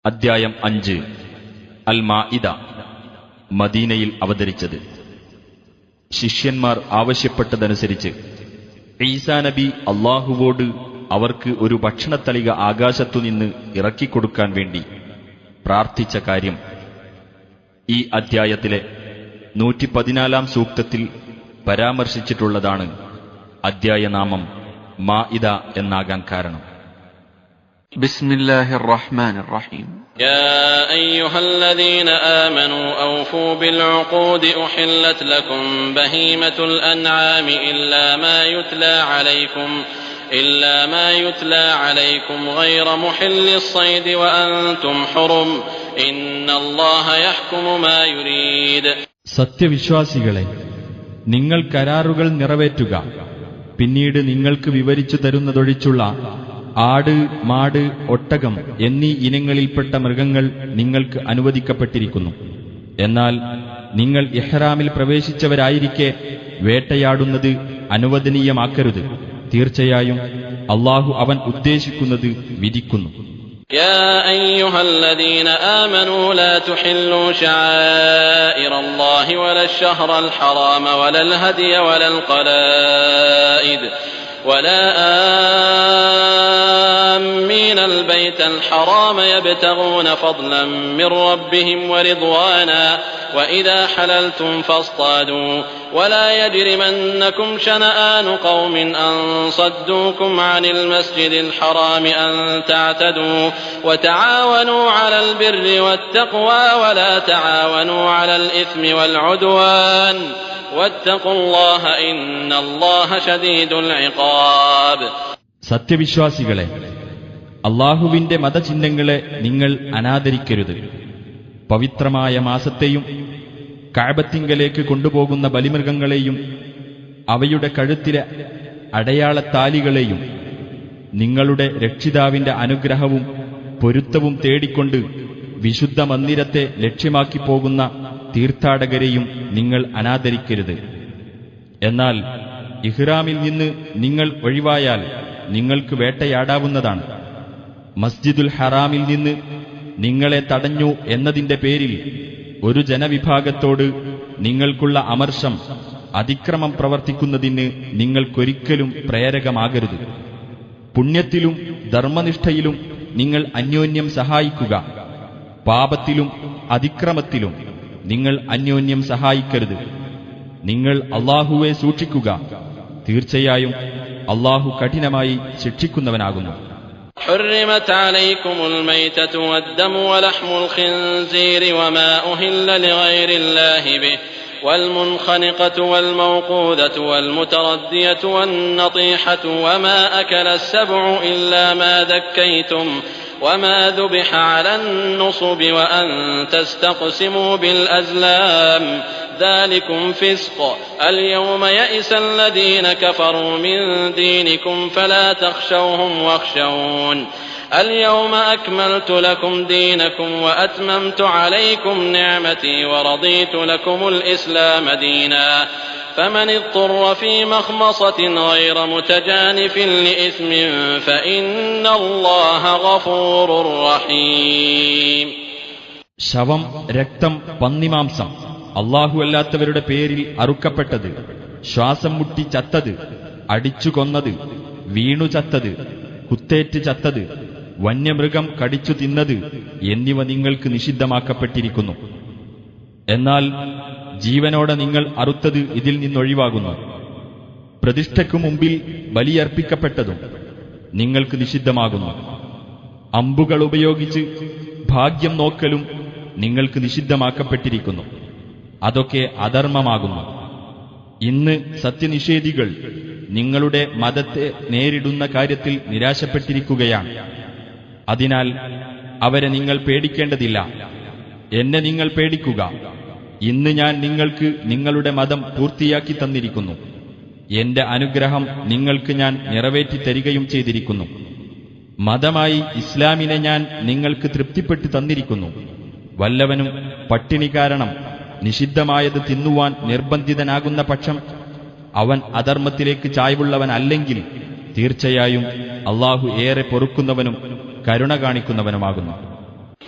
അദ്ധ്യായം 5 അൽ മാഇദ. മദീനയിൽ അവതരിച്ചത്. ശിഷ്യന്മാർ ആവശ്യപ്പെട്ടതനുസരിച്ച് ഈസാ നബി അല്ലാഹുവോട് അവർക്ക് ഒരു ഭക്ഷണത്തളിക ആകാശത്തുനിന്ന് ഇറക്കിക്കൊടുക്കാൻ വേണ്ടി പ്രാർത്ഥിച്ച കാര്യം ഈ അദ്ധ്യായത്തിലെ 114 സൂക്തത്തിൽ പരാമർശിച്ചിട്ടുള്ളതാണ്. അദ്ധ്യായനാമം മാഇദ എന്നാകാൻ കാരണം. ബിസ്മില്ലാഹിർ റഹ്മാനിർ റഹീം. يا أيها الذين آمنوا أوفوا بالعقود أحلت لكم بهيمة الأنعام إلا ما يتلى عليكم غير محل الصيد وأنتم حرم إن الله يحكم ما يريد. സത്യവിശ്വാസികളെ, നിങ്ങൾ കരാറുകൾ നിറവേറ്റുക. പിന്നീട് നിങ്ങൾക്ക് വിവരിച്ചു തരുന്നതൊഴിച്ചുള്ള ആട്, മാട്, ഒട്ടകം എന്നീ ഇനങ്ങളിൽപ്പെട്ട മൃഗങ്ങൾ നിങ്ങൾക്ക് അനുവദിക്കപ്പെട്ടിരിക്കുന്നു. എന്നാൽ നിങ്ങൾ ഇഹ്റാമിൽ പ്രവേശിച്ചവരായിരിക്കെ വേട്ടയാടുന്നത് അനുവദനീയമാക്കരുത്. തീർച്ചയായും അല്ലാഹു അവൻ ഉദ്ദേശിക്കുന്നത് വിധിക്കുന്നു. يا أيها الذين آمنوا لا تحلوا شعائر الله ولا الشهر الحرام ولا الهدي ولا القلائد ولا آمين البيت الحرام يبتغون فضلا من ربهم ورضوانا وإذا حللتم فاصطادوا ولا يجرمنكم شنآن قوم أن صدوكم عن المسجد الحرام أن تعتدوا وتعاونوا على البر والتقوى ولا تعاونوا على الإثم والعدوان واتقوا الله إن الله شديد العقاب. സത്യവിശ്വാസികളെ, അല്ലാഹുവിന്റെ മതചിഹ്നങ്ങളെ നിങ്ങൾ അനാദരിക്കരുത്. പവിത്രമായ മാസത്തെയും കഅബത്തിങ്കലേക്ക് കൊണ്ടുപോകുന്ന ബലിമൃഗങ്ങളെയും അവയുടെ കഴുത്തിലെ അടയാളത്താലികളെയും നിങ്ങളുടെ രക്ഷിതാവിന്റെ അനുഗ്രഹവും പൊരുത്തവും തേടിക്കൊണ്ട് വിശുദ്ധ മന്ദിരത്തെ ലക്ഷ്യമാക്കി പോകുന്ന തീർത്ഥാടകരെയും നിങ്ങൾ അനാദരിക്കരുത്. എന്നാൽ ഇഹ്റാമിൽ നിന്ന് നിങ്ങൾ ഒഴിവായാൽ നിങ്ങൾക്ക് വേട്ടയാടാവുന്നതാണ്. മസ്ജിദുൽ ഹറാമിൽ നിന്ന് നിങ്ങളെ തടഞ്ഞു എന്നതിന്റെ പേരിൽ ഒരു ജനവിഭാഗത്തോട് നിങ്ങൾക്കുള്ള അമർഷം, അതിക്രമം പ്രവർത്തിക്കുന്നതിന് നിങ്ങൾക്കൊരിക്കലും പ്രേരകമാകരുത്. പുണ്യത്തിലും ധർമ്മനിഷ്ഠയിലും നിങ്ങൾ അന്യോന്യം സഹായിക്കുക. പാപത്തിലും അതിക്രമത്തിലും നിങ്ങൾ അന്യോന്യം സഹായിക്കരുത്. നിങ്ങൾ അല്ലാഹുവെ സൂക്ഷിക്കുക. തീർച്ചയായും അല്ലാഹു കഠിനമായി ശിക്ഷിക്കുന്നവനാകുന്നു. حرمت عليكم الميتة والدم ولحم الخنزير وما أهل لغير الله به والمنخنقة والموقوذة والمتردية والنطيحة وما أكل السبع إلا ما ذكيتم وما ذبح على النصب وأن تستقسموا بالأزلام ذلكم فسق. اليوم يئس الذين كفروا من دينكم فلا تخشوهم واخشون. اليوم أكملت لكم دينكم وأتممت عليكم نعمتي ورضيت لكم الإسلام دينا فمن اضطر في مخمصة غير متجانف لإثم فإن الله غفور رحيم. ശവം, രക്തം, പന്നിമാംസം, അല്ലാഹു അല്ലാത്തവരുടെ പേരിൽ അറുക്കപ്പെട്ടത്, ശ്വാസം മുട്ടി ചത്തത്, അടിച്ചു കൊന്നത്, വീണു ചത്തത്, കുത്തേറ്റ് ചത്തത്, വന്യമൃഗം കടിച്ചു തിന്നത് എന്നിവ നിങ്ങൾക്ക് നിഷിദ്ധമാക്കപ്പെട്ടിരിക്കുന്നു. എന്നാൽ ജീവനോടെ നിങ്ങൾ അറുത്തത് ഇതിൽ നിന്നൊഴിവാകുന്നു. പ്രതിഷ്ഠയ്ക്കു മുമ്പിൽ ബലിയർപ്പിക്കപ്പെട്ടതും നിങ്ങൾക്ക് നിഷിദ്ധമാകുന്നു. അമ്പുകൾ ഉപയോഗിച്ച് ഭാഗ്യം നോക്കലും നിങ്ങൾക്ക് നിഷിദ്ധമാക്കപ്പെട്ടിരിക്കുന്നു. അതൊക്കെ അധർമ്മമാകുന്നു. ഇന്ന് സത്യനിഷേധികൾ നിങ്ങളുടെ മതത്തെ നേരിടുന്ന കാര്യത്തിൽ നിരാശപ്പെട്ടിരിക്കുകയാണ്. അതിനാൽ അവരെ നിങ്ങൾ പേടിക്കേണ്ടതില്ല. എന്നെ നിങ്ങൾ പേടിക്കുക. ഇന്ന് ഞാൻ നിങ്ങൾക്ക് നിങ്ങളുടെ മതം പൂർത്തിയാക്കി തന്നിരിക്കുന്നു. എന്റെ അനുഗ്രഹം നിങ്ങൾക്ക് ഞാൻ നിറവേറ്റിത്തരികയും ചെയ്തിരിക്കുന്നു. മതമായി ഇസ്ലാമിനെ ഞാൻ നിങ്ങൾക്ക് തൃപ്തിപ്പെട്ടു തന്നിരിക്കുന്നു. വല്ലവനും പട്ടിണി കാരണം നിഷിദ്ധമായത് തിന്നുവാൻ നിർബന്ധിതനാകുന്ന പക്ഷം അവൻ അധർമ്മത്തിലേക്ക് ചായ്വുള്ളവനല്ലെങ്കിൽ തീർച്ചയായും അല്ലാഹു ഏറെ പൊറുക്കുന്നവനും കരുണ കാണിക്കുന്നവനുമാകുന്നു.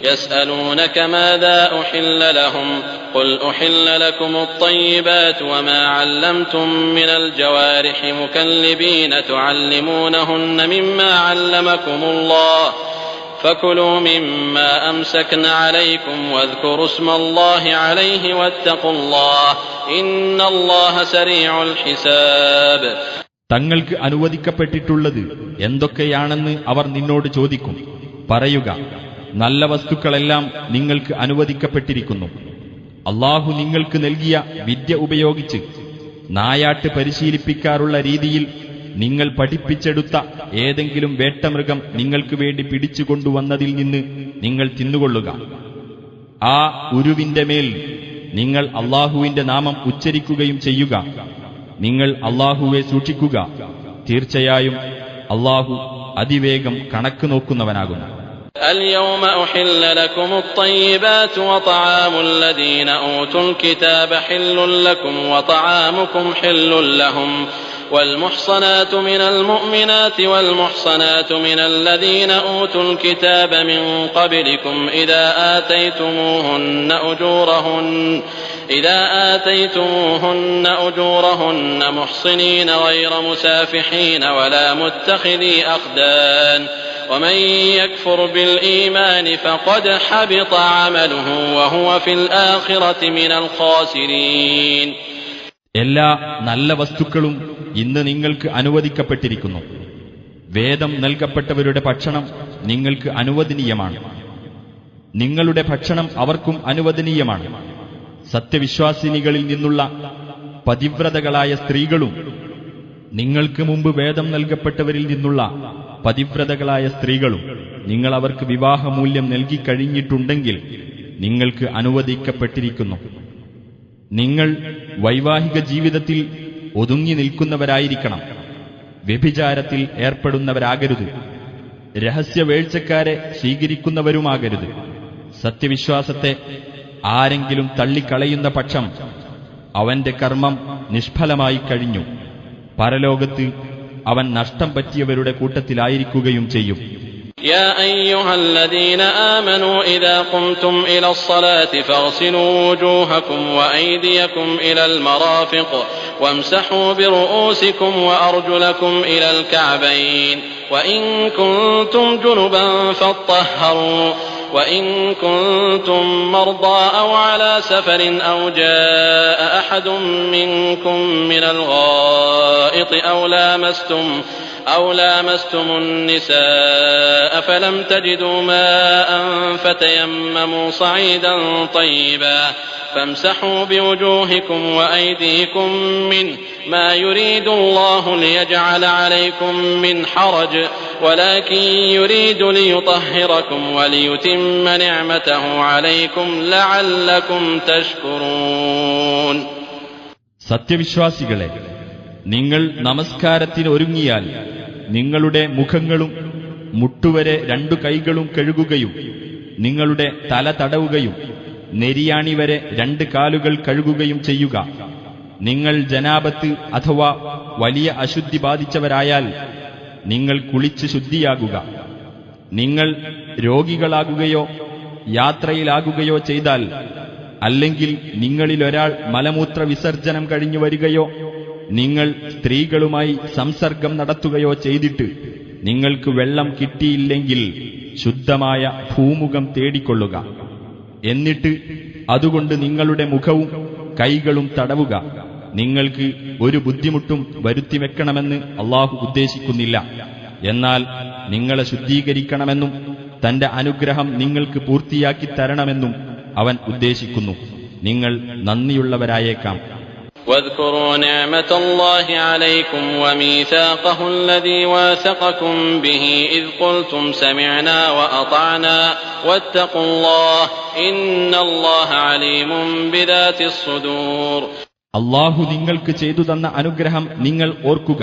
يسألونك ماذا أحل لهم قل أحل لكم الطيبات وما علمتم من الجوارح مكلبين تعلمونهن مما علمكم الله فكلوا مما أمسكن عليكم واذكروا اسم الله عليه واتقوا الله إن الله سريع الحساب. തങ്ങൾക്ക് അനുവദിക്കപ്പെട്ടിട്ടുള്ളത് എന്തൊക്കെയാണെന്ന് അവർ നിന്നോട് ചോദിക്കും. പറയുക, നല്ല വസ്തുക്കളെല്ലാം നിങ്ങൾക്ക് അനുവദിക്കപ്പെട്ടിരിക്കുന്നു. അല്ലാഹു നിങ്ങൾക്ക് നൽകിയ വിദ്യ ഉപയോഗിച്ച് നായാട്ട് പരിശീലിപ്പിക്കാറുള്ള രീതിയിൽ നിങ്ങൾ പഠിപ്പിച്ചെടുത്ത ഏതെങ്കിലും വേട്ടമൃഗം നിങ്ങൾക്ക് വേണ്ടി പിടിച്ചുകൊണ്ടുവന്നതിൽ നിന്ന് നിങ്ങൾ തിന്നുകൊള്ളുക. ആ ഉരുവിന്റെ മേൽ നിങ്ങൾ അല്ലാഹുവിന്റെ നാമം ഉച്ചരിക്കുകയും ചെയ്യുക. നിങ്ങൾ അല്ലാഹുവെ സൂക്ഷിക്കുക. തീർച്ചയായും അല്ലാഹു അതിവേഗം കണക്ക് നോക്കുന്നവനാകുന്നു. اليوم أحل لكم الطيبات وطعام الذين أوتوا الكتاب حل لكم وطعامكم حل لهم والمحصنات من المؤمنات والمحصنات من الذين أوتوا الكتاب من قبلكم إذا آتيتموهن أجورهن محصنين غير مسافحين ولا متخذي أخدان ومن يكفر بالإيمان فقد حبط عمله وهو في الآخرة من الخاسرين. എല്ലാ നല്ല വസ്തുക്കളും ഇന്ന് നിങ്ങൾക്ക് അനുവദിക്കപ്പെട്ടിരിക്കുന്നു. വേദം നൽകപ്പെട്ടവരുടെ ഭക്ഷണം നിങ്ങൾക്ക് അനുവദനീയമാണ്. നിങ്ങളുടെ ഭക്ഷണം അവർക്കും അനുവദനീയമാണ്. സത്യവിശ്വാസിനികളിൽ നിന്നുള്ള പതിവ്രതകളായ സ്ത്രീകളും നിങ്ങൾക്ക് മുമ്പ് വേദം നൽകപ്പെട്ടവരിൽ നിന്നുള്ള പതിവ്രതകളായ സ്ത്രീകളും നിങ്ങൾ അവർക്ക് വിവാഹമൂല്യം നൽകിക്കഴിഞ്ഞിട്ടുണ്ടെങ്കിൽ നിങ്ങൾക്ക് അനുവദിക്കപ്പെട്ടിരിക്കുന്നു. നിങ്ങൾ വൈവാഹിക ജീവിതത്തിൽ ഒതുങ്ങി നിൽക്കുന്നവരായിരിക്കണം. വ്യഭിചാരത്തിൽ ഏർപ്പെടുന്നവരാകരുത്. രഹസ്യവേഴ്ചക്കാരെ സ്വീകരിക്കുന്നവരുമാകരുത്. സത്യവിശ്വാസത്തെ ആരെങ്കിലും തള്ളിക്കളയുന്ന പക്ഷം അവന്റെ കർമ്മം നിഷ്ഫലമായി കഴിഞ്ഞു. പരലോകത്ത് അവൻ നഷ്ടം പറ്റിയവരുടെ കൂട്ടത്തിലായിരിക്കുകയും ചെയ്യും. يا أيها الذين آمنوا إذا قمتم إلى الصلاة فاغسلوا وجوهكم وأيديكم إلى المرافق وامسحوا برؤوسكم وأرجلكم إلى الكعبين وإن كنتم جنبا فاطهروا وإن كنتم مرضى أو على سفر أو جاء أحد منكم من الغائط أو لامستم النساء فلم تجدوا ماء فتيمموا صعيدا طيبا فامسحوا بوجوهكم وأيديكم منه ما يريد الله ليجعل عليكم من حرج ولكن يريد ليطهركم وليتم نعمته عليكم لعلكم تشكرون. സത്യവിശ്വാസികളെ, നിങ്ങൾ നമസ്കാരത്തിന് ഒരുങ്ങിയാൽ നിങ്ങളുടെ മുഖങ്ങളും മുട്ടുവരെ 2 കൈകളും കഴുകുകയും നിങ്ങളുടെ തല തടവുകയും നെരിയാണി വരെ 2 കാലുകൾ കഴുകുകയും ചെയ്യുക. നിങ്ങൾ ജനാബത്ത് അഥവാ വലിയ അശുദ്ധി ബാധിച്ചവരായാൽ നിങ്ങൾ കുളിച്ച് ശുദ്ധിയാകുക. നിങ്ങൾ രോഗികളാകുകയോ യാത്രയിലാകുകയോ ചെയ്താൽ, അല്ലെങ്കിൽ നിങ്ങളിലൊരാൾ മലമൂത്ര വിസർജനം കഴിഞ്ഞു വരികയോ നിങ്ങൾ സ്ത്രീകളുമായി സംസർഗം നടത്തുകയോ ചെയ്തിട്ട് നിങ്ങൾക്ക് വെള്ളം കിട്ടിയില്ലെങ്കിൽ ശുദ്ധമായ ഭൂമുഖം തേടിക്കൊള്ളുക. എന്നിട്ട് അതുകൊണ്ട് നിങ്ങളുടെ മുഖവും കൈകളും തടവുക. നിങ്ങൾക്ക് ഒരു ബുദ്ധിമുട്ടും വരുത്തിവെക്കണമെന്ന് അല്ലാഹു ഉദ്ദേശിക്കുന്നില്ല. എന്നാൽ നിങ്ങളെ ശുദ്ധീകരിക്കണമെന്നും തന്റെ അനുഗ്രഹം നിങ്ങൾക്ക് പൂർത്തിയാക്കി തരണമെന്നും അവൻ ഉദ്ദേശിക്കുന്നു. നിങ്ങൾ നന്ദിയുള്ളവരായേക്കാം. واذكروا نعمة الله عليكم وميثاقه الذي واثقكم به إذ قلتم سمعنا وأطعنا واتقوا الله إن الله عليم بذات الصدور. അല്ലാഹു നിങ്ങൾക്ക് ചെയ്തു തന്ന അനുഗ്രഹം നിങ്ങൾ ഓർക്കുക.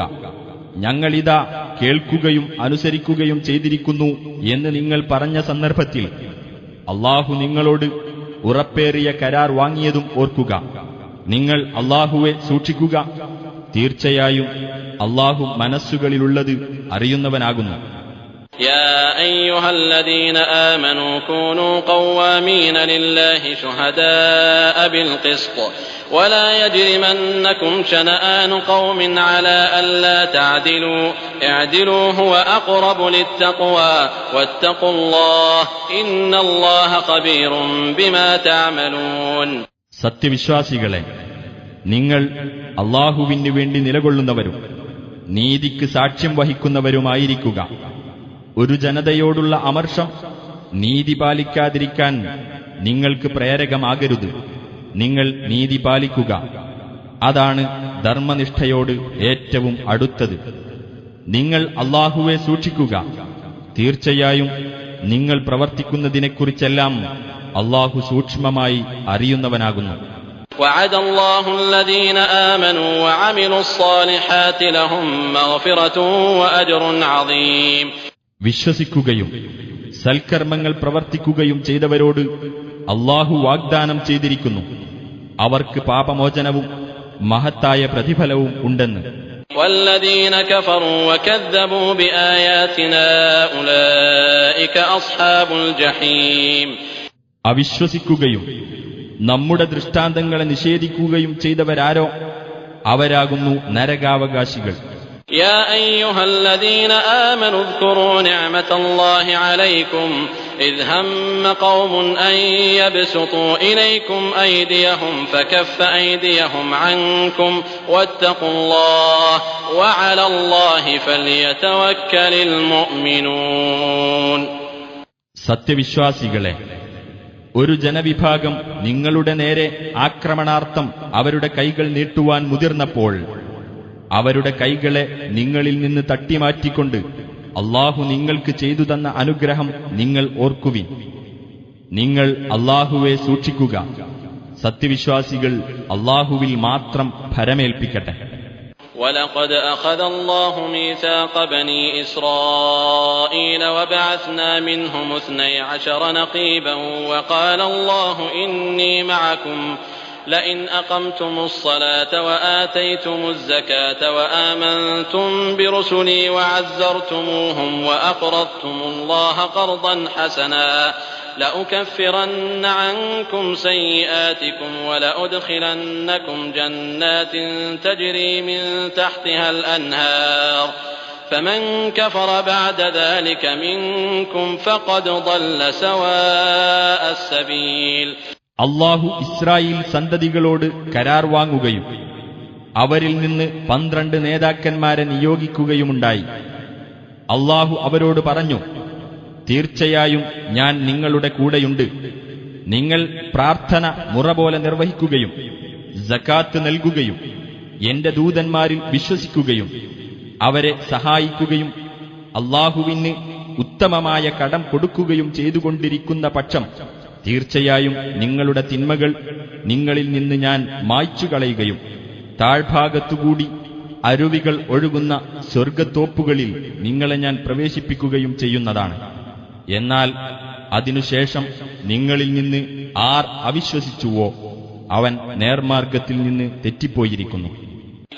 ഞങ്ങളിതാ കേൾക്കുകയും അനുസരിക്കുകയും ചെയ്തിരിക്കുന്നു എന്ന് നിങ്ങൾ പറഞ്ഞ സന്ദർഭത്തിൽ അല്ലാഹു നിങ്ങളോട് ഉറപ്പേറിയ കരാർ വാങ്ങിയതും ഓർക്കുക. നിങ്ങൾ അല്ലാഹുവെ സൂക്ഷിക്കുക. തീർച്ചയായും അല്ലാഹു മനസ്സുകളിലുള്ളത് അറിയുന്നവനാകുന്നു. يا أيها الذين آمنوا كونوا قوامين لله شهداء بالقسط ولا يجرمنكم شنآن قوم على ألا تعدلوا اعدلوا هو أقرب للتقوى واتقوا الله إن الله خبير بما تعملون. സത്യവിശ്വാസികളെ, നിങ്ങൾ അല്ലാഹുവിന് വേണ്ടി നിലകൊള്ളുന്നവരും നീതിക്ക് സാക്ഷ്യം വഹിക്കുന്നവരുമായിരിക്കുക. ഒരു ജനതയോടുള്ള അമർഷം നീതി പാലിക്കാതിരിക്കാൻ നിങ്ങൾക്ക് പ്രേരകമാകരുത്. നിങ്ങൾ നീതി പാലിക്കുക. അതാണ് ധർമ്മനിഷ്ഠയോട് ഏറ്റവും അടുത്തത്. നിങ്ങൾ അല്ലാഹുവെ സൂക്ഷിക്കുക. തീർച്ചയായും നിങ്ങൾ പ്രവർത്തിക്കുന്നതിനെക്കുറിച്ചെല്ലാം അല്ലാഹു സൂക്ഷ്മമായി അറിയുന്നവനാകുന്നു. وعد الله الذين آمنوا وعملوا الصالحات لهم مغفرة وأجر عظيم. വിശ്വസിക്കുകയും സൽക്കർമ്മങ്ങൾ പ്രവർത്തിക്കുകയും ചെയ്തവരോട് അല്ലാഹു വാഗ്ദാനം ചെയ്തിരിക്കുന്നു, അവർക്ക് പാപമോചനവും മഹത്തായ പ്രതിഫലവും ഉണ്ടെന്ന്. والذين كفروا وكذبوا بآياتنا أولئك أصحاب الجحيم. അവിശ്വസിക്കുകയും നമ്മുടെ ദൃഷ്ടാന്തങ്ങളെ നിഷേധിക്കുകയും ചെയ്തവരാരോ അവരാകുന്നു നരകാവകാശികൾ. يا أيها الذين آمنوا اذكروا نعمة الله عليكم إذ هم قوم أن يبسطوا إليكم أيديهم فكف أيديهم عنكم واتقوا الله وعلى الله فليتوكل المؤمنون. സത്യവിശ്വാസികളെ, ഒരു ജനവിഭാഗം നിങ്ങളുടെ നേരെ ആക്രമണാർത്ഥം അവരുടെ കൈകൾ നീട്ടുവാൻ മുതിർന്നപ്പോൾ അവരുടെ കൈകളെ നിങ്ങളിൽ നിന്ന് തട്ടിമാറ്റിക്കൊണ്ട് അല്ലാഹു നിങ്ങൾക്ക് ചെയ്തു തന്ന അനുഗ്രഹം നിങ്ങൾ ഓർക്കുവിൻ. നിങ്ങൾ അല്ലാഹുവെ സൂക്ഷിക്കുക. സത്യവിശ്വാസികൾ അല്ലാഹുവിൽ മാത്രം ഭരമേൽപ്പിക്കട്ടെ. ولقد أخذ الله ميثاق بني إسرائيل وبعثنا منهم 12 نقيبا وقال الله إني معكم لئن أقمتم الصلاة وآتيتم الزكاة وآمنتم برسلي وعزرتموهم وأقرضتم الله قرضا حسنا لأكفرن عنكم سيئاتكم ولأدخلنكم جنات تجري من تحتها الأنهار فمن كفر بعد ذلك منكم فقد ضل سواء السبيل. അല്ലാഹു ഇസ്രായേൽ സന്തതികളോട് കരാർ വാങ്ങുകയും അവരിൽ നിന്ന് 12 നേതാക്കന്മാരെ നിയോഗിക്കുകയുമുണ്ടായി. അല്ലാഹു അവരോട് പറഞ്ഞു, തീർച്ചയായും ഞാൻ നിങ്ങളുടെ കൂടെയുണ്ട്. നിങ്ങൾ പ്രാർത്ഥന മുറ പോലെ നിർവഹിക്കുകയും സകാത്ത് നൽകുകയും എന്റെ ദൂതന്മാരിൽ വിശ്വസിക്കുകയും അവരെ സഹായിക്കുകയും അല്ലാഹുവിന് ഉത്തമമായ കടം കൊടുക്കുകയും ചെയ്തുകൊണ്ടിരിക്കുന്ന പക്ഷം തീർച്ചയായും നിങ്ങളുടെ തിന്മകൾ നിങ്ങളിൽ നിന്ന് ഞാൻ മായ്ച്ചുകളയുകയും താഴ്ഭാഗത്തുകൂടി അരുവികൾ ഒഴുകുന്ന സ്വർഗത്തോപ്പുകളിൽ നിങ്ങളെ ഞാൻ പ്രവേശിപ്പിക്കുകയും ചെയ്യുന്നതാണ്. എന്നാൽ അതിനുശേഷം നിങ്ങളിൽ നിന്ന് ആർ അവിശ്വസിച്ചുവോ അവൻ നേർമാർഗത്തിൽ നിന്ന് തെറ്റിപ്പോയിരിക്കുന്നു.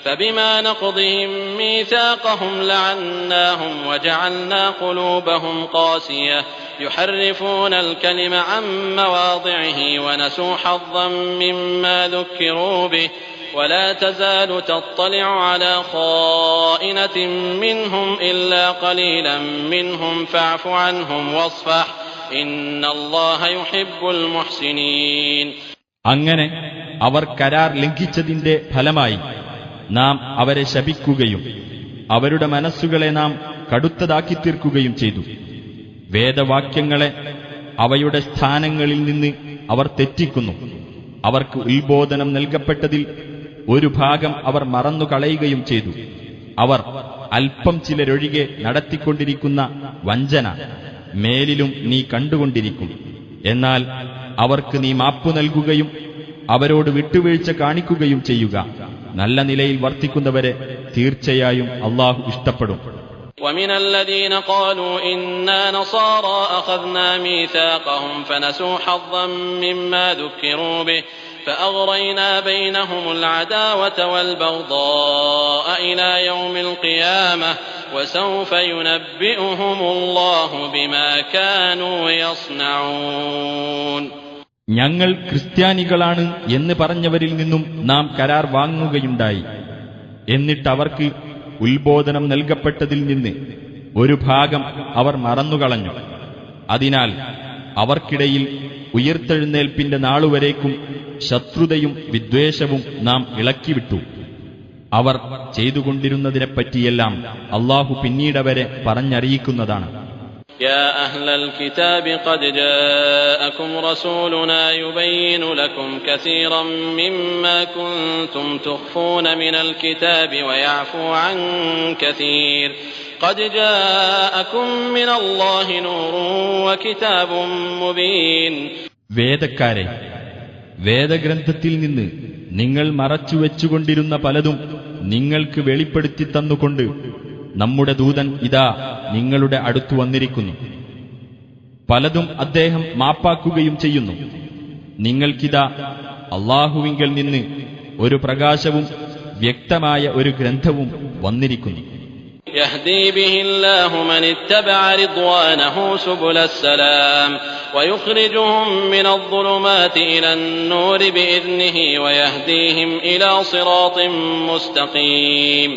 فبما نقضهم ميثاقهم لعناهم وجعلنا قلوبهم قاسية يحرفون الكلم عن مواضعه ونسوا حظا مما ذكروا به ولا تزال تطلع على خائنة منهم إلا قليلا منهم فاعف عنهم واصفح إن الله يحب المحسنين. അങ്ങനെ അവർ കരാർ ലംഘിച്ചതിന്റെ ഫലമായി നാം അവരെ ശപിക്കുകയും അവരുടെ മനസ്സുകളെ നാം കടുത്തതാക്കി തീർക്കുകയും ചെയ്തു. വേദവാക്യങ്ങളെ അവയുടെ സ്ഥാനങ്ങളിൽ നിന്ന് അവർ തെറ്റിക്കുന്നു. അവർക്ക് ഉത്ബോധനം നൽകപ്പെട്ടതിൽ ഒരു ഭാഗം അവർ മറന്നുകളയുകയും ചെയ്തു. അവർ അല്പം ചിലരൊഴികെ നടത്തിക്കൊണ്ടിരിക്കുന്ന വഞ്ചന മേലിലും നീ കണ്ടുകൊണ്ടിരിക്കും. എന്നാൽ അവർക്ക് നീ മാപ്പു നൽകുകയും അവരോട് വിട്ടുവീഴ്ച കാണിക്കുകയും ചെയ്യുക. നല്ല നിലയിൽ വർത്തിക്കുന്നവരെ തീർച്ചയായും അല്ലാഹു ഇഷ്ടപ്പെടും. ومن الذين قالوا إنا نصارى أخذنا ميثاقهم فنسوا حظا مما ذكروا به فأغرينا بينهم العداوة والبغضاء إلى يوم القيامة وسوف ينبئهم الله بما كانوا يصنعون. ഞങ്ങൾ ക്രിസ്ത്യാനികളാണ് എന്ന് പറഞ്ഞവരിൽ നിന്നും നാം കരാർ വാങ്ങുകയുണ്ടായി. എന്നിട്ടവർക്ക് ഉത്ബോധനം നൽകപ്പെട്ടതിൽ നിന്ന് ഒരു ഭാഗം അവർ മറന്നുകളഞ്ഞു. അതിനാൽ അവർക്കിടയിൽ ഉയിർത്തെഴുന്നേൽപ്പിന്റെ നാളുവരേക്കും ശത്രുതയും വിദ്വേഷവും നാം ഇളക്കിവിട്ടു. അവർ ചെയ്തുകൊണ്ടിരുന്നതിനെപ്പറ്റിയെല്ലാം അല്ലാഹു പിന്നീടവരെ പറഞ്ഞറിയിക്കുന്നതാണ്. يا أهل الكتاب قد جاءكم رسولنا يبين لكم كثيرا مما كنتم تخفون من الكتاب ويعفو عن كثير قد جاءكم من الله نور وكتاب مبين. വേദക്കാരെ, വേദഗ്രന്ഥത്തിൽ നിന്ന് നിങ്ങൾ മറച്ചുവെച്ചുകൊണ്ടിരുന്ന പലതും നിങ്ങൾക്ക് വെളിപ്പെടുത്തി തന്നുകൊണ്ട് നമ്മുടെ ദൂതൻ ഇതാ നിങ്ങളുടെ അടുത്തു വന്നിരിക്കുന്നു. പലതും അദ്ദേഹം മാപ്പാക്കുകയും ചെയ്യുന്നു. നിങ്ങൾക്കിതാ അല്ലാഹുവിങ്കൽ നിന്ന് ഒരു പ്രകാശവും വ്യക്തമായ ഒരു ഗ്രന്ഥവും വന്നിരിക്കുന്നു. يهدي به الله من اتبع رضوانه سبل السلام ويخرجهم من الظلمات إلى النور بإذنه ويهديهم إلى صراط مستقيم.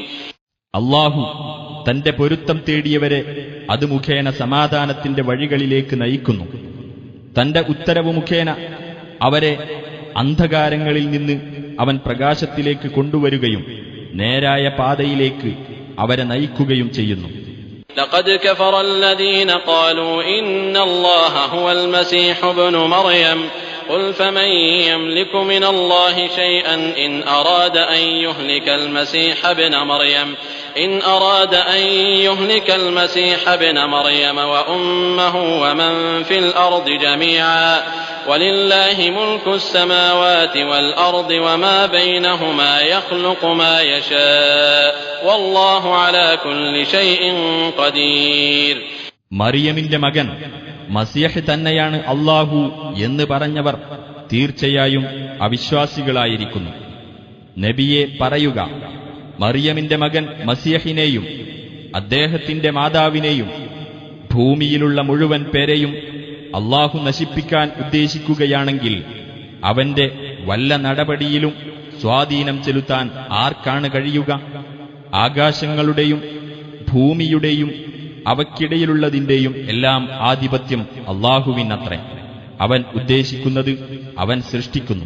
അല്ലാഹു തന്റെ പൊരുത്തം തേടിയവരെ അത് മുഖേന സമാധാനത്തിന്റെ വഴികളിലേക്ക് നയിക്കുന്നു. തന്റെ ഉത്തരവ് മുഖേന അവരെ അന്ധകാരങ്ങളിൽ നിന്ന് അവൻ പ്രകാശത്തിലേക്ക് കൊണ്ടുവരികയും നേരായ പാതയിലേക്ക് അവരെ നയിക്കുകയും ചെയ്യുന്നു. لقد كفر الذين قالوا إن الله هو المسيح ابن مريم قل فمن يملك من الله شيئا إن أراد أن يهلك المسيح ابن مريم وأمه ومن في الأرض جميعا ولله ملك السماوات والأرض وما بينهما يخلق ما يشاء والله على كل شيء قدير. മറിയമിന്റെ മകൻ മസിയഹ് തന്നെയാണ് അല്ലാഹു എന്ന് പറഞ്ഞവർ തീർച്ചയായും അവിശ്വാസികളായിരിക്കുന്നു. നബിയെ പറയുക, മറിയമിന്റെ മകൻ മസിയഹിനെയും അദ്ദേഹത്തിന്റെ മാതാവിനെയും ഭൂമിയിലുള്ള മുഴുവൻ പേരെയും അല്ലാഹു നശിപ്പിക്കാൻ ഉദ്ദേശിക്കുകയാണെങ്കിൽ അവന്റെ വല്ല നടപടിയിലും സ്വാധീനം ചെലുത്താൻ ആർക്കാണ് കഴിയുക? ആകാശങ്ങളുടെയും ഭൂമിയുടെയും അവയ്ക്കിടയിലുള്ളതിന്റെയും എല്ലാം ആധിപത്യം അല്ലാഹുവിനത്രേ. അവൻ ഉദ്ദേശിക്കുന്നത് അവൻ സൃഷ്ടിക്കുന്നു.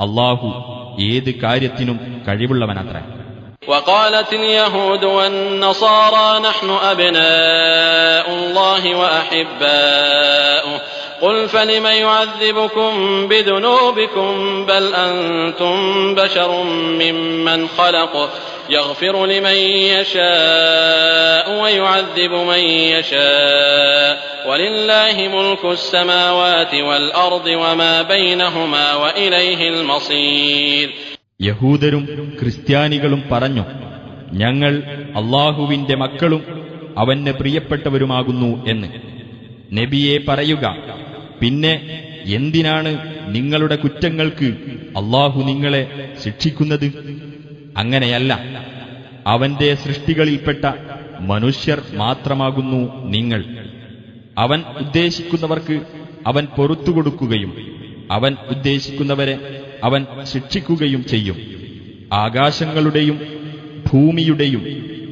അല്ലാഹു ഏത് കാര്യത്തിനും കഴിവുള്ളവനത്രേ. وقالت اليهود والنصارى نحن أبناء الله وأحباؤه قل فلم يعذبكم بذنوبكم بل أنتم بشر ممن خلق يغفر لمن يشاء ويعذب من يشاء ولله ملك السماوات والأرض وما بينهما وإليه المصير. യഹൂദരും ക്രിസ്ത്യാനികളും പറഞ്ഞു, ഞങ്ങൾ അല്ലാഹുവിന്റെ മക്കളും അവന് പ്രിയപ്പെട്ടവരുമാകുന്നു എന്ന്. നബിയെ പറയുക, പിന്നെ എന്തിനാണ് നിങ്ങളുടെ കുറ്റങ്ങൾക്ക് അല്ലാഹു നിങ്ങളെ ശിക്ഷിക്കുന്നത്? അങ്ങനെയല്ല, അവന്റെ സൃഷ്ടികളിൽപ്പെട്ട മനുഷ്യർ മാത്രമാകുന്നു നിങ്ങൾ. അവൻ ഉദ്ദേശിക്കുന്നവർക്ക് അവൻ പൊറുത്തുകൊടുക്കുകയും അവൻ ഉദ്ദേശിക്കുന്നവരെ അവൻ ശിക്ഷിക്കുകയും ചെയ്യും. ആകാശങ്ങളുടെയും ഭൂമിയുടെയും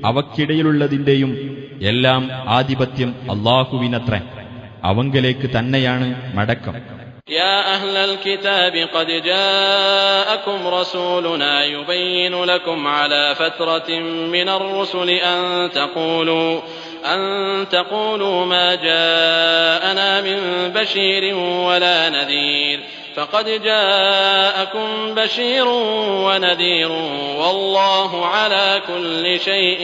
അവയ്ക്കിടയിലുള്ളതിന്റെയും എല്ലാം ആധിപത്യം അല്ലാഹുവിനത്രേ. അവങ്കലേക്ക് തന്നെയാണ് മടക്കം. يا أهل الكتاب قد جاءكم رسولنا يبين لكم على فترة من الرسل أن تقولوا ما جاءنا من بشير ولا نذير فقد جاءكم بشير ونذير والله على كل شيء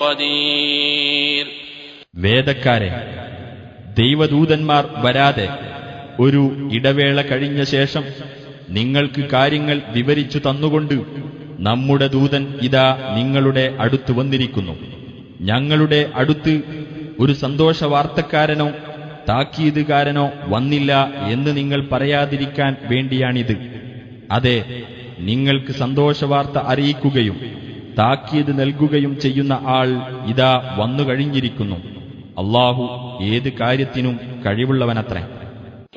قدير. വേദക്കാരെ, ദൈവദൂതന്മാർ വരാതെ ഒരു ഇടവേള കഴിഞ്ഞ ശേഷം നിങ്ങൾക്ക് കാര്യങ്ങൾ വിവരിച്ചു തന്നുകൊണ്ട് നമ്മുടെ ദൂതൻ ഇതാ നിങ്ങളുടെ അടുത്ത് വന്നിരിക്കുന്നു. ഞങ്ങളുടെ അടുത്ത് ഒരു സന്തോഷവാർത്തക്കാരനോ താക്കീതുകാരനോ വന്നില്ല എന്ന് നിങ്ങൾ പറയാതിരിക്കാൻ വേണ്ടിയാണിത്. അതെ, നിങ്ങൾക്ക് സന്തോഷവാർത്ത അറിയിക്കുകയും താക്കീത് നൽകുകയും ചെയ്യുന്ന ആൾ ഇതാ വന്നുകഴിഞ്ഞിരിക്കുന്നു. അല്ലാഹു ഏത് കാര്യത്തിനും കഴിവുള്ളവനത്രേ.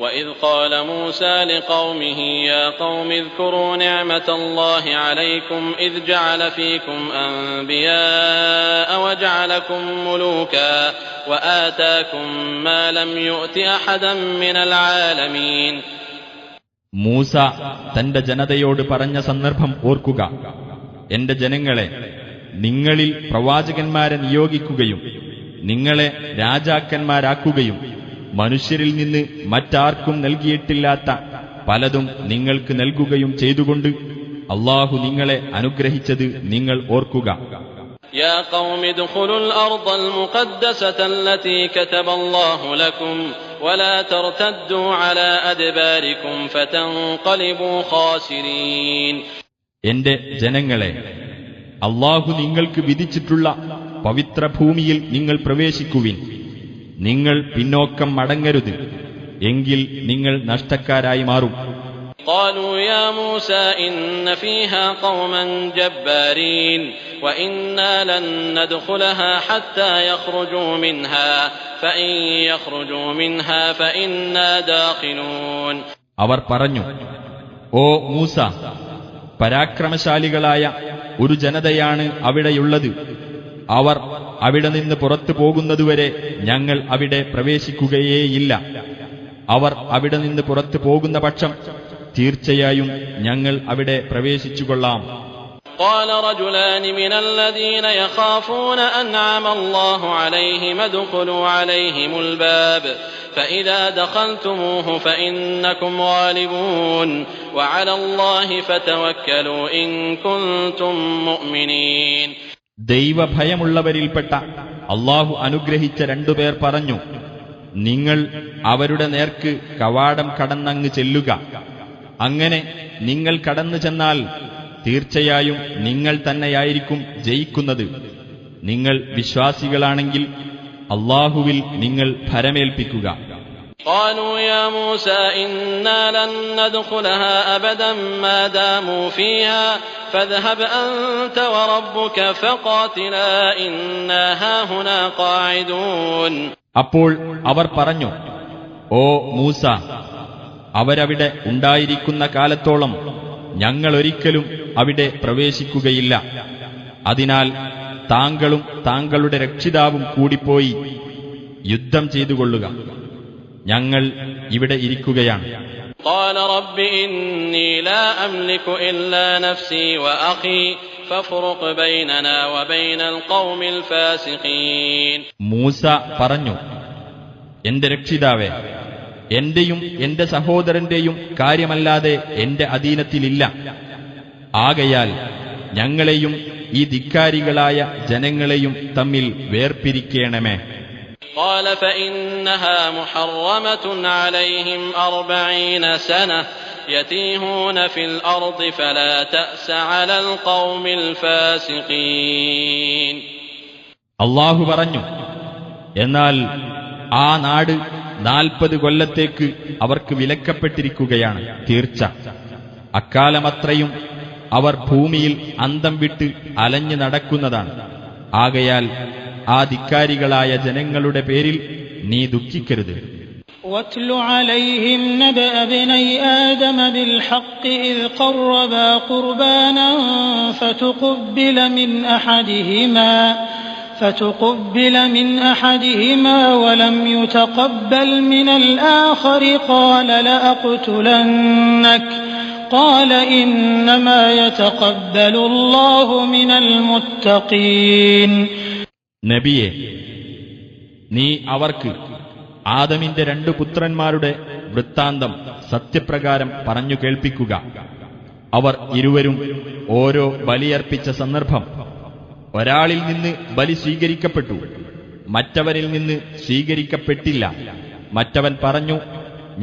وَإِذْ قَالَ مُوسَى لِقَوْمِهِ يَا قَوْمِ اذْكُرُوا نِعْمَةَ اللَّهِ عَلَيْكُمْ إِذْ جَعَلَ فِيكُمْ أَنْبِيَاءَ وَجَعَلَكُمْ مُلُوكًا وَآتَاكُمْ مَا لَمْ يُؤْتِ أَحَدًا مِنَ الْعَالَمِينَ. മൂസ തന്റെ ജനതയോട് പറഞ്ഞ സന്ദർഭം ഓർക്കുക. എന്റെ ജനങ്ങളെ, നിങ്ങളിൽ പ്രവാചകന്മാരെ നിയോഗിക്കുകയും നിങ്ങളെ രാജാക്കന്മാരാക്കുകയും മനുഷ്യരിൽ നിന്ന് മറ്റാർക്കും നൽകിയിട്ടില്ലാത്ത പലതും നിങ്ങൾക്ക് നൽകുകയും ചെയ്തുകൊണ്ട് അല്ലാഹു നിങ്ങളെ അനുഗ്രഹിച്ചത് നിങ്ങൾ ഓർക്കുക. يا قوم ادخلوا الأرض المقدسة التي كتب الله لكم ولا ترتدوا على أدباركم فتنقلبوا خاسرين. എന്റെ ജനങ്ങളെ, അല്ലാഹു നിങ്ങൾക്ക് വിധിച്ചിട്ടുള്ള പവിത്ര ഭൂമിയിൽ നിങ്ങൾ പ്രവേശിക്കുവിൻ. നിങ്ങൾ പിന്നോക്കം മടങ്ങരുത്, എങ്കിൽ നിങ്ങൾ നഷ്ടക്കാരായി മാറും. قالوا يا موسى إن فيها قوما جبارين وإنا لن ندخلها حتى يخرجوا منها فإن يخرجوا منها فإنا داخلون. അവർ പറഞ്ഞു, ഓ മൂസ, പരാക്രമശാലികളായ ഒരു ജനതയാണ് അവിടെയുള്ളത്. അവർ അവിടെ നിന്ന് പുറത്തു പോകുന്നതുവരെ ഞങ്ങൾ അവിടെ പ്രവേശിക്കുകയേയില്ല. അവർ അവിടെ നിന്ന് പുറത്തു പോകുന്ന പക്ഷം തീർച്ചയായും ഞങ്ങൾ അവിടെ പ്രവേശിച്ചുകൊള്ളാം. قال رجلان من الذين يخافون أنعم الله عليهم ادخلوا عليهم الباب فإذا دخلتموه فإنكم غالبون وعلى الله فتوكلوا إن كنتم مؤمنين. ദൈവഭയമുള്ളവരിൽപ്പെട്ട അല്ലാഹു അനുഗ്രഹിച്ച രണ്ടുപേർ പറഞ്ഞു, നിങ്ങൾ അവരുടെ നേർക്ക് കവാടം കടന്നങ്ങ് ചെല്ലുക. അങ്ങനെ നിങ്ങൾ കടന്നു ചെന്നാൽ തീർച്ചയായും നിങ്ങൾ തന്നെയായിരിക്കും ജയിക്കുന്നത്. നിങ്ങൾ വിശ്വാസികളാണെങ്കിൽ അല്ലാഹുവിൽ നിങ്ങൾ ഭരമേൽപ്പിക്കുക. قالوا يا موسى إنا لن ندخلها أبدا ما داموا فيها فاذهب أنت وربك فقاتلا إنا هاهنا قاعدون. അപ്പോൾ അവർ പറഞ്ഞു, ഓ മൂസ, അവരവിടെ ഉണ്ടായിരിക്കുന്ന കാലത്തോളം ഞങ്ങളൊരിക്കലും അവിടെ പ്രവേശിക്കുകയില്ല. അതിനാൽ താങ്കളും താങ്കളുടെ രക്ഷിതാവും കൂടിപ്പോയി യുദ്ധം ചെയ്തുകൊള്ളുക. ഞങ്ങൾ ഇവിടെ ഇരിക്കുകയാണ്. قال رب إني لا أملك إلا نفسي وأخي فافرق بيننا وبين القوم الفاسقين. മൂസ പറഞ്ഞു, എന്റെ രക്ഷിതാവേ, എന്റെയും എന്റെ സഹോദരന്റെയും കാര്യമല്ലാതെ എന്റെ അധീനത്തിലില്ല. ആകയാൽ ഞങ്ങളെയും ഈ ധിക്കാരികളായ ജനങ്ങളെയും തമ്മിൽ വേർപിരിക്കേണമേ. قال فإنها محرمة عليهم 40 سنة يتيهون في الأرض فلا تأس على القوم الفاسقين. അല്ലാഹു പറഞ്ഞു, എന്നാൽ ആ നാട് 40 കൊല്ലത്തേക്ക് അവർക്ക് വിലക്കപ്പെട്ടിരിക്കുകയാണ്. തീർച്ച അക്കാലമത്രയും അവർ ഭൂമിയിൽ അന്തം വിട്ട് അലഞ്ഞു നടക്കുന്നതാണ്. ആകയാൽ ആ ധിക്കാരികളായ ജനങ്ങളുടെ പേരിൽ നീ ദുഃഖിക്കരുത്. واتل عليهم نبأ ابني آدم بالحق إذ قربا قربانا فتقبل من أحدهما ولم يتقبل من الآخر قال لأقتلنك قال إنما يتقبل الله من المتقين. നബിയെ, നീ അവർക്ക് ആദമിന്റെ 2 പുത്രന്മാരുടെ വൃത്താന്തം സത്യപ്രകാരം പറഞ്ഞു കേൾപ്പിക്കുക. അവർ ഇരുവരും ഓരോ ബലിയർപ്പിച്ച സന്ദർഭം ഒരാളിൽ നിന്ന് ബലി സ്വീകരിക്കപ്പെട്ടു, മറ്റവനിൽ നിന്ന് സ്വീകരിക്കപ്പെട്ടില്ല. മറ്റവൻ പറഞ്ഞു,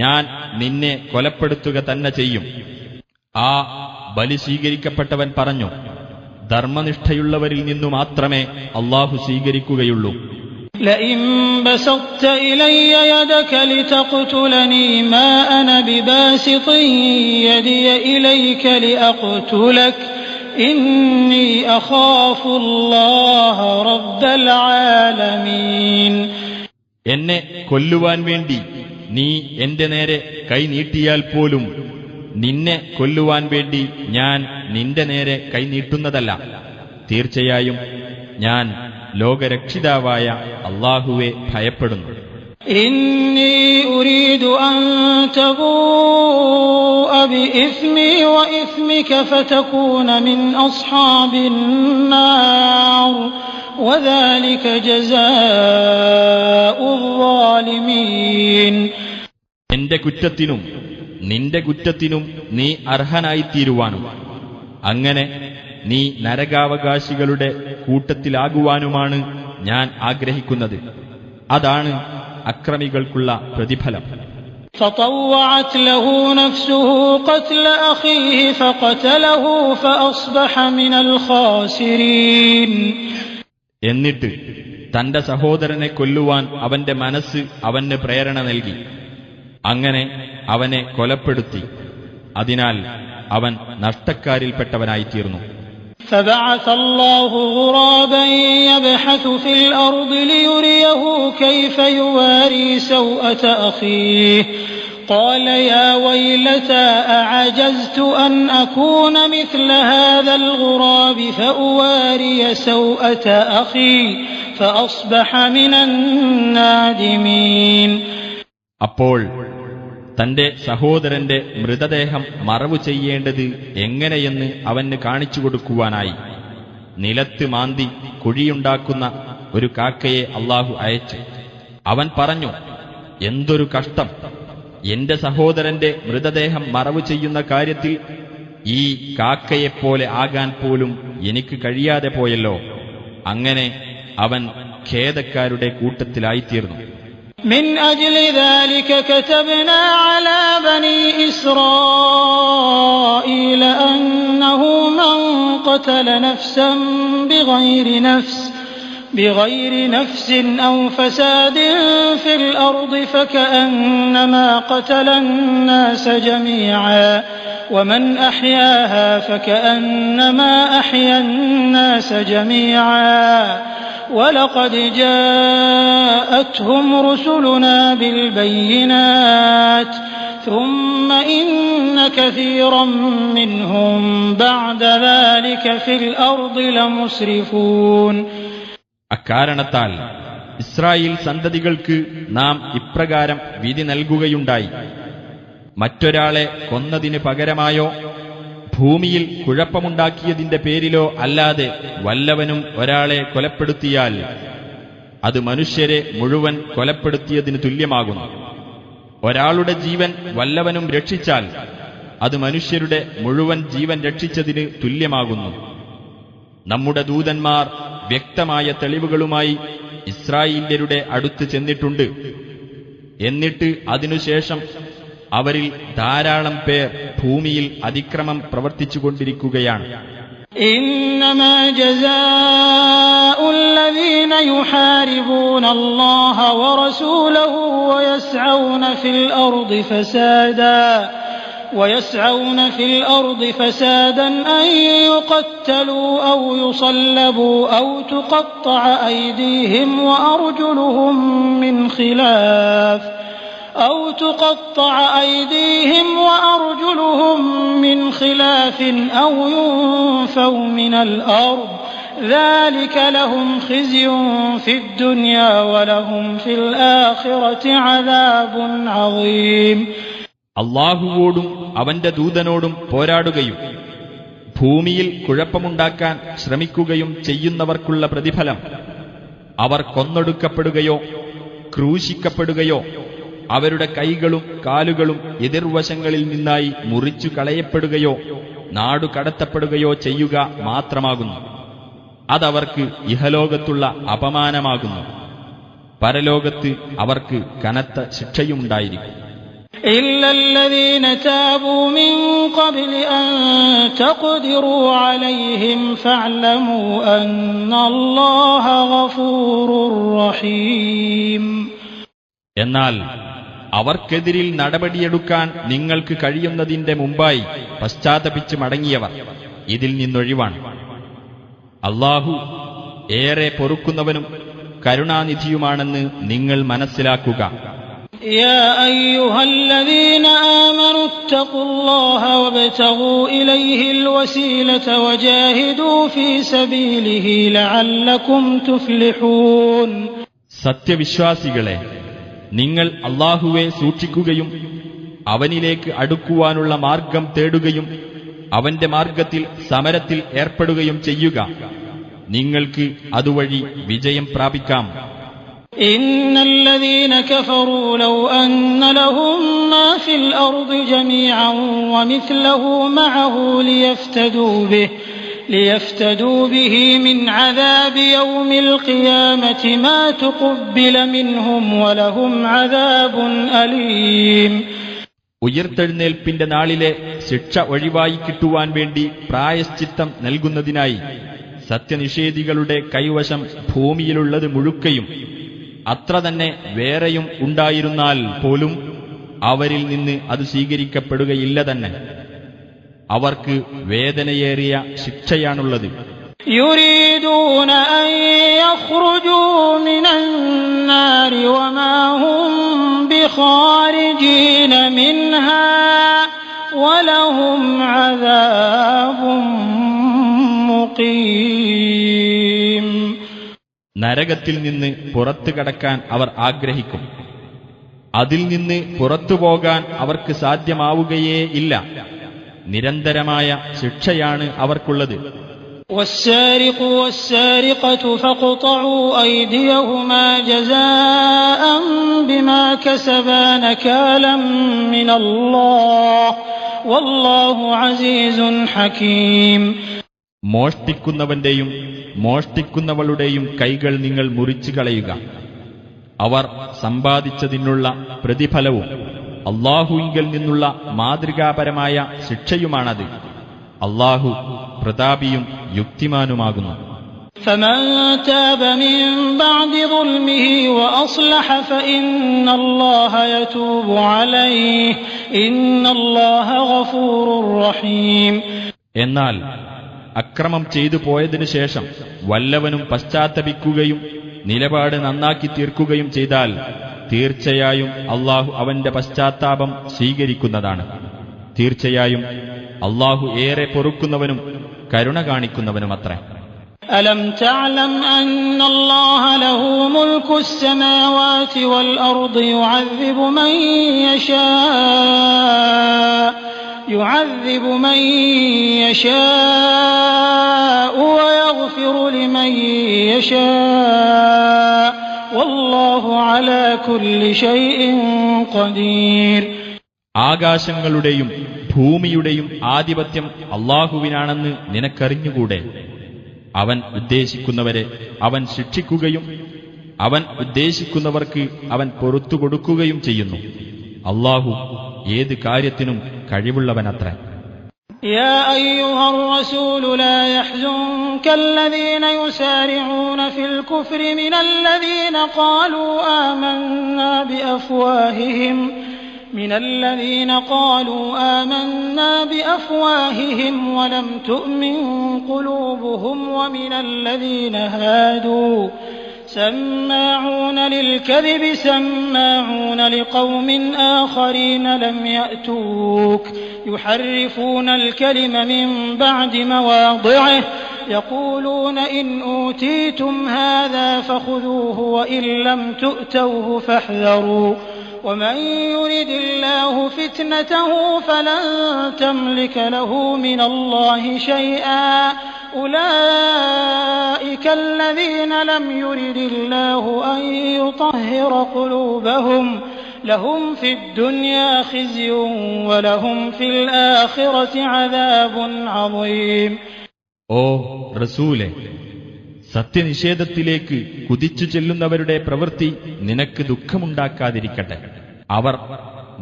ഞാൻ നിന്നെ കൊലപ്പെടുത്തുക തന്നെ ചെയ്യും. ആ ബലി സ്വീകരിക്കപ്പെട്ടവൻ പറഞ്ഞു, ധർമ്മനിഷ്ഠയുള്ളവരിൽ നിന്നു മാത്രമേ അല്ലാഹു സ്വീകരിക്കുകയുള്ളൂ. لئن بسطت إلي يدك لتقتلني ما أنا بباسط يدي إليك لأقتلك إني أخاف الله رب العالمين. എന്നെ കൊല്ലുവാൻ വേണ്ടി നീ എന്റെ നേരെ കൈ നീട്ടിയാൽ പോലും നിന്നെ കൊല്ലുവാൻ വേണ്ടി ഞാൻ നിന്റെ നേരെ കൈ നീട്ടുന്നതല്ല. തീർച്ചയായും ഞാൻ ലോകരക്ഷിതാവായ അല്ലാഹുവെ ഭയപ്പെടുന്നു. إني أريد أن تبوء بإثمي وإثمك فتكون من أصحاب النار وذلك جزاء الظالمين. എന്റെ കുറ്റത്തിനും നിന്റെ കുറ്റത്തിനും നീ അർഹനായിത്തീരുവാനും അങ്ങനെ നീ നരകാവകാശികളുടെ കൂട്ടത്തിലാകുവാനുമാണ് ഞാൻ ആഗ്രഹിക്കുന്നത്. അതാണ് അക്രമികൾക്കുള്ള പ്രതിഫലം. فطوعت له نفسه قتل أخيه فقتله فأصبح من الخاسرين. എന്നിട്ട് തന്റെ സഹോദരനെ കൊല്ലുവാൻ അവന്റെ മനസ്സ് അവന് പ്രേരണ നൽകി. അങ്ങനെ അവനെ കൊലപ്പെടുത്തി. അതിനാൽ അവൻ നഷ്ടക്കാരിൽപ്പെട്ടവനായിത്തീർന്നു. فبعث الله غرابا يبحث في الأرض ليريه كيف يواري سوءة أخيه قال يا ويلتى أعجزت أن أكون مثل هذا الغراب فأواري سوءة أخي فأصبح من النادمين. അപ്പോൾ തന്റെ സഹോദരന്റെ മൃതദേഹം മറവു ചെയ്യേണ്ടത് എങ്ങനെയെന്ന് അവന് കാണിച്ചു കൊടുക്കുവാനായി നിലത്ത് മാന്തി കുഴിയുണ്ടാക്കുന്ന ഒരു കാക്കയെ അല്ലാഹു അയച്ചു. അവൻ പറഞ്ഞു, എന്തൊരു കഷ്ടം! എന്റെ സഹോദരന്റെ മൃതദേഹം മറവു ചെയ്യുന്ന കാര്യത്തിൽ ഈ കാക്കയെപ്പോലെ ആകാൻ പോലും എനിക്ക് കഴിയാതെ പോയല്ലോ. അങ്ങനെ അവൻ ഖേദക്കാരുടെ കൂട്ടത്തിലായിത്തീർന്നു. من أجل ذلك كتبنا على بني إسرائيل أنه من قتل نفسا بغير نفس أو فساد في الأرض فكأنما قتل الناس جميعا ومن أحياها فكأنما أحيا الناس جميعا ولقد جاءتهم رسلنا بالبينات ثم إن كثيرا منهم بعد ذلك في الأرض لمسرفون. അക്കാരണത്താൽ ഇസ്രായേൽ സന്തതികൾക്ക് നാം ഇപ്രകാരം വിധി നൽകുകയുണ്ടായി. മറ്റൊരാളെ കൊന്നതിന് പകരമായോ ഭൂമിയിൽ കുഴപ്പമുണ്ടാക്കിയതിന്റെ പേരിലോ അല്ലാതെ വല്ലവനും ഒരാളെ കൊലപ്പെടുത്തിയാൽ അത് മനുഷ്യരെ മുഴുവൻ കൊലപ്പെടുത്തിയതിന് തുല്യമാകുന്നു. ഒരാളുടെ ജീവൻ വല്ലവനും രക്ഷിച്ചാൽ അത് മനുഷ്യരുടെ മുഴുവൻ ജീവൻ രക്ഷിച്ചതിന് തുല്യമാകുന്നു. നമ്മുടെ ദൂതന്മാർ വ്യക്തമായ തെളിവുകളുമായി ഇസ്രായേല്യരുടെ അടുത്ത് ചെന്നിട്ടുണ്ട്. എന്നിട്ട് അതിനുശേഷം അവരിൽ ധാരാളം പേർ ഭൂമിയിൽ അതിക്രമം പ്രവർത്തിച്ചുകൊണ്ടിരിക്കുകയാണ്. إنما جزاء الذين يحاربون الله ورسوله ويسعون في الأرض فسادا أن يقتلوا أو يصلبوا أو تقطع أيديهم وأرجلهم من خلاف أو ينفوا من الأرض ذلك لهم خزي في الدنيا ولهم في الآخرة عذاب عظيم. അല്ലാഹുവോടും അവന്റെ ദൂതനോടും പോരാടുകയും ഭൂമിയിൽ കുഴപ്പമുണ്ടാക്കാൻ ശ്രമിക്കുകയും ചെയ്യുന്നവർക്കുള്ള പ്രതിഫലം അവർ കൊന്നൊടുക്കപ്പെടുകയോ ക്രൂശിക്കപ്പെടുകയോ അവരുടെ കൈകളും കാലുകളും എതിർവശങ്ങളിൽ നിന്നായി മുറിച്ചു കളയപ്പെടുകയോ നാടുകടത്തപ്പെടുകയോ ചെയ്യുക മാത്രമാകുന്നു. അതവർക്ക് ഇഹലോകത്തുള്ള അപമാനമാകുന്നു. പരലോകത്ത് അവർക്ക് കനത്ത ശിക്ഷയുമുണ്ടായിരിക്കും. إلا الذين تابوا من قبل أن تقدروا عليهم فاعلموا أن الله غفور رحيم. എന്നാൽ അവർക്കെതിരിൽ നടപടിയെടുക്കാൻ നിങ്ങൾക്ക് കഴിയുന്നതിന്റെ മുമ്പായി പശ്ചാത്തപിച്ച് മടങ്ങിയവർ ഇതിൽ നിന്നൊഴിവാണ്. അല്ലാഹു ഏറെ പൊറുക്കുന്നവനും കരുണാനിധിയുമാണെന്ന് നിങ്ങൾ മനസ്സിലാക്കുക. يا أيها الذين آمنوا اتقوا الله وابتغوا إليه الوسيلة وجاهدوا في سبيله لعلكم تفلحون. സത്യവിശ്വാസികളെ, നിങ്ങൾ അല്ലാഹുവെ സൂക്ഷിക്കുകയും അവനിലേക്ക് അടുക്കുവാനുള്ള മാർഗം തേടുകയും അവന്റെ മാർഗത്തിൽ സമരത്തിൽ ഏർപ്പെടുകയും ചെയ്യുക. നിങ്ങൾക്ക് അതുവഴി വിജയം പ്രാപിക്കാം. إن الذين كفروا لو أن لهم ما في الأرض جميعا ومثله معه ليفتدوا به من عذاب يوم القيامة ما تقبل منهم ولهم عذاب أليم. ഉയർത്തെഴുന്നേൽപ്പിന്റെ നാളിലെ ശിക്ഷ ഒഴിവായി കിട്ടുവാൻ വേണ്ടി പ്രായശ്ചിത്തം നൽകുന്നതിനായി സത്യനിഷേധികളുടെ കൈവശം ഭൂമിയിലുള്ളത് മുഴുക്കയും അത്ര തന്നെ വേറെയും ഉണ്ടായിരുന്നാൽ പോലും അവരിൽ നിന്ന് അത് സ്വീകരിക്കപ്പെടുകയില്ല തന്നെ. അവർക്ക് വേദനയേറിയ ശിക്ഷയാണുള്ളത്. يريدون أن يخرجوا من النار وما هم بخارجين منها ولهم عذاب مقيم. നരകത്തിൽ നിന്ന് പുറത്തു കടക്കാൻ അവർ ആഗ്രഹിക്കും. അതിൽ നിന്ന് പുറത്തുപോകാൻ അവർക്ക് സാധ്യമാവുകയേ ഇല്ല. നിരന്തരമായ ശിക്ഷയാണ് അവർക്കുള്ളത്. والسارق والسارقة فاقطعوا أيديهما جزاء بما كسبا نكالا من الله والله عزيز حكيم. മോഷ്ടിക്കുന്നവന്റെയും മോഷ്ടിക്കുന്നവളുടെയും കൈകൾ നിങ്ങൾ മുറിച്ചു കളയുക. അവർ സമ്പാദിച്ചതിനുള്ള പ്രതിഫലവും അല്ലാഹുവിങ്കൽ നിന്നുള്ള മാതൃകാപരമായ ശിക്ഷയുമാണത്. അല്ലാഹു പ്രതാപിയും യുക്തിമാനുമാകുന്നു. فمن تاب من بعد ظلمه وأصلح فإن الله يتوب عليه إن الله غفور رحيم. എന്നാൽ അക്രമം ചെയ്തു പോയതിനു ശേഷം വല്ലവനും പശ്ചാത്തപിക്കുകയും നിലപാട് നന്നാക്കി തീർക്കുകയും ചെയ്താൽ തീർച്ചയായും അല്ലാഹു അവന്റെ പശ്ചാത്താപം സ്വീകരിക്കുന്നതാണ്. തീർച്ചയായും അല്ലാഹു ഏറെ പൊറുക്കുന്നവനും കരുണ കാണിക്കുന്നവനുമത്രേ. ألم تعلم أن الله له ملك السماوات والأرض يعذب من يشاء ويغفر لمن يشاء والله على كل شيء قدير. ആകാശങ്ങളുടെയും ഭൂമിയുടെയും ആധിപത്യം അല്ലാഹുവിനാണെന്ന് നിനക്കറിഞ്ഞുകൂടെ? അവൻ ഉദ്ദേശിക്കുന്നവരെ അവൻ ശിക്ഷിക്കുകയും അവൻ ഉദ്ദേശിക്കുന്നവർക്ക് അവൻ പൊറുത്തു കൊടുക്കുകയും ചെയ്യുന്നു. അല്ലാഹു ഏത് കാര്യത്തിനും കഴിവുള്ളവനത്രേ. يا أيها الرسول لا يحزنك الذين يسارعون في الكفر من الذين قالوا آمنا بأفواههم ولم تؤمن قلوبهم ومن الذين هادوا سماعون للكذب سماعون لقوم آخرين لم يأتوك يحرفون الكلم من بعد مواضعه يقولون إن أوتيتم هذا فخذوه وإن لم تؤتوه فاحذروا ومن يرد الله فتنته فلن تملك له من الله شيئا أولئك الذين لم يرد الله أن يطهر قلوبهم لهم في الدنيا خزي ولهم في الآخرة عذاب عظيم. ഓ റസൂലേ, സത്യനിഷേധത്തിലേക്ക് കുതിച്ചു ചെല്ലുന്നവരുടെ പ്രവൃത്തി നിനക്ക് ദുഃഖമുണ്ടാക്കാതിരിക്കട്ടെ. അവർ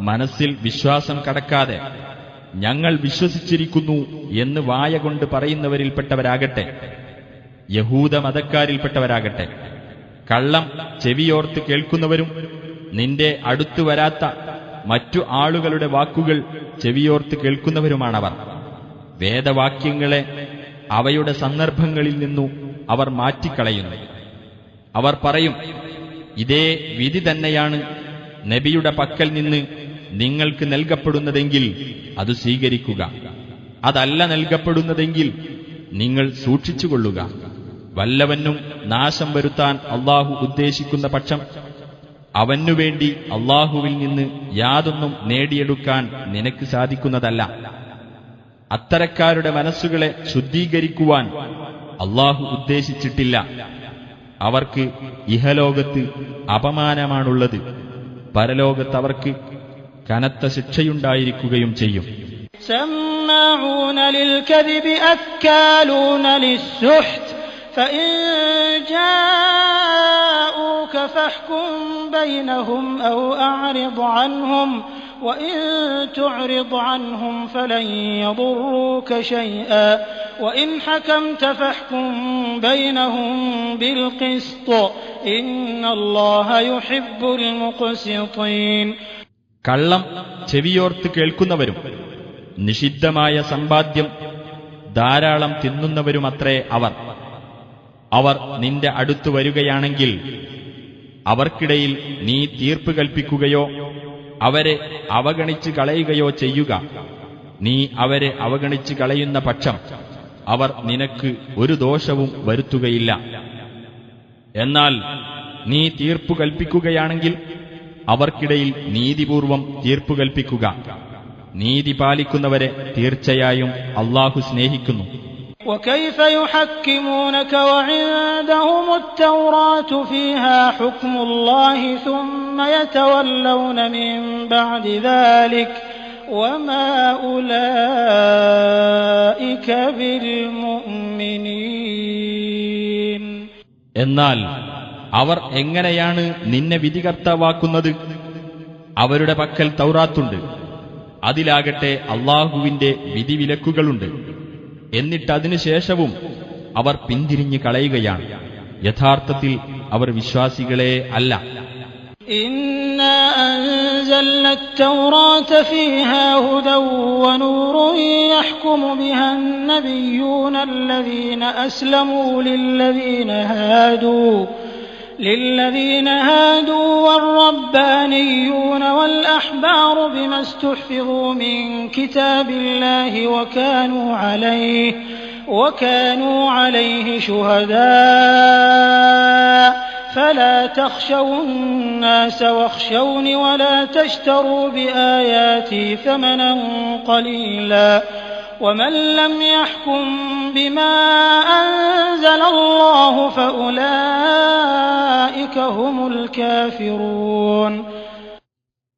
മനസ്സിൽ വിശ്വാസം കടക്കാതെ ഞങ്ങൾ വിശ്വസിച്ചിരിക്കുന്നു എന്ന് വായ കൊണ്ട് പറയുന്നവരിൽപ്പെട്ടവരാകട്ടെ, യഹൂദ മതക്കാരിൽപ്പെട്ടവരാകട്ടെ, കള്ളം ചെവിയോർത്ത് കേൾക്കുന്നവരും നിന്റെ അടുത്തു വരാത്ത മറ്റു ആളുകളുടെ വാക്കുകൾ ചെവിയോർത്ത് കേൾക്കുന്നവരുമാണവർ. വേദവാക്യങ്ങളെ അവയുടെ സന്ദർഭങ്ങളിൽ നിന്നു അവർ മാറ്റിക്കളയുന്നു. അവർ പറയും, ഇതേ വിധി തന്നെയാണ് നബിയുടെ പക്കൽ നിന്ന് നിങ്ങൾക്ക് നൽകപ്പെടുന്നതെങ്കിൽ അത് സ്വീകരിക്കുക, അതല്ല നൽകപ്പെടുന്നതെങ്കിൽ നിങ്ങൾ സൂക്ഷിച്ചുകൊള്ളുക. വല്ലവനും നാശം വരുത്താൻ അള്ളാഹു ഉദ്ദേശിക്കുന്ന പക്ഷം അവനുവേണ്ടി അള്ളാഹുവിൽ നിന്ന് യാതൊന്നും നേടിയെടുക്കാൻ നിനക്ക് സാധിക്കുന്നതല്ല. അത്തരക്കാരുടെ മനസ്സുകളെ ശുദ്ധീകരിക്കുവാൻ അള്ളാഹു ഉദ്ദേശിച്ചിട്ടില്ല. അവർക്ക് ഇഹലോകത്ത് അപമാനമാണുള്ളത്, പരലോകത്ത് അവർക്ക് കനത്ത ശിക്ഷയുണ്ടായിരിക്കുകയും ചെയ്യും. سماعون للكذب أكالون للسحت فإن جاءوك فاحكم بينهم أو أعرض عنهم وإن تعرض عنهم فلن يضروك شيئا وإن حكمت فاحكم بينهم بالقسط إن الله يحب المقسطين. കള്ളം ചെവിയോർത്ത് കേൾക്കുന്നവരും നിഷിദ്ധമായ സമ്പാദ്യം ധാരാളം തിന്നുന്നവരുമത്രേ അവർ നിന്റെ അടുത്തു വരികയാണെങ്കിൽ അവർക്കിടയിൽ നീ തീർപ്പ് കൽപ്പിക്കുകയോ അവരെ അവഗണിച്ചു കളയുകയോ ചെയ്യുക. നീ അവരെ അവഗണിച്ചു കളയുന്ന പക്ഷം അവർ നിനക്ക് ഒരു ദോഷവും വരുത്തുകയില്ല. എന്നാൽ നീ തീർപ്പു കൽപ്പിക്കുകയാണെങ്കിൽ അവർക്കിടയിൽ നീതിപൂർവം തീർപ്പു കൽപ്പിക്കുക. നീതി പാലിക്കുന്നവരെ തീർച്ചയായും അല്ലാഹു സ്നേഹിക്കുന്നു. وكيف يحكمونك وعندهم التوراة فيها حكم الله ثم يتولون من بعد ذلك وما أولئك بالمؤمنين. എന്നാൽ അവർ എങ്ങനെയാണ് നിന്നെ വിധികർത്താവാക്കുന്നത്? അവരുടെ പക്കൽ തൗറാത്തുണ്ട്, അതിലാകട്ടെ അള്ളാഹുവിന്റെ വിധിവിലക്കുകളുണ്ട്. എന്നിട്ടതിനുശേഷവും അവർ പിന്തിരിഞ്ഞു കളയുകയാണ്. യഥാർത്ഥത്തിൽ അവർ വിശ്വാസികളെ അല്ല. إنا أنزلنا التوراة فيها هدى ونور يحكم بها النبيون الذين أسلموا للذين هادوا والربانيون والأحبار بما استحفظوا من كتاب الله وكانوا عليه شهداء فلا تخشوا الناس واخشوني ولا تشتروا بآياتي ثمنا قليلا ومن لم يحكم بما أنزل الله فأولئك هم الكافرون.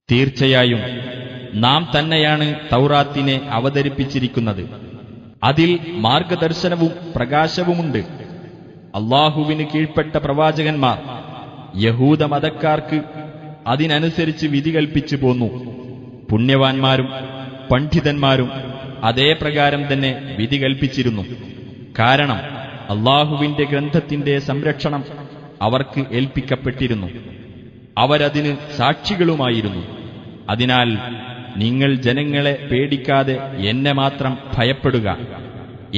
തീർച്ചയായും നാം തന്നെയാണ് തൗറാത്തിനെ അവതരിപ്പിച്ചിരിക്കുന്നത്. അതിൽ മാർഗദർശനവും പ്രകാശവുമുണ്ട്. അള്ളാഹുവിന് കീഴ്പ്പെട്ട പ്രവാചകന്മാർ യഹൂദ മതക്കാർക്ക് അതിനനുസരിച്ച് വിധി കൽപ്പിച്ചു പോന്നു. പുണ്യവാന്മാരും പണ്ഡിതന്മാരും അതേ പ്രകാരം തന്നെ വിധി കൽപ്പിച്ചിരുന്നു. കാരണം അള്ളാഹുവിന്റെ ഗ്രന്ഥത്തിന്റെ സംരക്ഷണം അവർക്ക് ഏൽപ്പിക്കപ്പെട്ടിരുന്നു. അവരതിന് സാക്ഷികളുമായിരുന്നു. അതിനാൽ നിങ്ങൾ ജനങ്ങളെ പേടിക്കാതെ എന്നെ മാത്രം ഭയപ്പെടുക.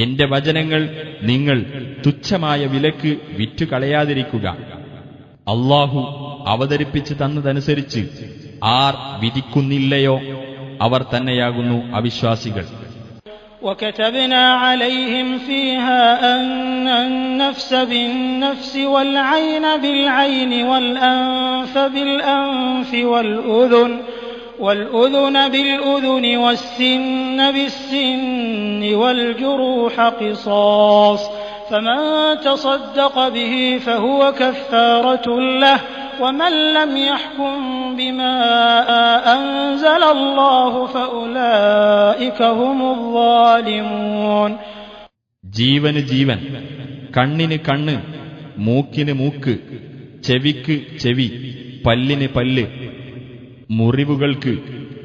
എന്റെ വചനങ്ങൾ നിങ്ങൾ തുച്ഛമായ വിലക്ക് വിറ്റുകളയാതിരിക്കുക. അള്ളാഹു അവതരിപ്പിച്ചു തന്നതനുസരിച്ച് ആർ വിധിക്കുന്നില്ലയോ അവർ തന്നെയാകുന്നു അവിശ്വാസികൾ. وكتبنا عليهم فيها أن النفس بالنفس والعين بالعين والأنف بالأنف والأذن بالأذن والسن بالسن والجروح قصاص فمن تصدق به فهو كفارة له ومن لم يحكم بما أنزل الله فأولئك هم الظالمون. ജീവന് ജീവൻ, കണ്ണിന് കണ്ണ്, മൂക്കിന് മൂക്ക്, ചെവിക്ക് ചെവി, പല്ലിന് പല്ല്, മുറിവുകൾക്ക്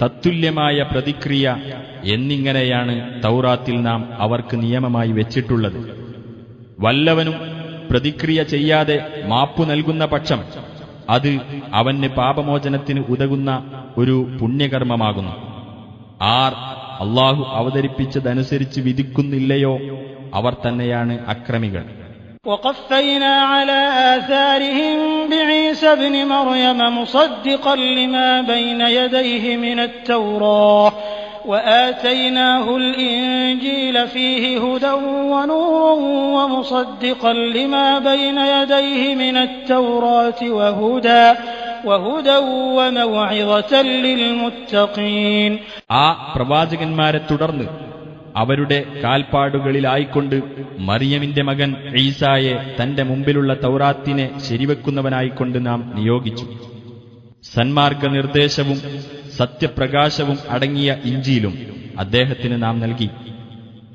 തത്തുല്യമായ പ്രതിക്രിയ എന്നിങ്ങനെയാണ് തൗറാത്തിൽ നാം അവർക്ക് നിയമമായി വെച്ചിട്ടുള്ളത്. വല്ലവനും പ്രതിക്രിയ ചെയ്യാതെ മാപ്പു നൽകുന്ന പക്ഷം അത് അവന് പാപമോചനത്തിന് ഉതകുന്ന ഒരു പുണ്യകർമ്മമാകുന്നു. ആർ അള്ളാഹു അവതരിപ്പിച്ചതനുസരിച്ച് വിധിക്കുന്നില്ലയോ അവർ തന്നെയാണ് അക്രമികൾ. وقفينا على آثارهم بعيسى ابن مريم مصدقا لما بين يديه من التوراة وآتيناه الإنجيل فيه هدى ونور ومصدقا لما بين يديه من التوراة وهدى وموعظة للمتقين. ആ പ്രവാചകന്മാരെ തുടർന്ന് അവരുടെ കാൽപ്പാടുകളിലായിക്കൊണ്ട് മറിയമിന്റെ മകൻ ഈസായെ തന്റെ മുമ്പിലുള്ള തൗറാത്തിനെ ശരിവെക്കുന്നവനായിക്കൊണ്ട് നാം നിയോഗിച്ചു. സന്മാർഗ നിർദ്ദേശവും സത്യപ്രകാശവും അടങ്ങിയ ഇഞ്ചീലും അദ്ദേഹത്തിന് നാം നൽകി.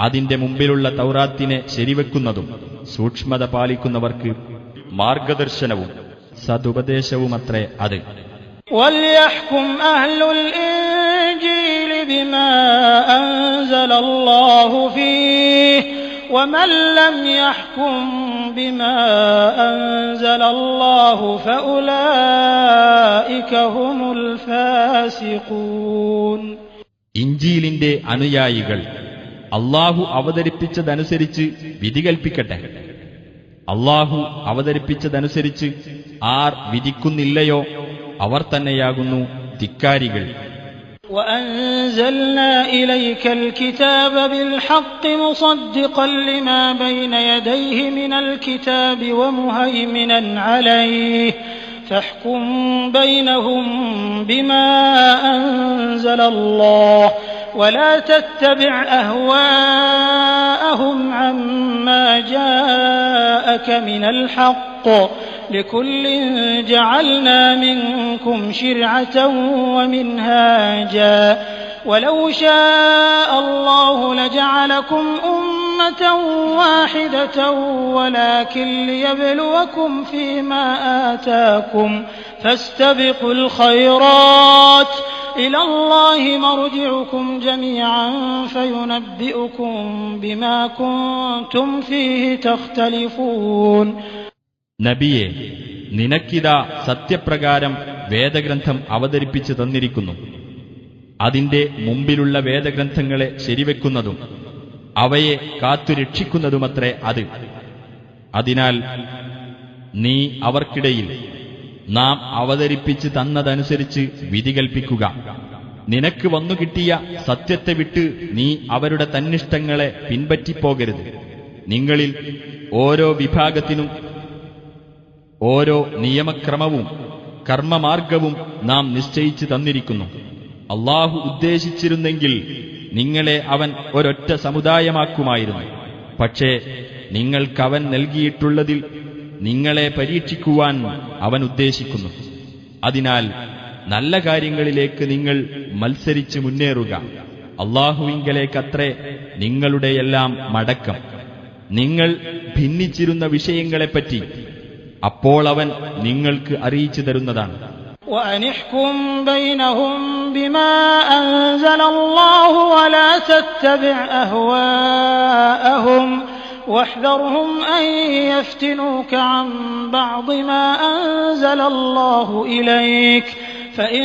അതിന്റെ മുമ്പിലുള്ള തൗറാത്തിനെ ശരിവെക്കുന്നതും സൂക്ഷ്മത പാലിക്കുന്നവർക്ക് മാർഗദർശനവും സതുപദേശവുമത്രേ അത്. وَلْيَحْكُمْ أَهْلُ الْإِنجِيلِ بِمَا أَنزَلَ اللَّهُ فِيهِ وَمَنْ لَمْ يَحْكُمْ بِمَا أَنزَلَ اللَّهُ فَأُولَئِكَ هُمُ الْفَاسِقُونَ. ഇഞ്ചീലിന്റെ അനുയായികൾ അള്ളാഹു അവതരിപ്പിച്ചതനുസരിച്ച് വിധി കൽപ്പിക്കട്ടെ. അള്ളാഹു അവതരിപ്പിച്ചതനുസരിച്ച് ആർ വിധിക്കുന്നില്ലയോ അവർ തന്നെയാകുന്നു ധിക്കാരികൾ. وَأَنزَلْنَا إِلَيْكَ الْكِتَابَ بِالْحَقِّ مُصَدِّقًا لِمَا بَيْنَ يَدَيْهِ مِنَ الْكِتَابِ وَمُهَيْمِنًا عَلَيْهِ فَاحْكُم بَيْنَهُم بِمَا أَنزَلَ اللَّهُ وَلَا تَتَّبِعْ أَهْوَاءَهُمْ عَمَّا جَاءَكَ مِنَ الْحَقِّ لِكُلٍّ جَعَلْنَا مِنكُمْ شِرْعَةً وَمِنْهَاجًا وَلَوْ شَاءَ اللَّهُ لَجَعَلَكُمْ أُمَّةً وَاحِدَةً وَلَكِنْ لِيَبْلُوَكُمْ فِيمَا آتَاكُمْ فَاسْتَبِقُوا الْخَيْرَاتِ إِلَى اللَّهِ مَرْجِعُكُمْ جَمِيعًا فَيُنَبِّئُكُم بِمَا كُنتُمْ فِيهِ تَخْتَلِفُونَ. നബിയെ, നിനക്കിതാ സത്യപ്രകാരം വേദഗ്രന്ഥം അവതരിപ്പിച്ചു തന്നിരിക്കുന്നു. അതിന്റെ മുമ്പിലുള്ള വേദഗ്രന്ഥങ്ങളെ ശരിവെക്കുന്നതും അവയെ കാത്തുരക്ഷിക്കുന്നതുമത്രേ അത്. അതിനാൽ നീ അവർക്കിടയിൽ നാം അവതരിപ്പിച്ച് തന്നതനുസരിച്ച് വിധി കൽപ്പിക്കുക. നിനക്ക് വന്നുകിട്ടിയ സത്യത്തെ വിട്ട് നീ അവരുടെ തന്നിഷ്ടങ്ങളെ പിൻപറ്റിപ്പോകരുത്. നിങ്ങളിൽ ഓരോ വിഭാഗത്തിനും ഓരോ നിയമക്രമവും കർമ്മമാർഗവും നാം നിശ്ചയിച്ചു തന്നിരിക്കുന്നു. അള്ളാഹു ഉദ്ദേശിച്ചിരുന്നെങ്കിൽ നിങ്ങളെ അവൻ ഒരൊറ്റ സമുദായമാക്കുമായിരുന്നു. പക്ഷേ നിങ്ങൾക്കവൻ നൽകിയിട്ടുള്ളതിൽ നിങ്ങളെ പരീക്ഷിക്കുവാൻ അവൻ ഉദ്ദേശിക്കുന്നു. അതിനാൽ നല്ല കാര്യങ്ങളിലേക്ക് നിങ്ങൾ മത്സരിച്ച് മുന്നേറുക. അള്ളാഹുവിങ്കലേക്കത്രേ നിങ്ങളുടെയെല്ലാം മടക്കം. നിങ്ങൾ ഭിന്നിച്ചിരുന്ന വിഷയങ്ങളെപ്പറ്റി അപ്പോൾ അവൻ നിങ്ങൾക്ക് അറിയിച്ചു തരുന്നതാണ്. وَأَنِحْكُم بَيْنَهُم بِمَا أَنزَلَ اللَّهُ وَلَا تَتَّبِعْ أَهْوَاءَهُمْ وَاحْذَرْهُمْ أَن يَفْتِنُوكَ عَن بَعْضِ مَا أَنزَلَ اللَّهُ إِلَيْكَ فَإِن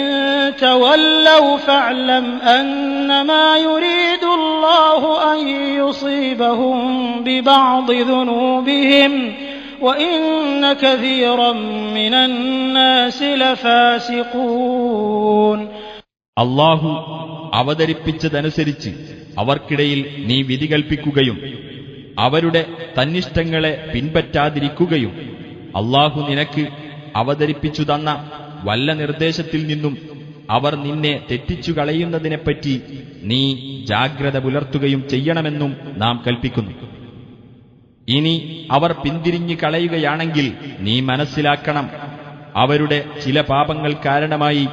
تَوَلَّوْا فَاعْلَمْ أَنَّمَا يُرِيدُ اللَّهُ أَن يُصِيبَهُم بِبَعْضِ ذُنُوبِهِمْ وَإِنَّ كَثِيرًا مِنَ النَّاسِ لَفَاسِقُونَ. അള്ളാഹു അവതരിപ്പിച്ചതനുസരിച്ച് അവർക്കിടയിൽ നീ വിധി കൽപ്പിക്കുകയും അവരുടെ തന്നിഷ്ടങ്ങളെ പിൻപറ്റാതിരിക്കുകയും അള്ളാഹു നിനക്ക് അവതരിപ്പിച്ചു തന്ന വല്ല നിർദ്ദേശത്തിൽ നിന്നും അവർ നിന്നെ തെറ്റിച്ചു കളയുന്നതിനെപ്പറ്റി നീ ജാഗ്രത പുലർത്തുകയും ചെയ്യണമെന്നും നാം കൽപ്പിക്കുന്നു. ഇനി അവർ പിന്തിരിഞ്ഞു കളയുകയാണെങ്കിൽ നീ മനസ്സിലാക്കണം, അവരുടെ ചില പാപങ്ങൾ കാരണമായി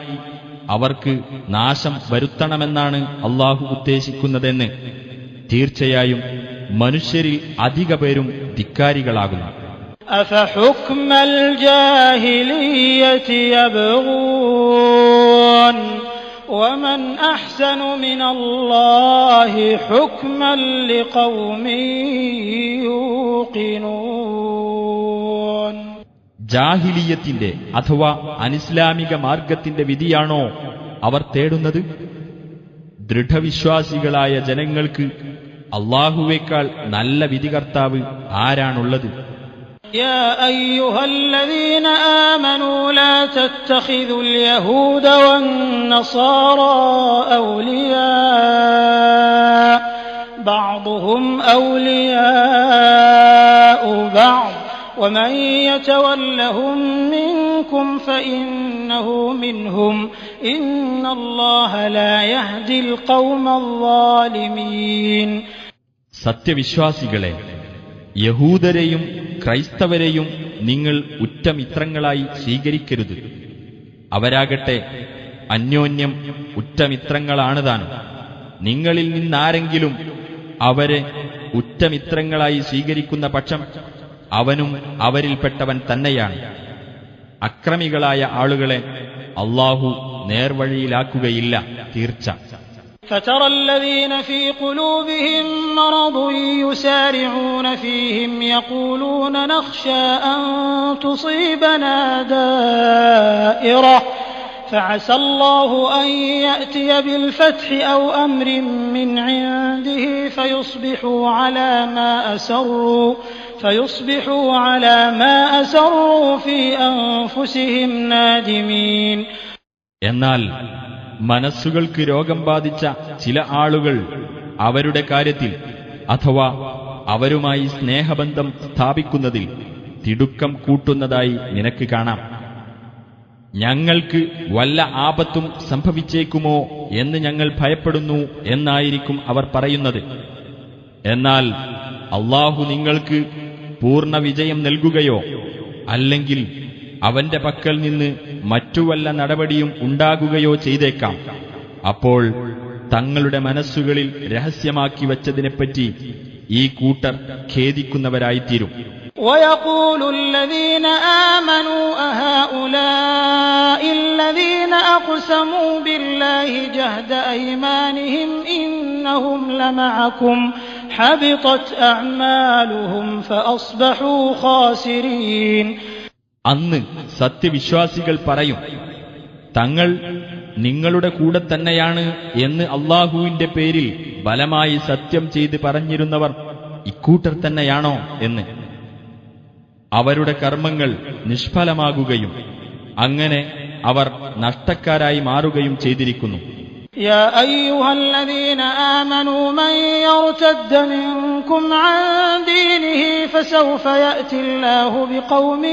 അവർക്ക് നാശം വരുത്തണമെന്നാണ് അള്ളാഹു ഉദ്ദേശിക്കുന്നതെന്ന്. തീർച്ചയായും മനുഷ്യരിൽ അധിക പേരും ധിക്കാരികളാകുന്നു. أفحكم الجاهلية يبغون ومن أحسن من الله حكما لقوم يوقنون. ജാഹിലിയത്തിന്റെ അഥവാ അനിസ്ലാമിക മാർഗത്തിന്റെ വിധിയാണോ അവർ തേടുന്നത്? ദൃഢവിശ്വാസികളായ ജനങ്ങൾക്ക് അല്ലാഹുവേക്കാൾ നല്ല വിധികർത്താവ് ആരാണുള്ളത്? يا أيها الذين آمنوا لا تتخذوا اليهود والنصارى أولياء بعضهم أولياء بعض ومن يتولهم منكم فإنه منهم إن الله لا يهدي القوم الظالمين. സത്യവിശ്വാസികളെ, യഹൂദരെയും ക്രൈസ്തവരെയും നിങ്ങൾ ഉറ്റമിത്രങ്ങളായി സ്വീകരിക്കരുത്. അവരാകട്ടെ അന്യോന്യം ഉറ്റമിത്രങ്ങളാണ് താനും. നിങ്ങളിൽ നിന്നാരെങ്കിലും അവരെ ഉറ്റമിത്രങ്ങളായി സ്വീകരിക്കുന്ന പക്ഷം അവനും അവരിൽപ്പെട്ടവൻ തന്നെയാണ്. അക്രമികളായ ആളുകളെ അല്ലാഹു നേർവഴിയിലാക്കുകയില്ല, തീർച്ച. فترى الذين في قلوبهم مرض يسارعون فيهم يقولون نخشى أن تصيبنا دائرة فعسى الله أن يأتي بالفتح أو أمر من عنده فيصبحوا على ما أسروا في أنفسهم نادمين. എന്നാൽ മനസ്സുകൾക്ക് രോഗം ബാധിച്ച ചില ആളുകൾ അവരുടെ കാര്യത്തിൽ അഥവാ അവരുമായി സ്നേഹബന്ധം സ്ഥാപിക്കുന്നതിൽ തിടുക്കം കൂട്ടുന്നതായി നിനക്ക് കാണാം. ഞങ്ങൾക്ക് വല്ല ആപത്തും സംഭവിച്ചേക്കുമോ എന്ന് ഞങ്ങൾ ഭയപ്പെടുന്നു എന്നായിരിക്കും അവർ പറയുന്നത്. എന്നാൽ അല്ലാഹു നിങ്ങൾക്ക് പൂർണ്ണ വിജയം നൽകുകയോ അല്ലെങ്കിൽ അവന്റെ പക്കൽ നിന്ന് മറ്റു വല്ല നടപടിയും ഉണ്ടാകുകയോ ചെയ്തേക്കാം. അപ്പോൾ തങ്ങളുടെ മനസ്സുകളിൽ രഹസ്യമാക്കി വച്ചതിനെപ്പറ്റി ഈ കൂട്ടർ ഖേദിക്കുന്നവരായിത്തീരും. ويقول الذين آمنوا أهؤلاء الذين أقسموا بالله جهد أيمانهم إنهم لمعكم حبطت أعمالهم فأصبحوا خاسرين. അന്ന് സത്യവിശ്വാസികൾ പറയും, തങ്ങൾ നിങ്ങളുടെ കൂടെ തന്നെയാണ് എന്ന് അല്ലാഹുവിന്റെ പേരിൽ ബലമായി സത്യം ചെയ്ത് പറഞ്ഞിരുന്നവർ ഇക്കൂട്ടർ തന്നെയാണോ എന്ന്. അവരുടെ കർമ്മങ്ങൾ നിഷ്ഫലമാകുകയും അങ്ങനെ അവർ നഷ്ടക്കാരായി മാറുകയും ചെയ്തിരിക്കുന്നു. يا أيها الذين آمنوا من يرتد منكم عن دينه فسوف يأتي الله بقوم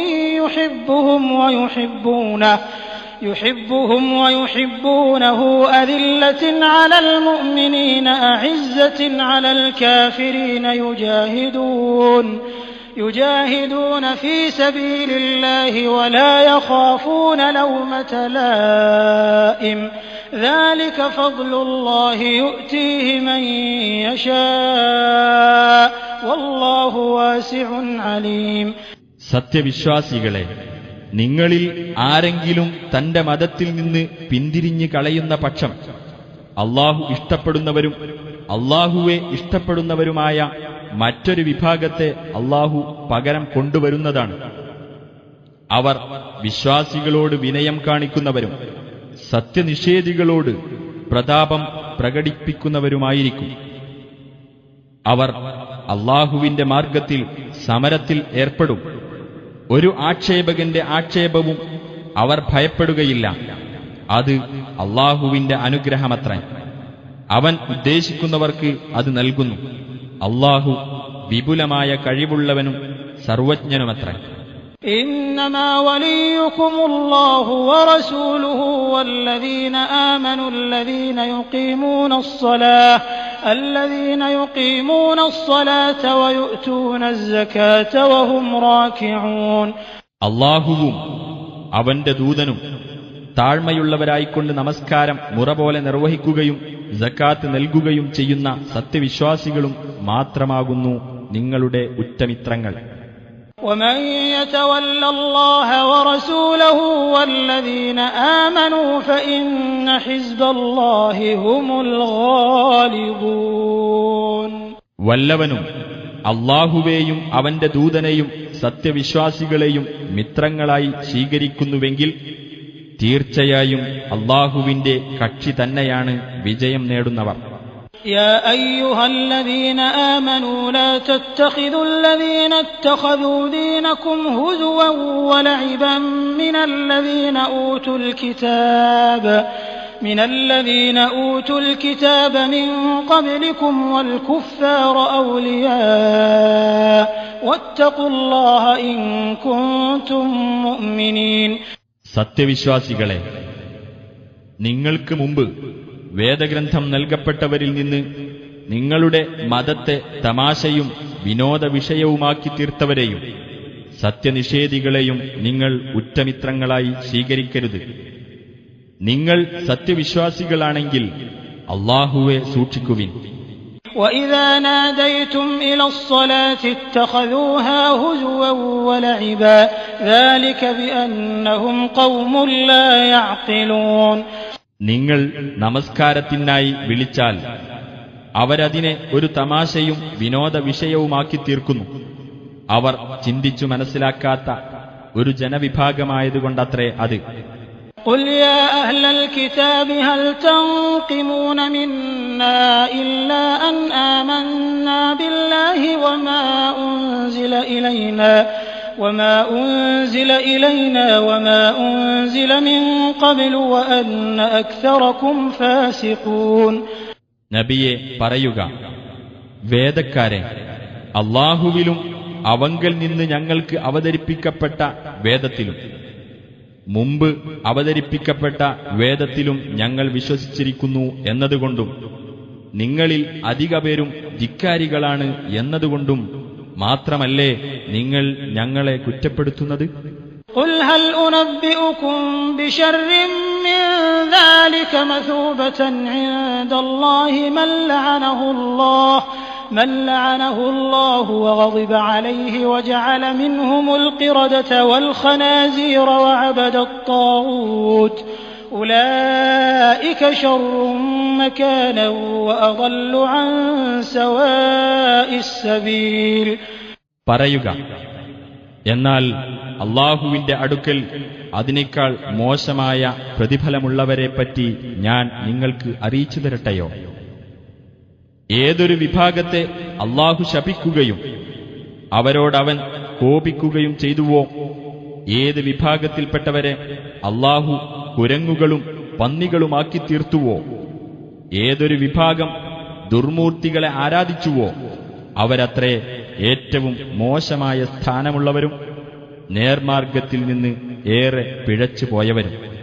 يحبهم ويحبونه أذلة على المؤمنين أعزة على الكافرين يجاهدون في سبيل الله ولا يخافون لومة لائم ذلك فضل الله يؤتيه من يشاء والله واسع عليم. സത്യവിശ്വാസികളെ, നിങ്ങളിൽ ആരെങ്കിലും തന്റെ മതത്തിൽ നിന്ന് പിന്തിരിഞ്ഞു കളയുന്ന പക്ഷം അല്ലാഹു ഇഷ്ടപ്പെടുന്നവരും അല്ലാഹുവെ ഇഷ്ടപ്പെടുന്നവരുമായ മറ്റൊരു വിഭാഗത്തെ അല്ലാഹു പകരം കൊണ്ടുവരുന്നതാണ്. അവർ വിശ്വാസികളോട് വിനയം കാണിക്കുന്നവരും സത്യനിഷേധികളോട് പ്രതാപം പ്രകടിപ്പിക്കുന്നവരുമായിരിക്കും. അവർ അല്ലാഹുവിന്റെ മാർഗത്തിൽ സമരത്തിൽ ഏർപ്പെടും. ഒരു ആക്ഷേപകന്റെ ആക്ഷേപവും അവർ ഭയപ്പെടുകയില്ല. അത് അല്ലാഹുവിന്റെ അനുഗ്രഹമത്രേ. അവൻ ഉദ്ദേശിക്കുന്നവർക്ക് അത് നൽകുന്നു. അല്ലാഹു വിപുലമായ കഴിവുള്ളവനും സർവജ്ഞനുമത്രേ. إنما وليكم الله ورسوله والذين آمنوا الذين يقيمون الصلاة ويؤتون الزكاة وهم راكعون. അല്ലാഹുവും അവന്റെ ദൂതനും താഴ്മയുള്ളവരായിക്കൊണ്ട് നമസ്കാരം മുറ പോലെ നിർവഹിക്കുകയും സക്കാത്ത് നൽകുകയും ചെയ്യുന്ന സത്യവിശ്വാസികളും മാത്രമാകുന്നു നിങ്ങളുടെ ഉറ്റമിത്രങ്ങൾ. ومن يتول الله ورسوله والذين آمنوا فإن حزب الله هم الغالبون. വല്ലവനും അല്ലാഹുവേയും അവന്റെ ദൂതനെയും സത്യവിശ്വാസികളെയും മിത്രങ്ങളായി സ്വീകരിക്കുന്നുവെങ്കിൽ തീർച്ചയായും അല്ലാഹുവിന്റെ കക്ഷി തന്നെയാണ് വിജയം നേടുന്നവർ. يا أيها الذين آمنوا لا تتخذوا الذين اتخذوا دينكم هزوا ولعبا من الذين أوتوا الكتاب من قبلكم والكفار أولياء واتقوا الله إن كنتم مؤمنين. സത്യവിശ്വാസികളെ, നിങ്ങൾക്ക് മുമ്പ് വേദഗ്രന്ഥം നൽകപ്പെട്ടവരിൽ നിന്ന് നിങ്ങളുടെ മതത്തെ തമാശയും വിനോദ വിഷയവുമാക്കി തീർത്തവരെയും സത്യനിഷേധികളെയും നിങ്ങൾ ഉറ്റമിത്രങ്ങളായി സ്വീകരിക്കരുത്. നിങ്ങൾ സത്യവിശ്വാസികളാണെങ്കിൽ അല്ലാഹുവെ സൂക്ഷിക്കുവിൻ. وَإِذَا نَادَيْتُمْ إِلَى الصَّلَاةِ اتَّخَذُوهَا هُزُوًا وَلَعِبًا ذَلِكَ بِأَنَّهُمْ قَوْمٌ لَّا يَعْقِلُونَ. നിങ്ങൾ നമസ്കാരത്തിനായി വിളിച്ചാൽ അവരതിനെ ഒരു തമാശയും വിനോദ വിഷയവുമാക്കി തീർക്കുന്നു. അവർ ചിന്തിച്ചു മനസ്സിലാക്കാത്ത ഒരു ജനവിഭാഗമായതുകൊണ്ടത്രേ അത്. قُلْ يَا أَهْلَ الْكِتَابِ هَلْ تَنقِمُونَ مِنَّا إِلَّا أَنْ آمَنَّا بِاللَّهِ وَمَا أُنزِلَ إِلَيْنَا وَمَا أُنزِلَ مِن قَبْلُ وَأَنَّ أَكْثَرَكُمْ فَاسِقُونَ. നബിയെ പറയുക, വേദക്കാരെ, അല്ലാഹുവിലും അവങ്കൽ നിന്ന് ഞങ്ങൾക്ക് അവതരിപ്പിക്കപ്പെട്ട വേദത്തിലും മുമ്പ് അവതരിപ്പിക്കപ്പെട്ട വേദത്തിലും ഞങ്ങൾ വിശ്വസിച്ചിരിക്കുന്നു എന്നതുകൊണ്ടും നിങ്ങളിൽ അധിക പേരും ധിക്കാരികളാണ് എന്നതുകൊണ്ടും മാത്രമല്ലേ നിങ്ങൾ ഞങ്ങളെ കുറ്റപ്പെടുത്തുന്നത്? قُلْ هَلْ أُنَبِّئُكُم بِشَرٍّ مِّن ذَلِكَ مَثُوبَةً عِندَ اللَّهِ من لعنه الله وغضب عليه وجعل منهم القردة والخنازير وعبد الطاغوت أولئك شر مكانا وأضل عن سواء السبيل. പറയുക, എന്നാൽ അല്ലാഹുവിന്റെ അടുക്കൽ അതിനേക്കാൾ മോശമായ പ്രതിഫലമുള്ളവരെപ്പറ്റി ഞാൻ നിങ്ങൾക്ക് അറിയിച്ചു തരട്ടെയോ? ഏതൊരു വിഭാഗത്തെ അല്ലാഹു ശപിക്കുകയും അവരോടവൻ കോപിക്കുകയും ചെയ്തുവോ, ഏത് വിഭാഗത്തിൽപ്പെട്ടവരെ അല്ലാഹു കുരങ്ങുകളും പന്നികളുമാക്കി തീർത്തുവോ, ഏതൊരു വിഭാഗം ദുർമൂർത്തികളെ ആരാധിച്ചുവോ, അവരത്രേ ഏറ്റവും മോശമായ സ്ഥാനമുള്ളവരും നേർമാർഗത്തിൽ നിന്ന് ഏറെ പിഴച്ചുപോയവരും.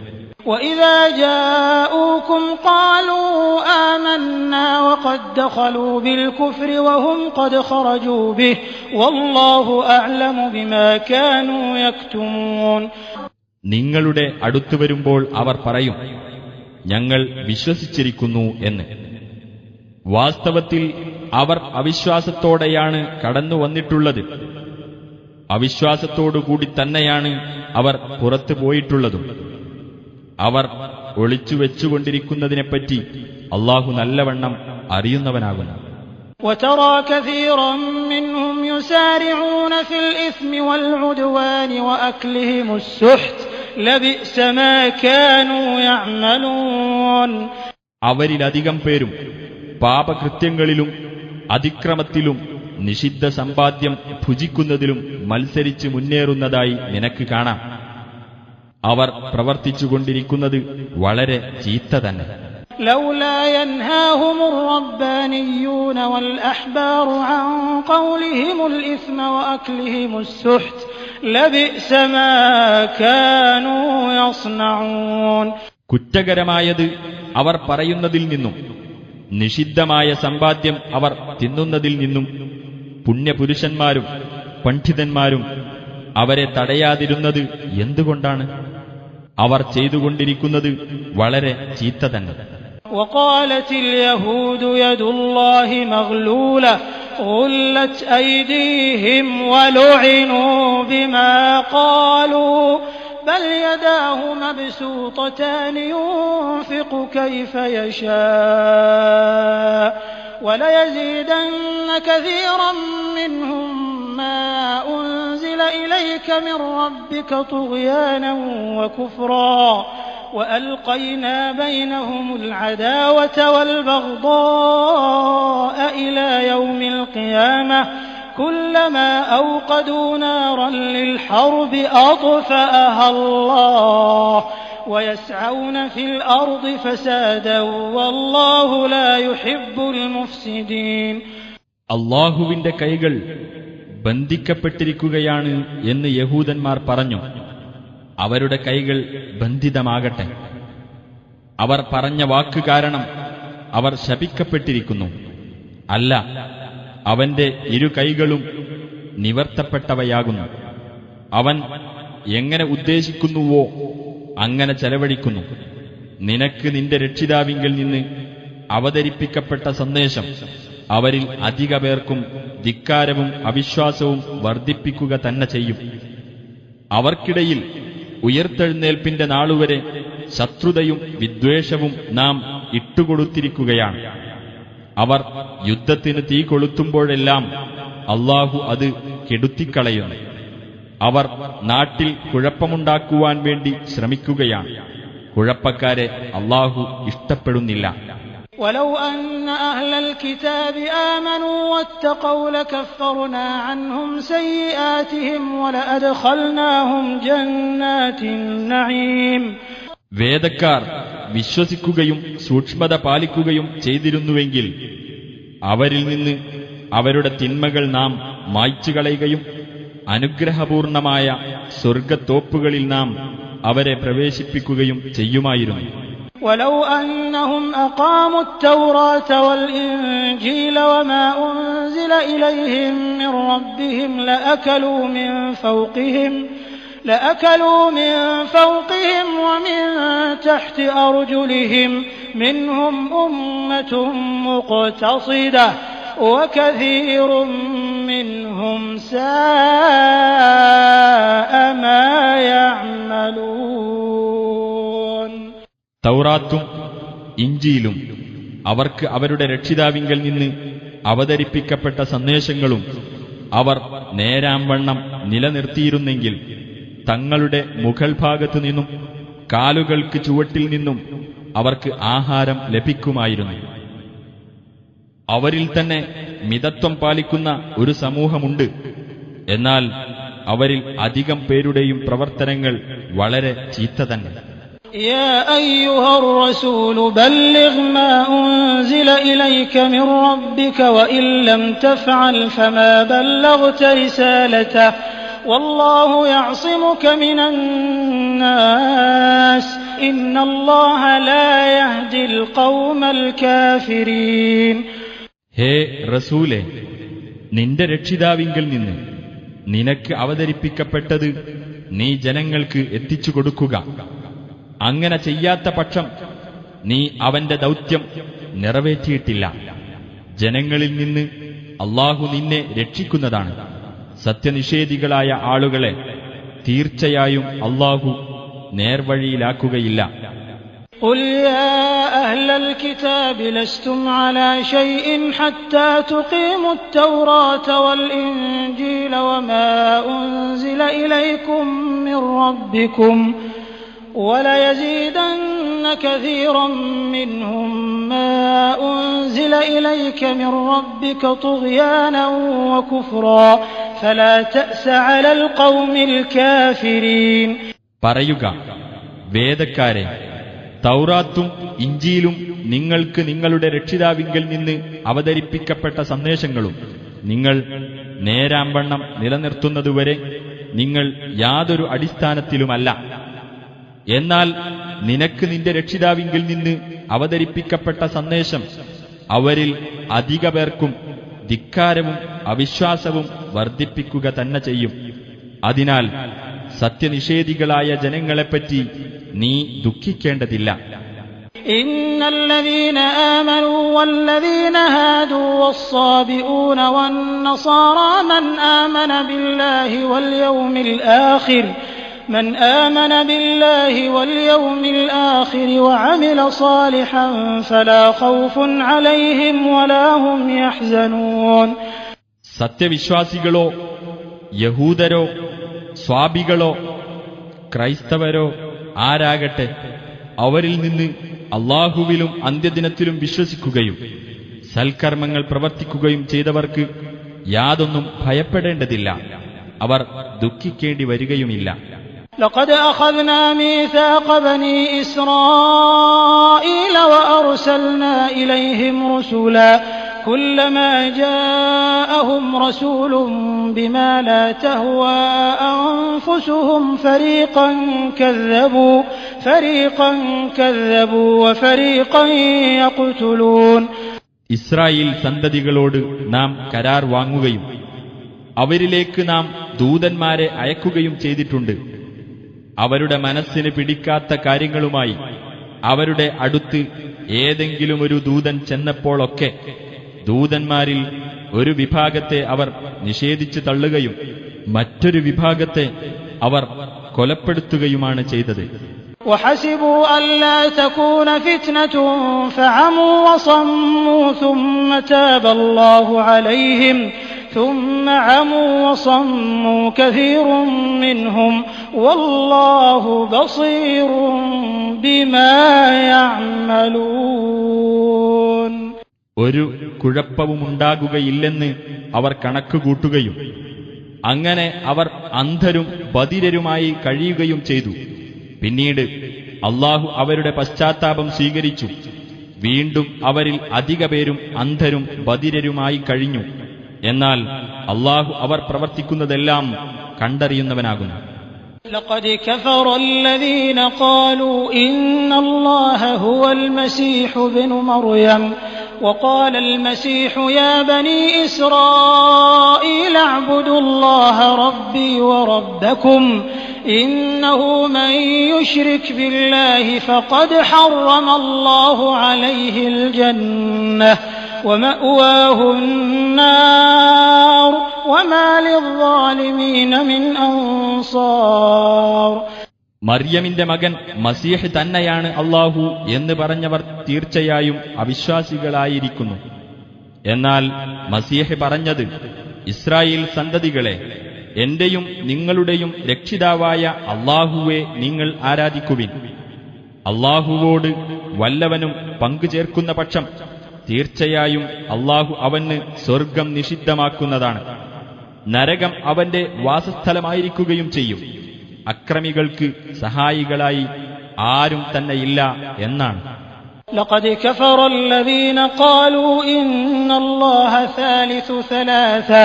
وَإِذَا جَاءُوكُمْ قَالُوا آمَنَّا وَقَدْ دَخَلُوا بِالْكُفْرِ وَهُمْ قَدْ خَرَجُوا بِهِ وَاللَّهُ أَعْلَمُ بِمَا كَانُوا يَكْتُمُونَ. നിങ്ങളുടെ അടുത്തു വരുമ്പോൾ അവർ പറയും, ഞങ്ങൾ വിശ്വസിച്ചിരിക്കുന്നു എന്ന്. വാസ്തവത്തിൽ അവർ അവിശ്വാസത്തോടെയാണ് കടന്നു വന്നിട്ടുള്ളത്. അവിശ്വാസത്തോടുകൂടി തന്നെയാണ് അവർ പുറത്തു പോയിട്ടുള്ളതും. അവർ ഒളിച്ചുവെച്ചുകൊണ്ടിരിക്കുന്നതിനെപ്പറ്റി അല്ലാഹു നല്ലവണ്ണം അറിയുന്നവനാകുന്നു. وَتَرَى كَثِيرًا مِّنْهُمْ يُسَارِعُونَ فِي الْإِثْمِ وَالْعُدْوَانِ وَأَكْلِهِمُ السُّحْتَ لَبِئْسَ مَا كَانُوا يَعْمَلُونَ. അവരിലധികം പേരും പാപകൃത്യങ്ങളിലും അതിക്രമത്തിലും നിഷിദ്ധ സമ്പാദ്യം ഭുജിക്കുന്നതിലും മത്സരിച്ച് മുന്നേറുന്നതായി നിനക്ക് കാണാം. അവർ പ്രവർത്തിച്ചുകൊണ്ടിരിക്കുന്നത് വളരെ ചീത്ത തന്നെ. لولا ينهاهم الربانيون والأحبار عن قولهم الإثم وأكلهم السحت لبئس ما كانوا يصنعون. കുറ്റകരമായത് അവർ പറയുന്നതിൽ നിന്നും നിഷിദ്ധമായ സമ്പാദ്യം അവർ തിന്നുന്നതിൽ നിന്നും പുണ്യപുരുഷന്മാരും പണ്ഡിതന്മാരും അവരെ തടയാതിരുന്നത് എന്തുകൊണ്ടാണ്? അവർ ചെയ്തുകൊണ്ടിരിക്കുന്നത് വളരെ ചീത്ത തന്നെ. وقالت اليهود يد الله مغلولة غلت أيديهم ولعنوا بما قالوا بل يداه مبسوطتان ينفق كيف يشاء وليزيدن كثيرا منهم ما أنزل إليك من ربك طغيانا وكفرا وألقينا بينهم العداوة والبغضاء إلى يوم القيامة كلما أوقدوا نارا للحرب أطفأها الله ويسعون في الأرض فسادا والله لا يحب المفسدين. അല്ലാഹുവിന്റെ കൈകൾ ബന്ധിക്കപ്പെട്ടിരിക്കുകയാണ് എന്ന് യഹൂദന്മാർ പറഞ്ഞു. അവരുടെ കൈകൾ ബന്ധിതമാകട്ടെ. അവർ പറഞ്ഞ വാക്ക് കാരണം അവർ ശപിക്കപ്പെട്ടിരിക്കുന്നു. അല്ല, അവന്റെ ഇരു കൈകളും നിവർത്തപ്പെട്ടവയാകുന്നു. അവൻ എങ്ങനെ ഉദ്ദേശിക്കുന്നുവോ അങ്ങനെ ചെലവഴിക്കുന്നു. നിനക്ക് നിന്റെ രക്ഷിതാവിങ്കിൽ നിന്ന് അവതരിപ്പിക്കപ്പെട്ട സന്ദേശം അവരിൽ അധിക പേർക്കും ധിക്കാരവും അവിശ്വാസവും വർദ്ധിപ്പിക്കുക തന്നെ ചെയ്യും. അവർക്കിടയിൽ ഉയർത്തെഴുന്നേൽപ്പിന്റെ നാളുവരെ ശത്രുതയും വിദ്വേഷവും നാം ഇട്ടുകൊടുത്തിരിക്കുകയാണ്. അവർ യുദ്ധത്തിന് തീ കൊളുത്തുമ്പോഴെല്ലാം അല്ലാഹു അത് കെടുത്തിക്കളയുന്നു. അവർ നാട്ടിൽ കുഴപ്പമുണ്ടാക്കുവാൻ വേണ്ടി ശ്രമിക്കുകയാണ്. കുഴപ്പക്കാരെ അല്ലാഹു ഇഷ്ടപ്പെടുന്നില്ല. ولو أن أهل الكتاب آمنوا واتقوا لكفرنا عنهم سيئاتهم ولأدخلناهم جنات النعيم. വേദക്കാർ വിശ്വസിക്കുകയും സൂക്ഷ്മത പാലിക്കുകയും ചെയ്തിരുന്നുവെങ്കിൽ അവരിൽ നിന്ന് അവരുടെ തിന്മകൾ നാം മായ്ച്ചുകളയുകയും അനുഗ്രഹപൂർണമായ സ്വർഗത്തോപ്പുകളിൽ നാം അവരെ പ്രവേശിപ്പിക്കുകയും ചെയ്യുമായിരുന്നു. ولو أنهم أقاموا التوراة والإنجيل وما أنزل إليهم من ربهم لأكلوا من فوقهم ومن تحت أرجلهم منهم أمة مقتصدة وكثير منهم ساء ما يعملون. തൗറാത്തും ഇഞ്ചീലും അവർക്ക് അവരുടെ രക്ഷിതാവിങ്കൽ നിന്ന് അവതരിപ്പിക്കപ്പെട്ട സന്ദേശങ്ങളും അവർ നേരാംവണ്ണം നിലനിർത്തിയിരുന്നെങ്കിൽ തങ്ങളുടെ മുകൾ ഭാഗത്തു നിന്നും കാലുകൾക്ക് ചുവട്ടിൽ നിന്നും അവർക്ക് ആഹാരം ലഭിക്കുമായിരുന്നു. അവരിൽ തന്നെ മിതത്വം പാലിക്കുന്ന ഒരു സമൂഹമുണ്ട്. എന്നാൽ അവരിൽ അധികം പേരുടെയും പ്രവർത്തനങ്ങൾ വളരെ ചീത്ത തന്നെ. يا أيها الرسول بلغ ما أنزل إليك من ربك وإن لم تفعل فما بلغت رسالته والله يعصمك من الناس إن الله لا يهدي القوم الكافرين. ഹേ റസൂലേ, നിന്റെ രക്ഷിതാവിങ്കൽ നിന്ന് നിനക്ക് അവതരിപ്പിക്കപ്പെട്ടത് നീ ജനങ്ങൾക്ക് എത്തിച്ചു കൊടുക്കുക. അങ്ങനെ ചെയ്യാത്ത പക്ഷം നീ അവന്റെ ദൗത്യം നിറവേറ്റിയിട്ടില്ല. ജനങ്ങളിൽ നിന്ന് അല്ലാഹു നിന്നെ രക്ഷിക്കുന്നതാണ്. സത്യനിഷേധികളായ ആളുകളെ തീർച്ചയായും അല്ലാഹു നേർവഴിയിലാക്കുകയില്ല. قل يا أهل الكتاب لستم على شيء حتى تقيموا التوراة والإنجيل وما أنزل إليكم من ربكم وليزيدن كثيرا منهم ما أنزل إليك من ربك طغيانا وكفرا فلا تأس على القوم الكافرين. പറയുക, വേദക്കാരെ, തൗറാത്തും ഇഞ്ചീലും നിങ്ങൾക്ക് നിങ്ങളുടെ രക്ഷിതാവിങ്കൽ നിന്ന് അവതരിപ്പിക്കപ്പെട്ട സന്ദേശങ്ങളും നിങ്ങൾ നേരാംവണ്ണം നിലനിർത്തുന്നതുവരെ നിങ്ങൾ യാതൊരു അടിസ്ഥാനത്തിലുമല്ല. എന്നാൽ നിനക്ക് നിന്റെ രക്ഷിതാവിങ്കിൽ നിന്ന് അവതരിപ്പിക്കപ്പെട്ട സന്ദേശം അവരിൽ അധിക പേർക്കും ധിക്കാരവും അവിശ്വാസവും വർദ്ധിപ്പിക്കുക തന്നെ ചെയ്യും. അതിനാൽ സത്യനിഷേധികളായ ജനങ്ങളെപ്പറ്റി നീ ദുഃഖിക്കേണ്ടതില്ല. إن الذين آمنوا والذين هادوا والصابئون والنصارى من آمن بالله واليوم الآخر وعمل صالحا فلا خوف عليهم ولا هم يحزنون. സത്യവിശ്വാസികളോ യഹൂദരോ സ്വാബികളോ ക്രൈസ്തവരോ ആരാകട്ടെ, അവരിൽ നിന്ന് അല്ലാഹുവിലും അന്ത്യദിനത്തിലും വിശ്വസിക്കുകയും സൽക്കർമ്മങ്ങൾ പ്രവർത്തിക്കുകയും ചെയ്തവർക്ക് യാതൊന്നും ഭയപ്പെടേണ്ടതില്ല, അവർ ദുഃഖിക്കേണ്ടി വരികയുമില്ല. لقد أخذنا ميثاق بني إسرائيل وأرسلنا إليهم رسلا كلما جاءهم رسول بما لا تهوى أنفسهم فريقا كذبوا وفريقا يقتلون. ഇസ്രായേൽ സന്തതികളോട് നാം കരാർ വാങ്ങുകയും അവരിലേക്ക് നാം ദൂതന്മാരെ അയക്കുകയും ചെയ്തിട്ടുണ്ട്. അവരുടെ മനസ്സിന് പിടിക്കാത്ത കാര്യങ്ങളുമായി അവരുടെ അടുത്ത് ഏതെങ്കിലും ഒരു ദൂതൻ ചെന്നപ്പോഴൊക്കെ ദൂതന്മാരിൽ ഒരു വിഭാഗത്തെ അവർ നിഷേധിച്ചു തള്ളുകയും മറ്റൊരു വിഭാഗത്തെ അവർ കൊലപ്പെടുത്തുകയുമാണ് ചെയ്തത്. وحسبوا ألا تكون فتنة فعموا وصموا ثم تاب الله عليهم ثم عموا وصموا كثير منهم والله بصير بما يعملون. ഒരു കുഴപ്പവുമുണ്ടാകുകയില്ലെന്ന് അവർ കണക്കുകൂട്ടുകയും അങ്ങനെ അവർ അന്ധരും ബധിരരുമായി കഴിയുകയും ചെയ്തു. പിന്നീട് അല്ലാഹു അവരുടെ പശ്ചാത്താപം സ്വീകരിച്ചു. വീണ്ടും അവരിൽ അധിക പേരും അന്ധരും ബധിരരുമായി കഴിഞ്ഞു. എന്നാൽ അല്ലാഹു അവർ പ്രവർത്തിക്കുന്നതെല്ലാം കണ്ടറിയുന്നവനാകുന്നു. لقد كفر الذين قالوا إن الله هو المسيح ابن مريم وقال المسيح يا بني إسرائيل اعبدوا الله ربي وربكم إنه من يشرك بالله فقد حرم الله عليه الجنة ومأواه النار وما للظالمين من أنصار. മറിയമിന്റെ മകൻ മസീഹ് തന്നെയാണ് അല്ലാഹു എന്ന് പറഞ്ഞവർ തീർച്ചയായും അവിശ്വാസികളായിരിക്കുന്നു. എന്നാൽ മസീഹ് പറഞ്ഞത്, ഇസ്രായേൽ സന്തതികളെ, എന്റെയും നിങ്ങളുടെയും രക്ഷിതാവായ അല്ലാഹുവെ നിങ്ങൾ ആരാധിക്കുവിൻ. അല്ലാഹുവോട് വല്ലവനും പങ്കുചേർക്കുന്ന പക്ഷം തീർച്ചയായും അല്ലാഹു അവന് സ്വർഗം നിഷിദ്ധമാക്കുന്നതാണ്, നരകം അവന്റെ വാസസ്ഥലമായിരിക്കുകയും ചെയ്യും. അക്രമികൾക്ക് സഹായികളായി ആരും തന്നെയില്ല എന്നാണ്. لقد كفر الذين قالوا إن الله ثالث ثلاثة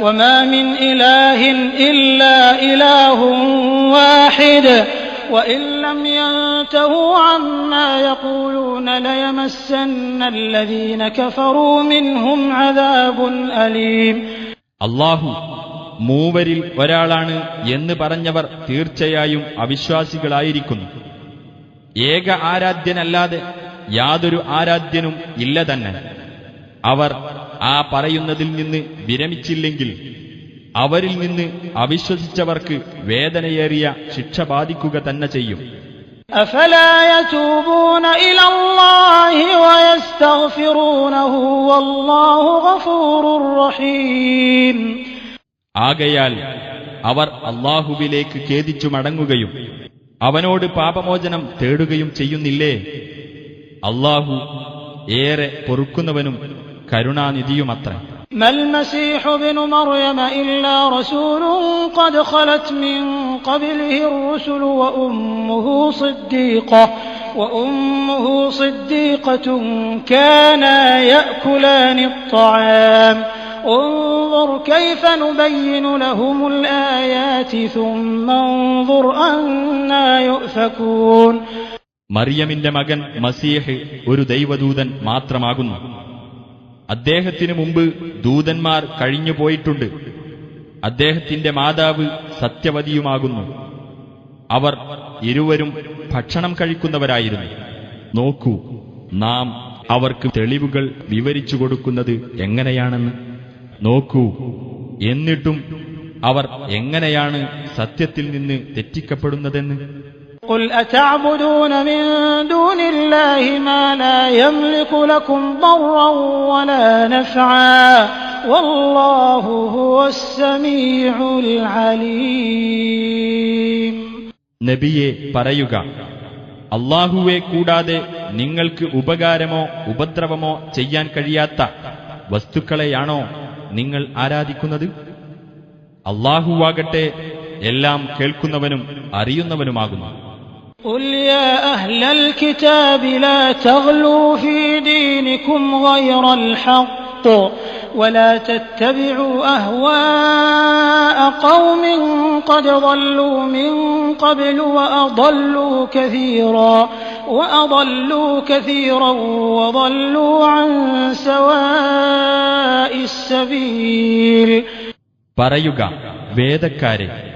وما من إله إلا إله واحد وإن لم ينتهوا عما يقولون ليمسن الذين كفروا منهم عذاب أليم. അല്ലാഹു മൂവരിൽ ഒരാളാണ് എന്ന് പറഞ്ഞവർ തീർച്ചയായും അവിശ്വാസികളായിരിക്കുന്നു. ഏക ആരാധ്യനല്ലാതെ യാതൊരു ആരാധ്യനും ഇല്ല തന്നെ. അവർ ആ പറയുന്നതിൽ നിന്ന് വിരമിച്ചില്ലെങ്കിൽ അവരിൽ നിന്ന് അവിശ്വസിച്ചവർക്ക് വേദനയേറിയ ശിക്ഷ ബാധിക്കുക തന്നെ ചെയ്യും. أفلا يتوبون إلى الله ويستغفرونه والله غفور رحيم. ആകയാൽ അവർ അല്ലാഹുവിലേക്ക് ഖേദിച്ചു മടങ്ങുകയും അവനോട് പാപമോചനം തേടുകയും ചെയ്യുന്നില്ലേ? അല്ലാഹു ഏറെ പൊറുക്കുന്നവനും കരുണാനിധിയുമത്രേ. ما المسيح ابن مريم إلا رسول قد خلت من قبله الرسل وأمه صديقة كانا يأكلان الطعام انظر كيف نبين لهم الآيات ثم انظر أنا يؤفكون. മറിയമിന്റെ മകൻ മസീഹ് ഒരു ദൈവദൂതൻ മാത്രമാകുന്നു. അദ്ദേഹത്തിനു മുമ്പ് ദൂതന്മാർ കഴിഞ്ഞുപോയിട്ടുണ്ട്. അദ്ദേഹത്തിന്റെ മാതാവ് സത്യവതിയുമാകുന്നു. അവർ ഇരുവരും ഭക്ഷണം കഴിക്കുന്നവരായിരുന്നു. നോക്കൂ, നാം അവർക്ക് തെളിവുകൾ വിവരിച്ചു കൊടുക്കുന്നത് എങ്ങനെയാണെന്ന്. നോക്കൂ, എന്നിട്ടും അവർ എങ്ങനെയാണ് സത്യത്തിൽ നിന്ന് തെറ്റിക്കപ്പെടുന്നതെന്ന്. قُلْ أَتَعْبُدُونَ مِن دُونِ اللَّهِ مَا لَا يَمْلِكُ لَكُمْ ضَرًّا وَلَا نَفْعًا وَاللَّهُ هُوَ السَّمِيعُ الْعَلِيمُ. നബിയെ പറയുക, അല്ലാഹുവെ കൂടാതെ നിങ്ങൾക്ക് ഉപകാരമോ ഉപദ്രവമോ ചെയ്യാൻ കഴിയാത്ത വസ്തുക്കളെയാണോ നിങ്ങൾ ആരാധിക്കുന്നത്? അല്ലാഹുവാകട്ടെ എല്ലാം കേൾക്കുന്നവനും അറിയുന്നവനുമാകുന്നു. قُلْ يَا أَهْلَ الْكِتَابِ لَا تَغْلُوا فِي دِينِكُمْ غَيْرَ الْحَقِّ وَلَا تَتَّبِعُوا أَهْوَاءَ قَوْمٍ قَدْ ضَلُّوا مِن قَبْلُ وَأَضَلُّوا كَثِيرًا وَضَلُّوا عَن سَوَاءِ السَّبِيلِ. പറയുക, വേദക്കാരെ,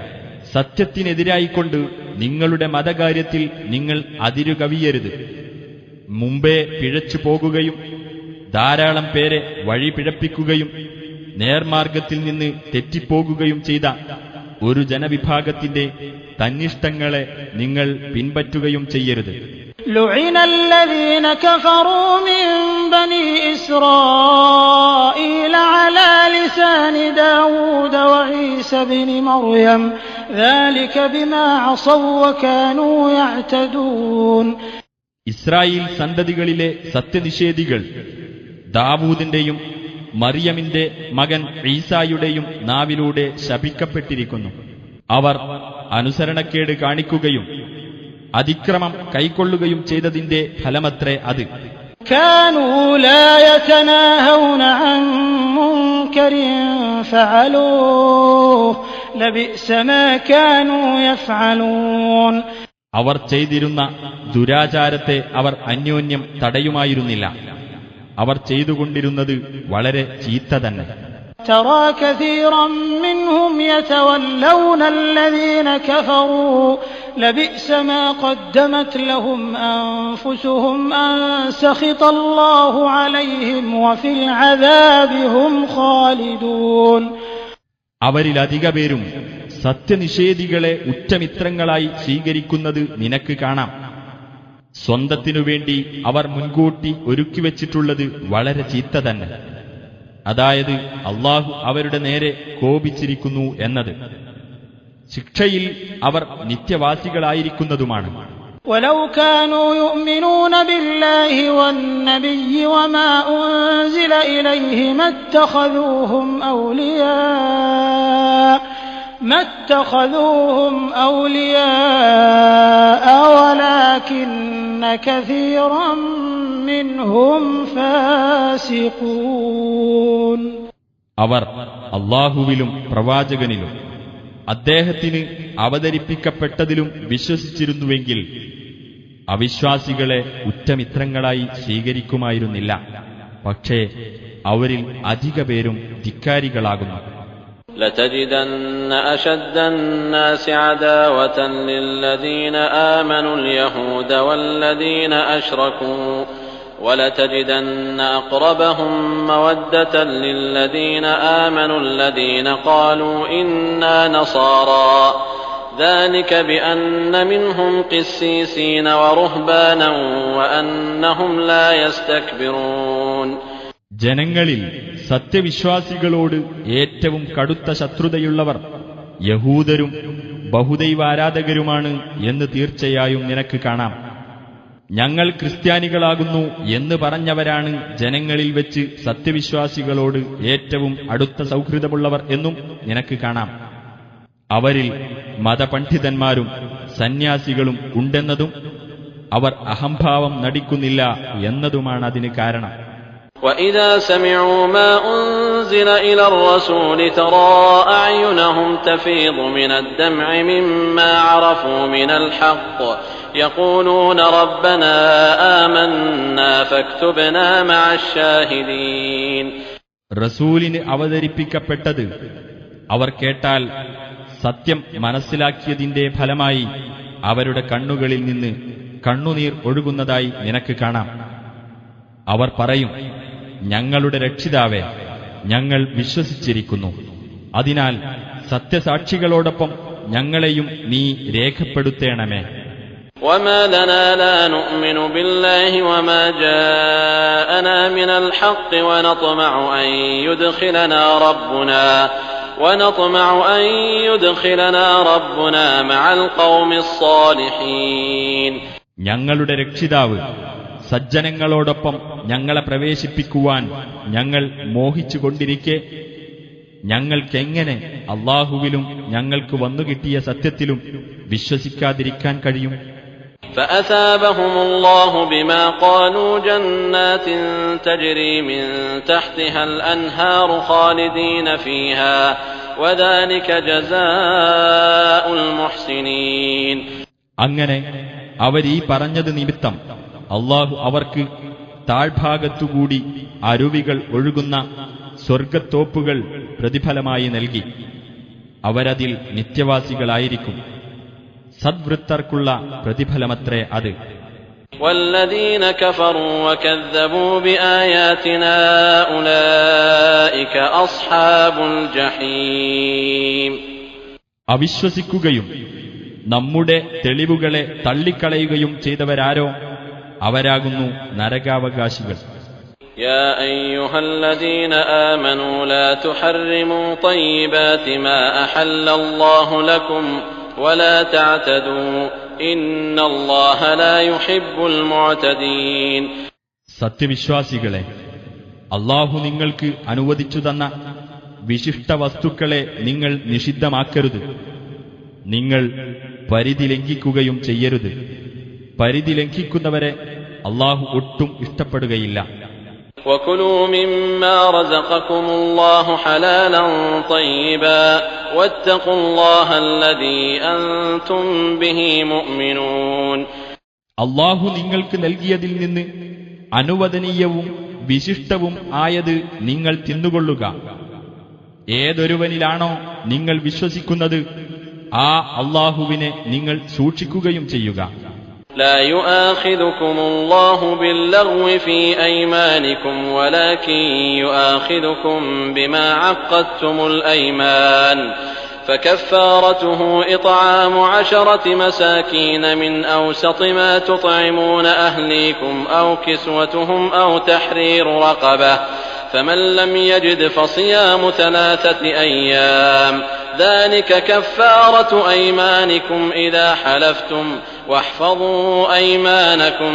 സത്യത്തിനെതിരായിക്കൊണ്ട് നിങ്ങളുടെ മതകാര്യത്തിൽ നിങ്ങൾ അതിരുകവിയരുത്. മുമ്പേ പിഴച്ചു പോകുകയും ധാരാളം പേരെ വഴി പിഴപ്പിക്കുകയും നേർമാർഗത്തിൽ നിന്ന് തെറ്റിപ്പോകുകയും ചെയ്ത ഒരു ജനവിഭാഗത്തിന്റെ തന്നിഷ്ടങ്ങളെ നിങ്ങൾ പിൻപറ്റുകയും ചെയ്യരുത്. لُعِنَ الَّذِينَ كَفَرُوا مِن بَنِي إِسْرَائِيلَ عَلَى لِسَانِ دَاوُودَ وَعِيسَى ابْنِ مَرْيَمَ ذَلِكَ بِمَا عَصَوْا وَكَانُوا يَعْتَدُونَ. ഇസ്രായേൽ സന്തതികളിലെ സത്യനിഷേധികൾ ദാവൂദിന്റെയും മറിയമിന്റെ മകൻ ഈസായുടെയും നാവിലൂടെ ശപിക്കപ്പെട്ടിരിക്കുന്നു. അവർ അനുസരണക്കേട് കാണിക്കുകയും അതിക്രമം കൈക്കൊള്ളുകയും ചെയ്തതിന്റെ ഫലമത്രേ അത്. كانوا لا يتناهون عن منكر فعلوه لبئس ما كانوا يفعلون. അവർ ചെയ്തിരുന്ന ദുരാചാരത്തെ അവർ അന്യോന്യം തടയുമായിരുന്നില്ല. അവർ ചെയ്തുകൊണ്ടിരുന്നത് വളരെ ചീത്ത തന്നെ. ترى كثيرا منهم يتولون الذين كفروا لبئس ما قدمت لهم أنفسهم أن سخط الله عليهم وفي العذاب هم خالدون. അവരിലധിക പേരും സത്യനിഷേധികളെ ഉറ്റമിത്രങ്ങളായി സ്വീകരിക്കുന്നത് നിനക്ക് കാണാം. സ്വന്തത്തിനുവേണ്ടി അവർ മുൻകൂട്ടി ഒരുക്കിവെച്ചിട്ടുള്ളത് വളരെ ചീത്ത തന്നെ. അതായത് അല്ലാഹു അവരുടെ നേരെ കോപിച്ചിരിക്കുന്നു എന്നത്. ശിക്ഷയിൽ അവർ നിത്യവാസികളായിരിക്കുന്നതുമാണ്. ولو كانوا يؤمنون بالله والنبي وما أنزل إليه ما اتخذوهم أولياء ولكن كثيرا منهم فاسقون. അവർ അല്ലാഹുവിലും പ്രവാചകനിലും അദ്ദേഹത്തിന് അവതരിപ്പിക്കപ്പെട്ടതിലും വിശ്വസിച്ചിരുന്നുവെങ്കിൽ അവിശ്വാസികളെ ഉറ്റമിത്രങ്ങളായി സ്വീകരിക്കുമായിരുന്നില്ല. പക്ഷേ അവരിൽ അധിക പേരും ധിക്കാരികളാകുന്നു. لتجدن أشد الناس عداوة للذين آمنوا اليهود والذين أشركوا ولتجدن أقربهم مودة للذين آمنوا الذين قالوا إنا نصارى ذلك بأن منهم قسيسين ورهبانا وأنهم لا يستكبرون. ജനങ്ങളിൽ സത്യവിശ്വാസികളോട് ഏറ്റവും കടുത്ത ശത്രുതയുള്ളവർ യഹൂദരും ബഹുദൈവാരാധകരുമാണ് എന്ന് തീർച്ചയായും നിനക്ക് കാണാം. ഞങ്ങൾ ക്രിസ്ത്യാനികളാകുന്നു എന്ന് പറഞ്ഞവരാണ് ജനങ്ങളിൽ വെച്ച് സത്യവിശ്വാസികളോട് ഏറ്റവും അടുത്ത സൗഹൃദമുള്ളവർ എന്നും നിനക്ക് കാണാം. അവരിൽ മതപണ്ഡിതന്മാരും സന്യാസികളും ഉണ്ടെന്നതും അവർ അഹംഭാവം നടിക്കുന്നില്ല എന്നതുമാണ് അതിന് കാരണം. وَإِذَا سَمِعُوا مَا أُنزِلَ إِلَى الرَّسُولِ تَرَى أَعْيُنَهُمْ تَفِيضُ مِنَ الدَّمْعِ مِمَّا عَرَفُوا مِنَ الْحَقِّ يَقُولُونَ رَبَّنَا آمَنَّا فَاكْتُبْنَا مَعَ الشَّاهِدِينَ. റസൂലിന് അവതരിപ്പിക്കപ്പെട്ടത് അവർ കേട്ടാൽ സത്യം മനസ്സിലാക്കിയതിന്റെ ഫലമായി അവരുടെ കണ്ണുകളിൽ നിന്ന് കണ്ണുനീർ ഒഴുകുന്നതായി നിനക്ക് കാണാം. അവർ പറയും, ഞങ്ങളുടെ രക്ഷിതാവേ, ഞങ്ങൾ വിശ്വസിച്ചിരിക്കുന്നു. അതിനാൽ സത്യസാക്ഷികളോടൊപ്പം ഞങ്ങളെയും നീ രേഖപ്പെടുത്തേണമേ. وما لنا لا نؤمن بالله وما جاءنا من الحق ونطمع أن يدخلنا ربنا مع القوم الصالحين. ഞങ്ങളുടെ രക്ഷിതാവ് സജ്ജനങ്ങളോടൊപ്പം ഞങ്ങളെ പ്രവേശിപ്പിക്കുവാൻ ഞങ്ങൾ മോഹിച്ചുകൊണ്ടിരിക്കെ ഞങ്ങൾക്കെങ്ങനെ അല്ലാഹുവിലും ഞങ്ങൾക്ക് വന്നുകിട്ടിയ സത്യത്തിലും വിശ്വസിക്കാതിരിക്കാൻ കഴിയും? فأثابهم الله بما قالوا جنات تجري من تحتها الأنهار خالدين فيها وذلك جزاء المحسنين. അങ്ങനെ അവരീ പറഞ്ഞത് നിമിത്തം അല്ലാഹു അവർക്ക് താഴ്ഭാഗത്തുകൂടി അരുവികൾ ഒഴുകുന്ന സ്വർഗത്തോപ്പുകൾ പ്രതിഫലമായി നൽകി. അവരതിൽ നിത്യവാസികളായിരിക്കും. സദ്വൃത്തർക്കുള്ള പ്രതിഫലമത്രേ അത്. والذين كفروا وكذبوا بآياتنا أولئك أصحاب الجحيم. അവിശ്വസിക്കുകയും നമ്മുടെ തെളിവുകളെ തള്ളിക്കളയുകയും ചെയ്തവരാരോ അവരാകുന്നു നരകാവകാശികൾ. يا أيها الذين آمنوا لا تحرموا طيبات ما أحل الله لكم ولا تعتدوا إن الله لا يحب المعتدين. സത്യവിശ്വാസികളെ, അല്ലാഹു നിങ്ങൾക്ക് അനുവദിച്ചു തന്ന വിശിഷ്ട വസ്തുക്കളെ നിങ്ങൾ നിഷിദ്ധമാക്കരുത്. നിങ്ങൾ പരിധി ലംഘിക്കുകയും ചെയ്യരുത്. പരിധി ലംഘിക്കുന്നവരെ അല്ലാഹു ഒട്ടും ഇഷ്ടപ്പെടുകയില്ല. وكلوا مما رزقكم الله حلالا طيبا واتقوا الله الذي أنتم به مؤمنون. അല്ലാഹു നിങ്ങൾക്ക് നൽകിയതിൽ നിന്ന് അനുവദനീയവും വിശിഷ്ടവും ആയത് നിങ്ങൾ തിന്നുകൊള്ളുക. ഏതൊരുവനിലാണോ നിങ്ങൾ വിശ്വസിക്കുന്നത് ആ അല്ലാഹുവിനെ നിങ്ങൾ സൂക്ഷിക്കുകയും ചെയ്യുക. لا يؤاخذكم الله باللغو في أيمانكم ولكن يؤاخذكم بما عقدتم الأيمان فكفارته إطعام 10 مساكين من أوسط ما تطعمون أهليكم أو كسوتهم أو تحرير رقبة فمن لم يجد فصيام 3 أيام ذلك كفارة أيمانكم إذا حلفتم واحفظوا أيمانكم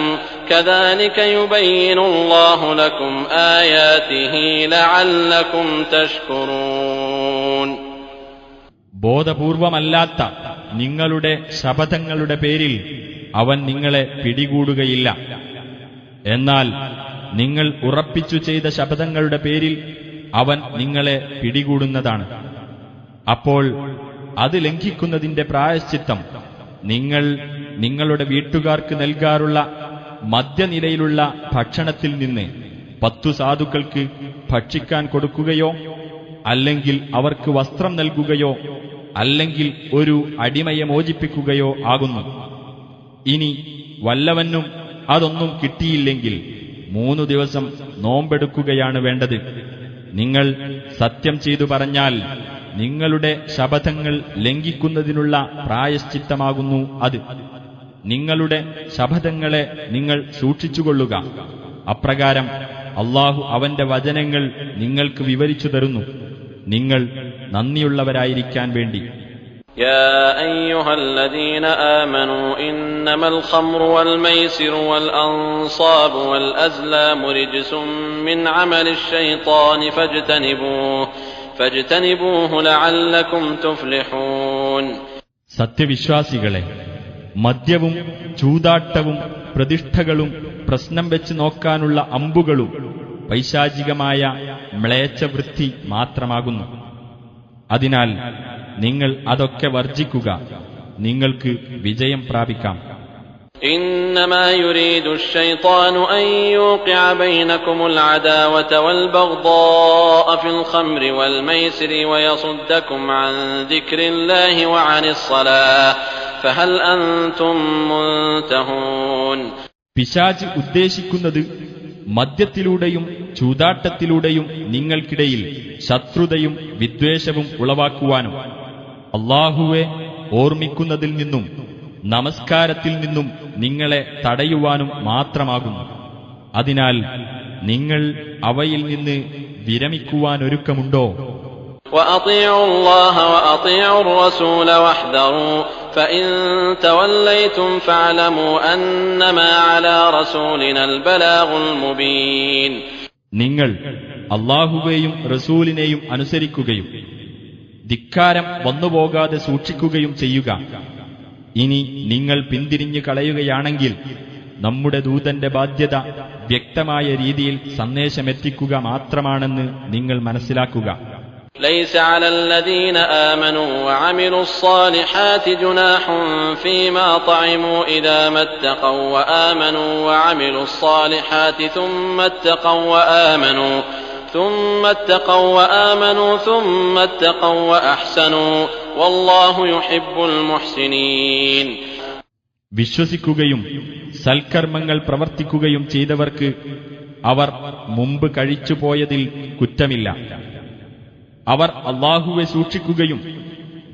كذلك يبين الله لكم آياته لعلكم تشكرون. ബോധപൂർവമല്ലാത്ത നിങ്ങളുടെ ശപഥങ്ങളുടെ പേരിൽ അവൻ നിങ്ങളെ പിടികൂടുകയില്ല. എന്നാൽ നിങ്ങൾ ഉറപ്പിച്ചു ചെയ്ത ശപഥങ്ങളുടെ പേരിൽ അവൻ നിങ്ങളെ പിടികൂടുന്നതാണ്. അപ്പോൾ അത് ലംഘിക്കുന്നതിന്റെ പ്രായശ്ചിത്തം നിങ്ങൾ നിങ്ങളുടെ വീട്ടുകാർക്ക് നൽകാറുള്ള മധ്യനിലയിലുള്ള ഭക്ഷണത്തിൽ നിന്ന് 10 സാധുക്കൾക്ക് ഭക്ഷിക്കാൻ കൊടുക്കുകയോ അല്ലെങ്കിൽ അവർക്ക് വസ്ത്രം നൽകുകയോ അല്ലെങ്കിൽ ഒരു അടിമയെ മോചിപ്പിക്കുകയോ ആകുന്നു. ഇനി വല്ലവനും അതൊന്നും കിട്ടിയില്ലെങ്കിൽ 3 ദിവസം നോമ്പെടുക്കുകയാണ് വേണ്ടത്. നിങ്ങൾ സത്യം ചെയ്തു പറഞ്ഞാൽ നിങ്ങളുടെ ശപഥങ്ങൾ ലംഘിക്കുന്നതിനുള്ള പ്രായശ്ചിത്തമാകുന്നു അത്. നിങ്ങളുടെ ശപഥങ്ങളെ നിങ്ങൾ സൂക്ഷിച്ചുകൊള്ളുക. അപ്രകാരം അല്ലാഹു അവന്റെ വചനങ്ങൾ നിങ്ങൾക്ക് വിവരിച്ചു തരുന്നു, നിങ്ങൾ നന്ദിയുള്ളവരായിരിക്കാൻ വേണ്ടി. يا أيها الذين آمنوا إنما الخمر والميسر والأنصاب والأزلام رجس من عمل الشيطان فاجتنبوه لعلكم تفلحون. സത്യവിശ്വാസികളെ, മദ്യവും ചൂതാട്ടവും പ്രതിഷ്ഠകളും പ്രശ്നം വെച്ച് നോക്കാനുള്ള അമ്പുകളും പൈശാചികമായ മ്ലേച്ഛവൃത്തി മാത്രമാകുന്നു. അതിനാൽ നിങ്ങൾ അതൊക്കെ വർജിക്കുക, നിങ്ങൾക്ക് വിജയം പ്രാപിക്കാം. إنما يريد الشيطان أن يوقع بينكم العداوة والبغضاء في الخمر والميسر ويصدكم عن ذكر الله وعن الصلاة فهل أنتم منتهون പിശാച് ഉദ്ദേശിക്കുന്നത് മദ്യത്തിലൂടെയും ചൂതാട്ടത്തിലൂടെയും നിങ്ങൾക്കിടയിൽ ശത്രുതയും വിദ്വേഷവും ഉളവാക്കുവാനും അല്ലാഹുവെ ഓർമ്മിക്കുന്നതിൽ നിന്നും നമസ്കാരത്തിൽ നിന്നും നിങ്ങളെ തടയുവാനും മാത്രമാകുന്നു. അതിനാൽ നിങ്ങൾ അവയിൽ നിന്ന് വിരമിക്കുവാനൊരുക്കമുണ്ടോ? وأطيعوا الله وأطيعوا الرسول واحذروا فإن توليتم فاعلموا أنما على رسولنا البلاغ المبين. നിങ്ങൾ അല്ലാഹുവേയും റസൂലിനെയും അനുസരിക്കുകയും ധിക്കാരം വന്നുപോകാതെ സൂക്ഷിക്കുകയും ചെയ്യുക. ഇനി നിങ്ങൾ പിന്തിരിഞ്ഞു കളയുകയാണെങ്കിൽ നമ്മുടെ ദൂതന്റെ ബാധ്യത വ്യക്തമായ രീതിയിൽ സന്ദേശമെത്തിക്കുക മാത്രമാണെന്ന് നിങ്ങൾ മനസ്സിലാക്കുക. ليس على الذين آمنوا وعملوا الصالحات جناح فيما طعموا إذا ما اتقوا وآمنوا وعملوا الصالحات ثم اتقوا وأحسنوا والله يحب المحسنين. വിശ്വസിക്കുകയും സൽക്കർമ്മങ്ങൾ പ്രവർത്തിക്കുകയും ചെയ്തവർക്ക് അവർ മുമ്പ് കഴിച്ചുപോയതിൽ കുറ്റമില്ല. അവർ അല്ലാഹുവെ സൂക്ഷിക്കുകയും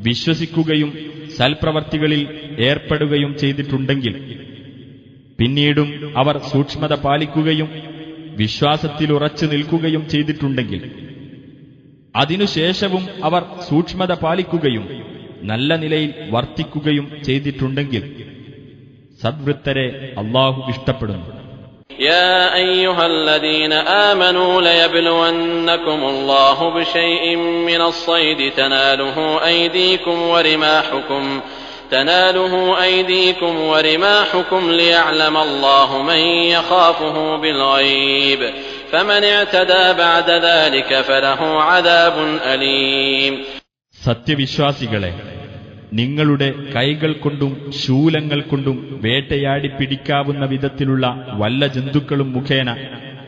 വിശ്വസിക്കുകയും സൽപ്രവർത്തികളിൽ ഏർപ്പെടുകയും ചെയ്തിട്ടുണ്ടെങ്കിൽ, പിന്നീടും അവർ സൂക്ഷ്മത പാലിക്കുകയും വിശ്വാസത്തിൽ ഉറച്ചു നിൽക്കുകയും ചെയ്തിട്ടുണ്ടെങ്കിൽ, അതിനുശേഷവും അവർ സൂക്ഷ്മത പാലിക്കുകയും നല്ല നിലയിൽ വർത്തിക്കുകയും ചെയ്തിട്ടുണ്ടെങ്കിൽ സദ്വൃത്തരെ അല്ലാഹു ഇഷ്ടപ്പെടുന്നു. يا أيها الذين آمنوا ليبلونكم الله بشيء من الصيد تناله أيديكم ورماحكم ليعلم الله من يخافه بالغيب فمن اعتدى بعد ذلك فله عذاب أليم. സത്യവിശ്വാസികളെ, നിങ്ങളുടെ കൈകൾ കൊണ്ടും ശൂലങ്ങൾ കൊണ്ടും വേട്ടയാടി പിടിക്കാവുന്ന വിധത്തിലുള്ള വല്ല ജന്തുക്കളും മുഖേന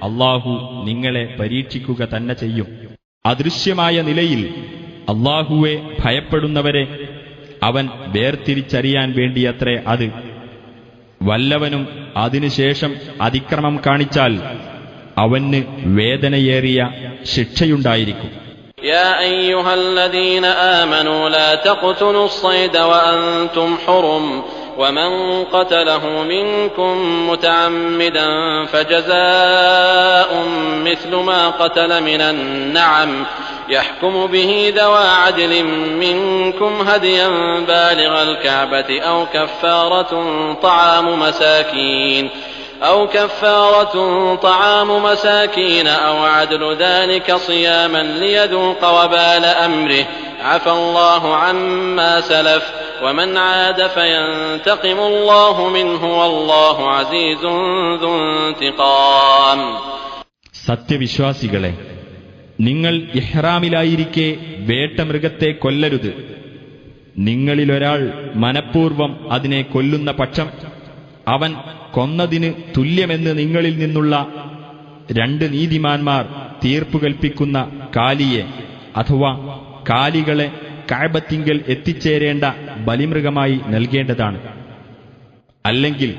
അല്ലാഹു നിങ്ങളെ പരീക്ഷിക്കുക തന്നെ ചെയ്യും. അദൃശ്യമായ നിലയിൽ അല്ലാഹുവെ ഭയപ്പെടുന്നവരെ അവൻ വേർതിരിച്ചറിയാൻ വേണ്ടിയത്രേ അത്. വല്ലവനും അതിനുശേഷം അതിക്രമം കാണിച്ചാൽ അവന് വേദനയേറിയ ശിക്ഷയുണ്ടായിരിക്കും. يا أيها الذين آمنوا لا تقتلوا الصيد وأنتم حرم ومن قتله منكم متعمدا فجزاء مثل ما قتل من النعم يحكم به ذوى عدل منكم هديا بالغ الكعبة أو كفارة طعام مساكين أو عدل ذلك صياما ليذوق وبال أمره عفى الله عما سلف ومن عاد فينتقم الله منه والله عزيز ذو انتقام. സത്യവിശ്വാസികളെ, നിങ്ങൾ ഇഹ്റാമിലായിരിക്കെ വേട്ടമൃഗത്തെ കൊല്ലരുത്. നിങ്ങളിലൊരാൾ മനഃപൂർവ്വം അതിനെ കൊല്ലുന്ന പക്ഷം അവൻ കൊന്നതിന് തുല്യമെന്ന് നിങ്ങളിൽ നിന്നുള്ള 2 നീതിമാന്മാർ തീർപ്പു കൽപ്പിക്കുന്ന കാലിയെ അഥവാ കാലികളെ കഅബത്തിങ്കൽ എത്തിച്ചേരേണ്ട ബലിമൃഗമായി നൽകേണ്ടതാണ്. അല്ലെങ്കിൽ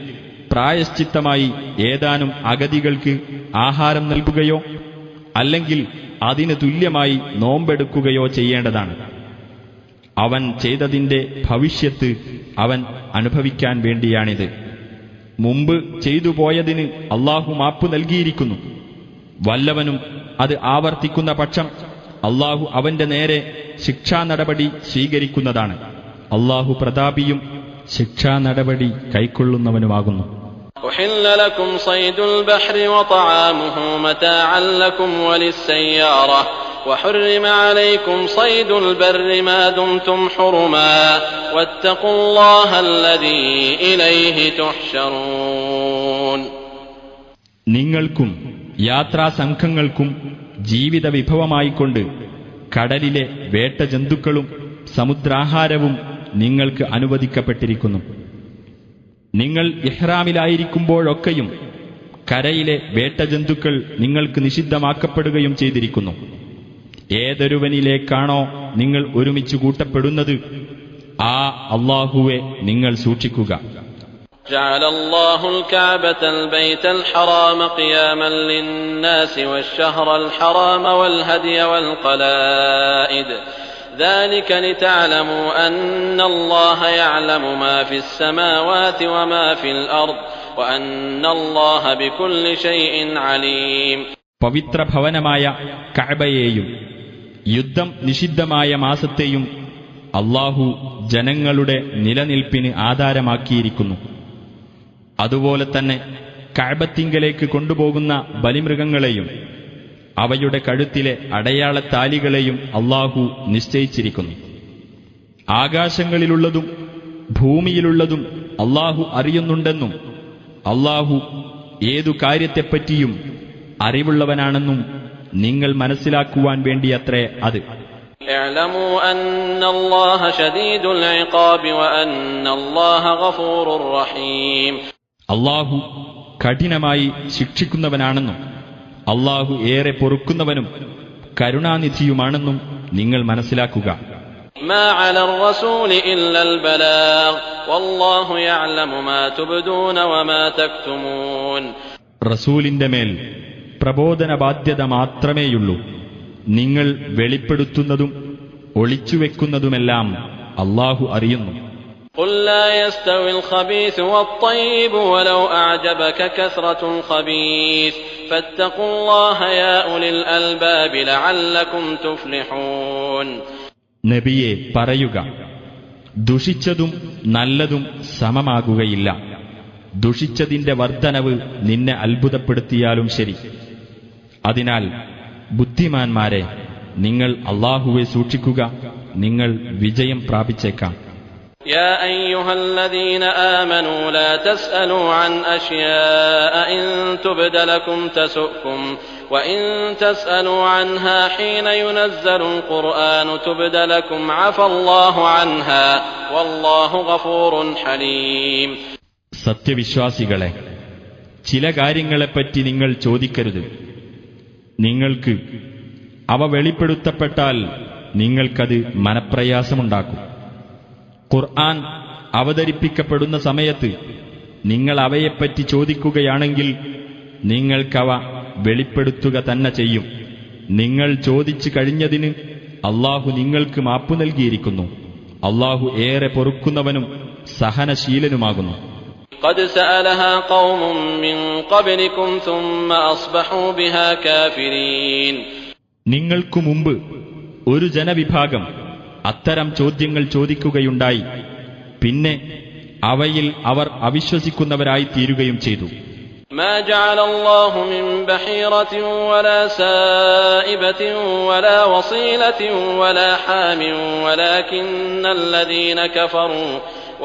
പ്രായശ്ചിത്തമായി ഏതാനും അഗതികൾക്ക് ആഹാരം നൽകുകയോ അല്ലെങ്കിൽ അതിന് തുല്യമായി നോമ്പെടുക്കുകയോ ചെയ്യേണ്ടതാണ്. അവൻ ചെയ്തതിന്റെ ഭവിഷ്യത്ത് അവൻ അനുഭവിക്കാൻ വേണ്ടിയാണിത്. മുമ്പ് ചെയ്തു പോയതിന് അല്ലാഹു മാപ്പ് നൽകിയിരിക്കുന്നു. വല്ലവനും അത് ആവർത്തിക്കുന്ന പക്ഷം അല്ലാഹു അവന്റെ നേരെ ശിക്ഷാ നടപടി സ്വീകരിക്കുന്നതാണ്. അല്ലാഹു പ്രതാപിയും ശിക്ഷാ നടപടി കൈക്കൊള്ളുന്നവനുമാകുന്നു. أحل لكم صيد البحر وطعامه متاعا لكم وللسيارة وحرم عليكم صيد البر ما دمتم حرما واتقوا الله الذي إليه تحشرون. നിങ്ങൾക്കും യാത്രാസംഘങ്ങൾക്കും ജീവിത വിഭവമായിക്കൊണ്ട് കടലിലെ വേട്ടജന്തുക്കളും സമുദ്രാഹാരവും നിങ്ങൾക്ക് അനുവദിക്കപ്പെട്ടിരിക്കുന്നു. നിങ്ങൾ ഇഹ്റാമിലായിരിക്കുമ്പോഴൊക്കെയും കരയിലെ വേട്ടജന്തുക്കൾ നിങ്ങൾക്ക് നിഷിദ്ധമാക്കപ്പെടുകയും ചെയ്തിരിക്കുന്നു. ഏതൊരുവനിലേക്കാണോ നിങ്ങൾ ഒരുമിച്ച് കൂട്ടപ്പെടുന്നത് ആ അല്ലാഹുവെ നിങ്ങൾ സൂക്ഷിക്കുക. جعل الله الكعبة البيت الحرام قياما للناس والشهر الحرام والهدي والقلائد ذلك لتعلموا أن الله يعلم ما في السماوات وما في الأرض وأن الله بكل شيء عليم. പവിത്ര ഭവനമായ കഅബയെയും യുദ്ധം നിഷിദ്ധമായ മാസത്തെയും അല്ലാഹു ജനങ്ങളുടെ നിലനിൽപ്പിന് ആധാരമാക്കിയിരിക്കുന്നു. അതുപോലെ തന്നെ കഅബത്തിങ്കലേക്ക് കൊണ്ടുപോകുന്ന ബലിമൃഗങ്ങളെയും അവയുടെ കഴുത്തിലെ അടയാളത്താലികളെയും അല്ലാഹു നിശ്ചയിച്ചിരിക്കുന്നു. ആകാശങ്ങളിലുള്ളതും ഭൂമിയിലുള്ളതും അല്ലാഹു അറിയുന്നുണ്ടെന്നും അല്ലാഹു ഏതു കാര്യത്തെപ്പറ്റിയും അറിവുള്ളവനാണെന്നും നിങ്ങൾ മനസ്സിലാക്കുവാൻ വേണ്ടിയത്രേ അത്. اعلموا أن الله شديد العقاب وأن الله غفور رحيم. അല്ലാഹു കഠിനമായി ശിക്ഷിക്കുന്നവനാണെന്നും അല്ലാഹു ഏറെ പൊറുക്കുന്നവനും കരുണാനിധിയുമാണെന്നും നിങ്ങൾ മനസ്സിലാക്കുക. ما على الرسول إلا البلاغ والله يعلم ما تبدون وما تكتمون. റസൂലിന്റെ മേൽ പ്രബോധന ബാധ്യത മാത്രമേയുള്ളൂ. നിങ്ങൾ വെളിപ്പെടുത്തുന്നതും ഒളിച്ചുവെക്കുന്നതുമെല്ലാം അല്ലാഹു അറിയുന്നു. قل لا يستوي الخبيث والطيب ولو أعجبك كثرة الخبيث فاتقوا الله يا أولي الألباب لعلكم تفلحون. നബിയെ പറയുക, ദുഷിച്ചതും നല്ലതും സമമാകുകയില്ല. ദുഷിച്ചതിന്റെ വർദ്ധനവ് നിന്നെ അത്ഭുതപ്പെടുത്തിയാലും ശരി. അതിനാൽ ബുദ്ധിമാന്മാരെ, നിങ്ങൾ അല്ലാഹുവെ സൂക്ഷിക്കുക, നിങ്ങൾ വിജയം പ്രാപിച്ചേക്കാം. يا أيها الذين آمنوا لا تسألوا عن أشياء إن تبد لكم تسؤكم وإن تسألوا عنها حين ينزل القرآن تبد لكم عفى الله عنها والله غفور حليم. സത്യവിശ്വാസികളെ, ചില കാര്യങ്ങളെപ്പറ്റി നിങ്ങൾ ചോദിക്കരുത്. നിങ്ങൾക്ക് അവ വെളിപ്പെടുത്തപ്പെട്ടാൽ നിങ്ങൾക്കത് മനപ്രയാസമുണ്ടാക്കും. ഖുർആൻ അവതരിപ്പിക്കപ്പെടുന്ന സമയത്ത് നിങ്ങൾ അവയെപ്പറ്റി ചോദിക്കുകയാണെങ്കിൽ നിങ്ങൾക്കവ വെളിപ്പെടുത്തുക തന്നെ ചെയ്യും. നിങ്ങൾ ചോദിച്ചു കഴിഞ്ഞതിന് അല്ലാഹു നിങ്ങൾക്ക് മാപ്പു നൽകിയിരിക്കുന്നു. അല്ലാഹു ഏറെ പൊറുക്കുന്നവനും സഹനശീലനുമാകുന്നു. قد سألها قوم من قبلكم ثم أصبحوا بها كافرين. നിങ്ങൾക്കു മുമ്പ് ഒരു ജനവിഭാഗം അത്തരം ചോദ്യങ്ങൾ ചോദിക്കുകയുണ്ടായി. പിന്നെ അവയിൽ അവർ അവിശ്വസിക്കുന്നവരായി തീരുകയും ചെയ്തു. ما جعل الله من بحيرة ولا سائبة ولا وصيلة ولا حام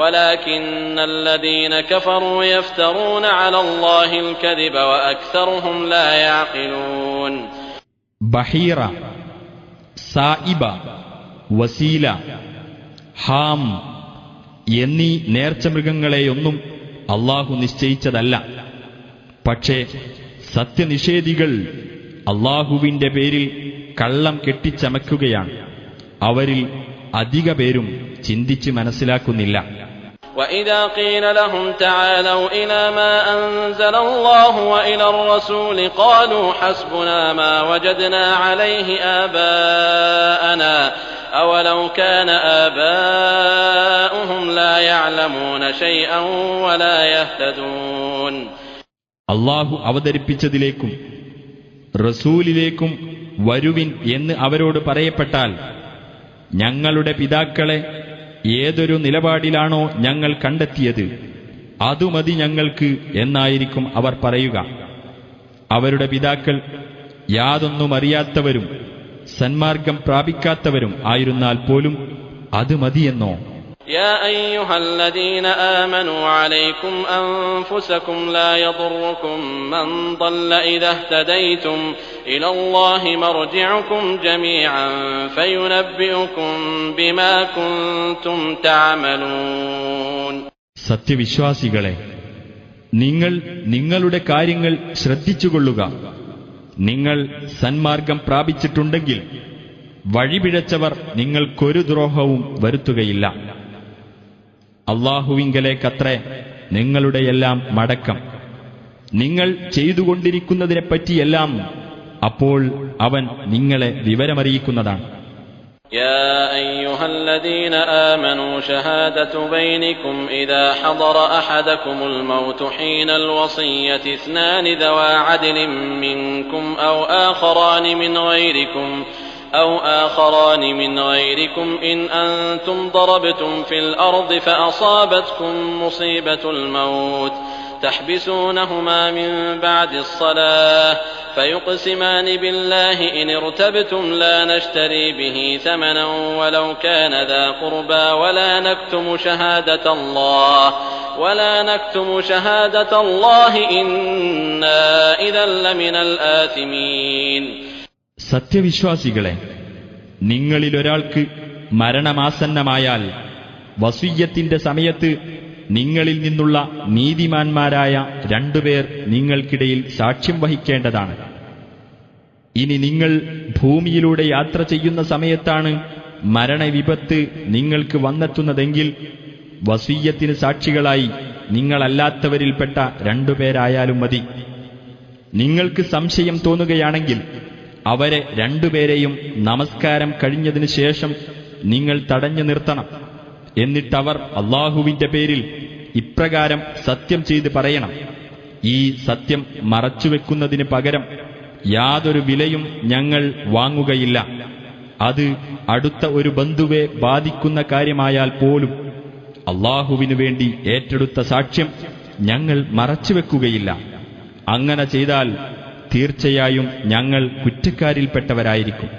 ولكن الذين كفروا يفترون على الله الكذب وأكثرهم لا يعقلون. ബഹീറ, സായിബ, വസീല, ഹാം എന്നീ നേർച്ചമൃഗങ്ങളെയൊന്നും അല്ലാഹു നിശ്ചയിച്ചതല്ല. പക്ഷേ സത്യനിഷേധികൾ അല്ലാഹുവിന്റെ പേരിൽ കള്ളം കെട്ടിച്ചമക്കുകയാണ്. അവരിൽ അധിക പേരും ചിന്തിച്ച് മനസ്സിലാക്കുന്നില്ല. وَإِذَا قِيلَ لَهُمْ تَعَالَوْا إِلَى مَا أَنزَلَ اللَّهُ وَإِلَى الرَّسُولِ قَالُوا حَسْبُنَا مَا وَجَدْنَا عَلَيْهِ آبَاءَنَا أَوَلَوْ كَانَ آبَاؤُهُمْ لَا يَعْلَمُونَ شَيْئًا وَلَا يَهْتَدُونَ. അല്ലാഹു അവതരിപ്പിച്ചതിലേക്കും റസൂലിലേക്കും വരുവിൻ എന്ന് അവരോട് പറയപ്പെട്ടാൽ, ഞങ്ങളുടെ പിതാക്കളെ ഏതൊരു നിലപാടിലാണോ ഞങ്ങൾ കണ്ടെത്തിയത് അതുമതി ഞങ്ങൾക്ക് എന്നായിരിക്കും അവർ പറയുക. അവരുടെ പിതാക്കൾ യാതൊന്നും അറിയാത്തവരും സന്മാർഗം പ്രാപിക്കാത്തവരും ആയിരുന്നാൽ പോലും അത് മതിയെന്നോ? يا أيها الذين آمنوا عليكم أنفسكم لا يضركم من ضل إذا اهتديتم إلى الله مرجعكم جميعا فينبئكم بما كنتم تعملون. സത്യവിശ്വാസികളെ, നിങ്ങൾ നിങ്ങളുടെ കാര്യങ്ങൾ ശ്രദ്ധിച്ചുകൊള്ളുക. നിങ്ങൾ സന്മാർഗം പ്രാപിച്ചിട്ടുണ്ടെങ്കിൽ വഴിപിഴച്ചവർ നിങ്ങൾക്കൊരു ദ്രോഹവും വരുത്തുകയില്ല. അല്ലാഹുവിങ്കലേക്കത്രേ നിങ്ങളുടെയെല്ലാം മടക്കം. നിങ്ങൾ ചെയ്തുകൊണ്ടിരിക്കുന്നതിനെപ്പറ്റിയെല്ലാം അപ്പോൾ അവൻ നിങ്ങളെ വിവരമറിയിക്കുന്നതാണ്. يا أيها الذين آمنوا شهادة بينكم إذا حضر أحدكم الموت حين الوصية اثنان ذوى عدل منكم أو آخران من غيركم إن أنتم ضربتم في الأرض فأصابتكم مصيبة الموت تحبسونهما من بعد الصلاة فيقسمان بالله إن ارتبتم لا نشتري به ثمنا ولو كان ذا قربى ولا نكتم شهادة الله إنا إذا لمن الآثمين. സത്യവിശ്വാസികളെ, നിങ്ങളിലൊരാൾക്ക് മരണമാസന്നമായാൽ വസിയ്യത്തിന്റെ സമയത്ത് നിങ്ങളിൽ നിന്നുള്ള നീതിമാന്മാരായ രണ്ടുപേർ നിങ്ങൾക്കിടയിൽ സാക്ഷ്യം വഹിക്കേണ്ടതാണ്. ഇനി നിങ്ങൾ ഭൂമിയിലൂടെ യാത്ര ചെയ്യുന്ന സമയത്താണ് മരണവിപത്ത് നിങ്ങൾക്ക് വന്നെത്തുന്നതെങ്കിൽ വസിയ്യത്തിന് സാക്ഷികളായി നിങ്ങളല്ലാത്തവരിൽപ്പെട്ട രണ്ടുപേരായാലും മതി. നിങ്ങൾക്ക് സംശയം തോന്നുകയാണെങ്കിൽ അവരെ രണ്ടുപേരെയും നമസ്കാരം കഴിഞ്ഞതിനു ശേഷം നിങ്ങൾ തടഞ്ഞു നിർത്തണം. എന്നിട്ടവർ അല്ലാഹുവിന്റെ പേരിൽ ഇപ്രകാരം സത്യം ചെയ്ത് പറയണം: ഈ സത്യം മറച്ചുവെക്കുന്നതിന് പകരം യാതൊരു വിലയും ഞങ്ങൾ വാങ്ങുകയില്ല. അത് അടുത്ത ഒരു ബന്ധുവെ ബാധിക്കുന്ന കാര്യമായാൽ പോലും അല്ലാഹുവിനു വേണ്ടി ഏറ്റെടുത്ത സാക്ഷ്യം ഞങ്ങൾ മറച്ചുവെക്കുകയില്ല. അങ്ങനെ ചെയ്താൽ തീർച്ചയായും ഞങ്ങൾ കുറ്റക്കാരിൽപ്പെട്ടവരായിരിക്കും.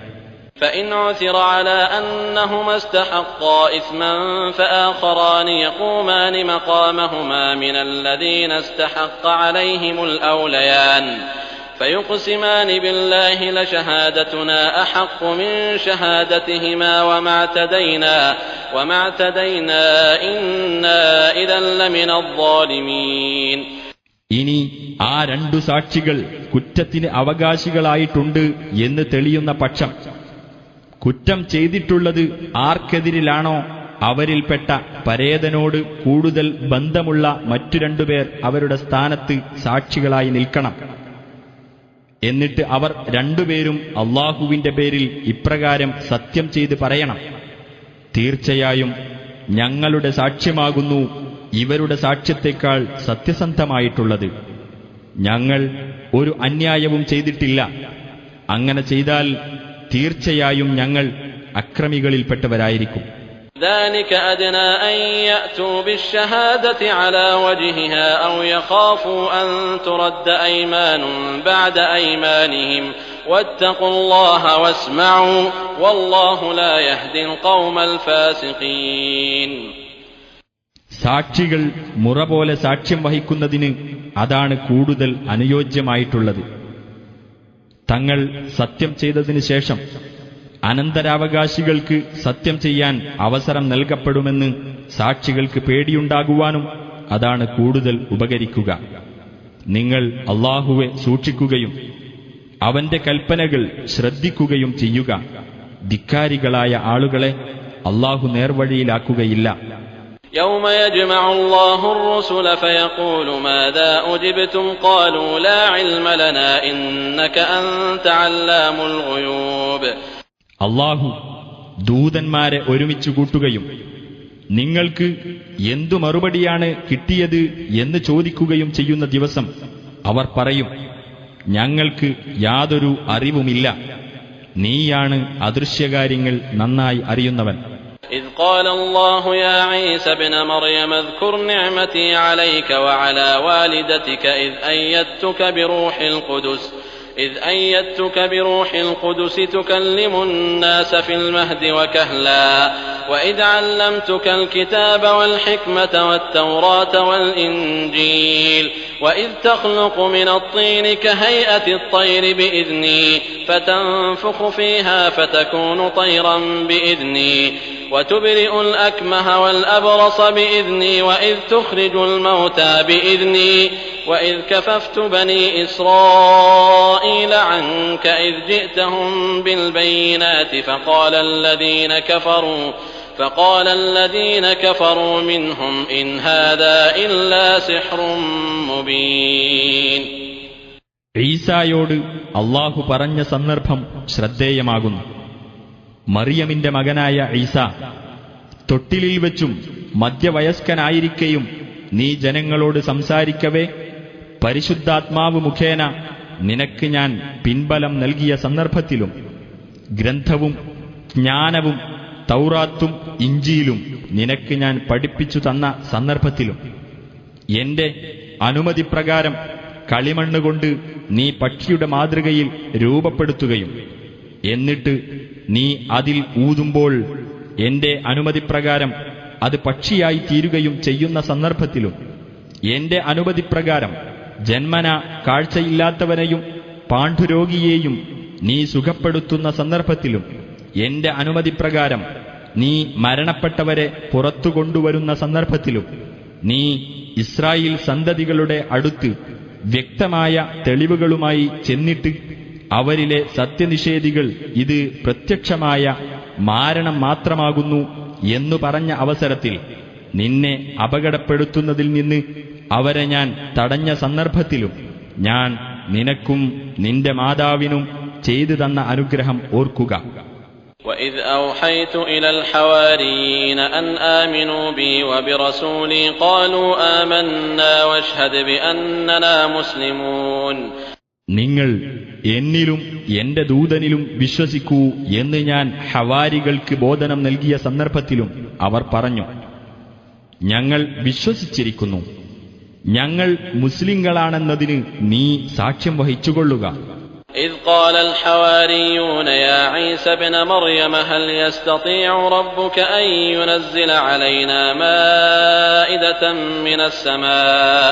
فإن عثر على أنهما استحقا إثما فآخران يقومان مقامهما من الذين استحق عليهم الأوليان فيقسمان بالله لشهادتنا أحق من شهادتهما وما اعتدينا إنا إذا لمن الظالمين. ഇനി ആ രണ്ടു സാക്ഷികൾ കുറ്റത്തിന് അവകാശികളായിട്ടുണ്ട് എന്ന് തെളിയുന്ന പക്ഷം കുറ്റം ചെയ്തിട്ടുള്ളത് ആർക്കെതിരിലാണോ അവരിൽപ്പെട്ട പരേതനോട് കൂടുതൽ ബന്ധമുള്ള മറ്റു രണ്ടുപേർ അവരുടെ സ്ഥാനത്ത് സാക്ഷികളായി നിൽക്കണം. എന്നിട്ട് അവർ രണ്ടുപേരും അല്ലാഹുവിന്റെ പേരിൽ ഇപ്രകാരം സത്യം ചെയ്ത് പറയണം: തീർച്ചയായും ഞങ്ങളുടെ സാക്ഷ്യമാകുന്നു ഇവരുടെ സാക്ഷ്യത്തെക്കാൾ സത്യസന്ധമായിട്ടുള്ളത്. ഞങ്ങൾ ഒരു അന്യായവും ചെയ്തിട്ടില്ല. അങ്ങനെ ചെയ്താൽ തീർച്ചയായും ഞങ്ങൾ അക്രമികളിൽപ്പെട്ടവരായിരിക്കും. ذلك أدنى أن يأتوا بالشهادة على وجهها أو يخافوا أن ترد أيمان بعد أيمانهم واتقوا الله واسمعوا والله لا يهدي القوم الفاسقين. സാക്ഷികൾ മുറ പോലെ സാക്ഷ്യം വഹിക്കുന്നതിന് അതാണ് കൂടുതൽ അനുയോജ്യമായിട്ടുള്ളത്. തങ്ങൾ സത്യം ചെയ്തതിനു ശേഷം അനന്തരാവകാശികൾക്ക് സത്യം ചെയ്യാൻ അവസരം നൽകപ്പെടുമെന്ന് സാക്ഷികൾക്ക് പേടിയുണ്ടാകുവാനും അതാണ് കൂടുതൽ ഉപകരിക്കുക. നിങ്ങൾ അല്ലാഹുവെ സൂക്ഷിക്കുകയും അവന്റെ കൽപ്പനകൾ ശ്രദ്ധിക്കുകയും ചെയ്യുക. ധിക്കാരികളായ ആളുകളെ അല്ലാഹു നേർവഴിയിലാക്കുകയില്ല. يوم يجمع الله الرسل فيقول ماذا أجبتم قالوا لا علم لنا إنك أنت علام الغيوب. അല്ലാഹു ദൂതന്മാരെ ഒരുമിച്ച് കൂട്ടുകയും നിങ്ങൾക്ക് എന്തു മറുപടിയാണ് കിട്ടിയത് എന്ന് ചോദിക്കുകയും ചെയ്യുന്ന ദിവസം അവർ പറയും: ഞങ്ങൾക്ക് യാതൊരു അറിവുമില്ല, നീയാണ് അദൃശ്യകാര്യങ്ങൾ നന്നായി അറിയുന്നവൻ. إذ قال الله يا عيسى ابن مريم اذكر نعمتي عليك وعلى والدتك إذ أيدتك بروح القدس تكلم الناس في المهد وكهلا وإذ علمتك الكتاب والحكمة والتوراة والإنجيل وإذ تخلق من الطين كهيئة الطير بإذني فتنفخ فيها فتكون طيرا بإذني وتبرئ الأكمه والأبرص بإذني وإذ تخرج الموتى بإذني وإذ كففت بني إسرائيل عنك إذ جئتهم بالبينات فقال الذين كفروا منهم إن هذا إلا سحر مبين. ഈസായോട് അല്ലാഹു പറഞ്ഞ സന്ദർഭം ശ്രദ്ധേയമാകുന്നു. മറിയമിന്റെ മകനായ ഈസ തൊട്ടിലിൽ വെച്ചും മധ്യവയസ്കനായിരിക്കെയും നീ ജനങ്ങളോട് സംസാരിക്കവേ പരിശുദ്ധാത്മാവ് മുഖേന നിനക്ക് ഞാൻ പിൻബലം നൽകിയ സന്ദർഭത്തിലും ഗ്രന്ഥവും ജ്ഞാനവും തൗറാത്തും ഇഞ്ചീലും നിനക്ക് ഞാൻ പഠിപ്പിച്ചു തന്ന സന്ദർഭത്തിലും എന്റെ അനുമതിപ്രകാരം കളിമണ്ണുകൊണ്ട് നീ പക്ഷിയുടെ മാതൃകയിൽ രൂപപ്പെടുത്തുകയും എന്നിട്ട് നീ അതിൽ ഊതുമ്പോൾ എന്റെ അനുമതിപ്രകാരം അത് പക്ഷിയായി തീരുകയും ചെയ്യുന്ന സന്ദർഭത്തിലും എന്റെ അനുമതിപ്രകാരം ജന്മന കാഴ്ചയില്ലാത്തവനെയും പാണ്ഡുരോഗിയെയും നീ സുഖപ്പെടുത്തുന്ന സന്ദർഭത്തിലും എന്റെ അനുമതിപ്രകാരം നീ മരണപ്പെട്ടവരെ പുറത്തു കൊണ്ടുവരുന്ന സന്ദർഭത്തിലും നീ ഇസ്രായേൽ സന്തതികളുടെ അടുത്ത് വ്യക്തമായ തെളിവുകളുമായി ചെന്നിട്ട് അവരിലെ സത്യനിഷേധികൾ ഇത് പ്രത്യക്ഷമായ മാരണം മാത്രമാകുന്നു എന്നു പറഞ്ഞ അവസരത്തിൽ നിന്നെ അപകടപ്പെടുത്തുന്നതിൽ നിന്ന് അവരെ ഞാൻ തടഞ്ഞ സന്ദർഭത്തിലും ഞാൻ നിനക്കും നിന്റെ മാതാവിനും ചെയ്തു തന്ന അനുഗ്രഹം ഓർക്കുക. وَإِذْ أَوْحَيْتُ إِلَى الْحَوَارِيِّينَ أَنْ آمِنُوا بِي وَبِرَسُولِي قَالُوا آمَنَّا وَاشْهَدْ بِأَنَّنَا مُسْلِمُونَ. നിങ്ങൾ എന്നിലും എന്റെ ദൂതനിലും വിശ്വസിക്കൂ എന്ന് ഞാൻ ഹവാരികൾക്ക് ബോധനം നൽകിയ സന്ദർഭത്തിലും അവർ പറഞ്ഞു, ഞങ്ങൾ വിശ്വസിച്ചിരിക്കുന്നു, ഞങ്ങൾ മുസ്ലിങ്ങളാണെന്നതിന് നീ സാക്ഷ്യം വഹിച്ചുകൊള്ളുക. إذ قال الحواريون يا عيسى ابن مريم هل يستطيع ربك أن ينزل علينا مائدة من السماء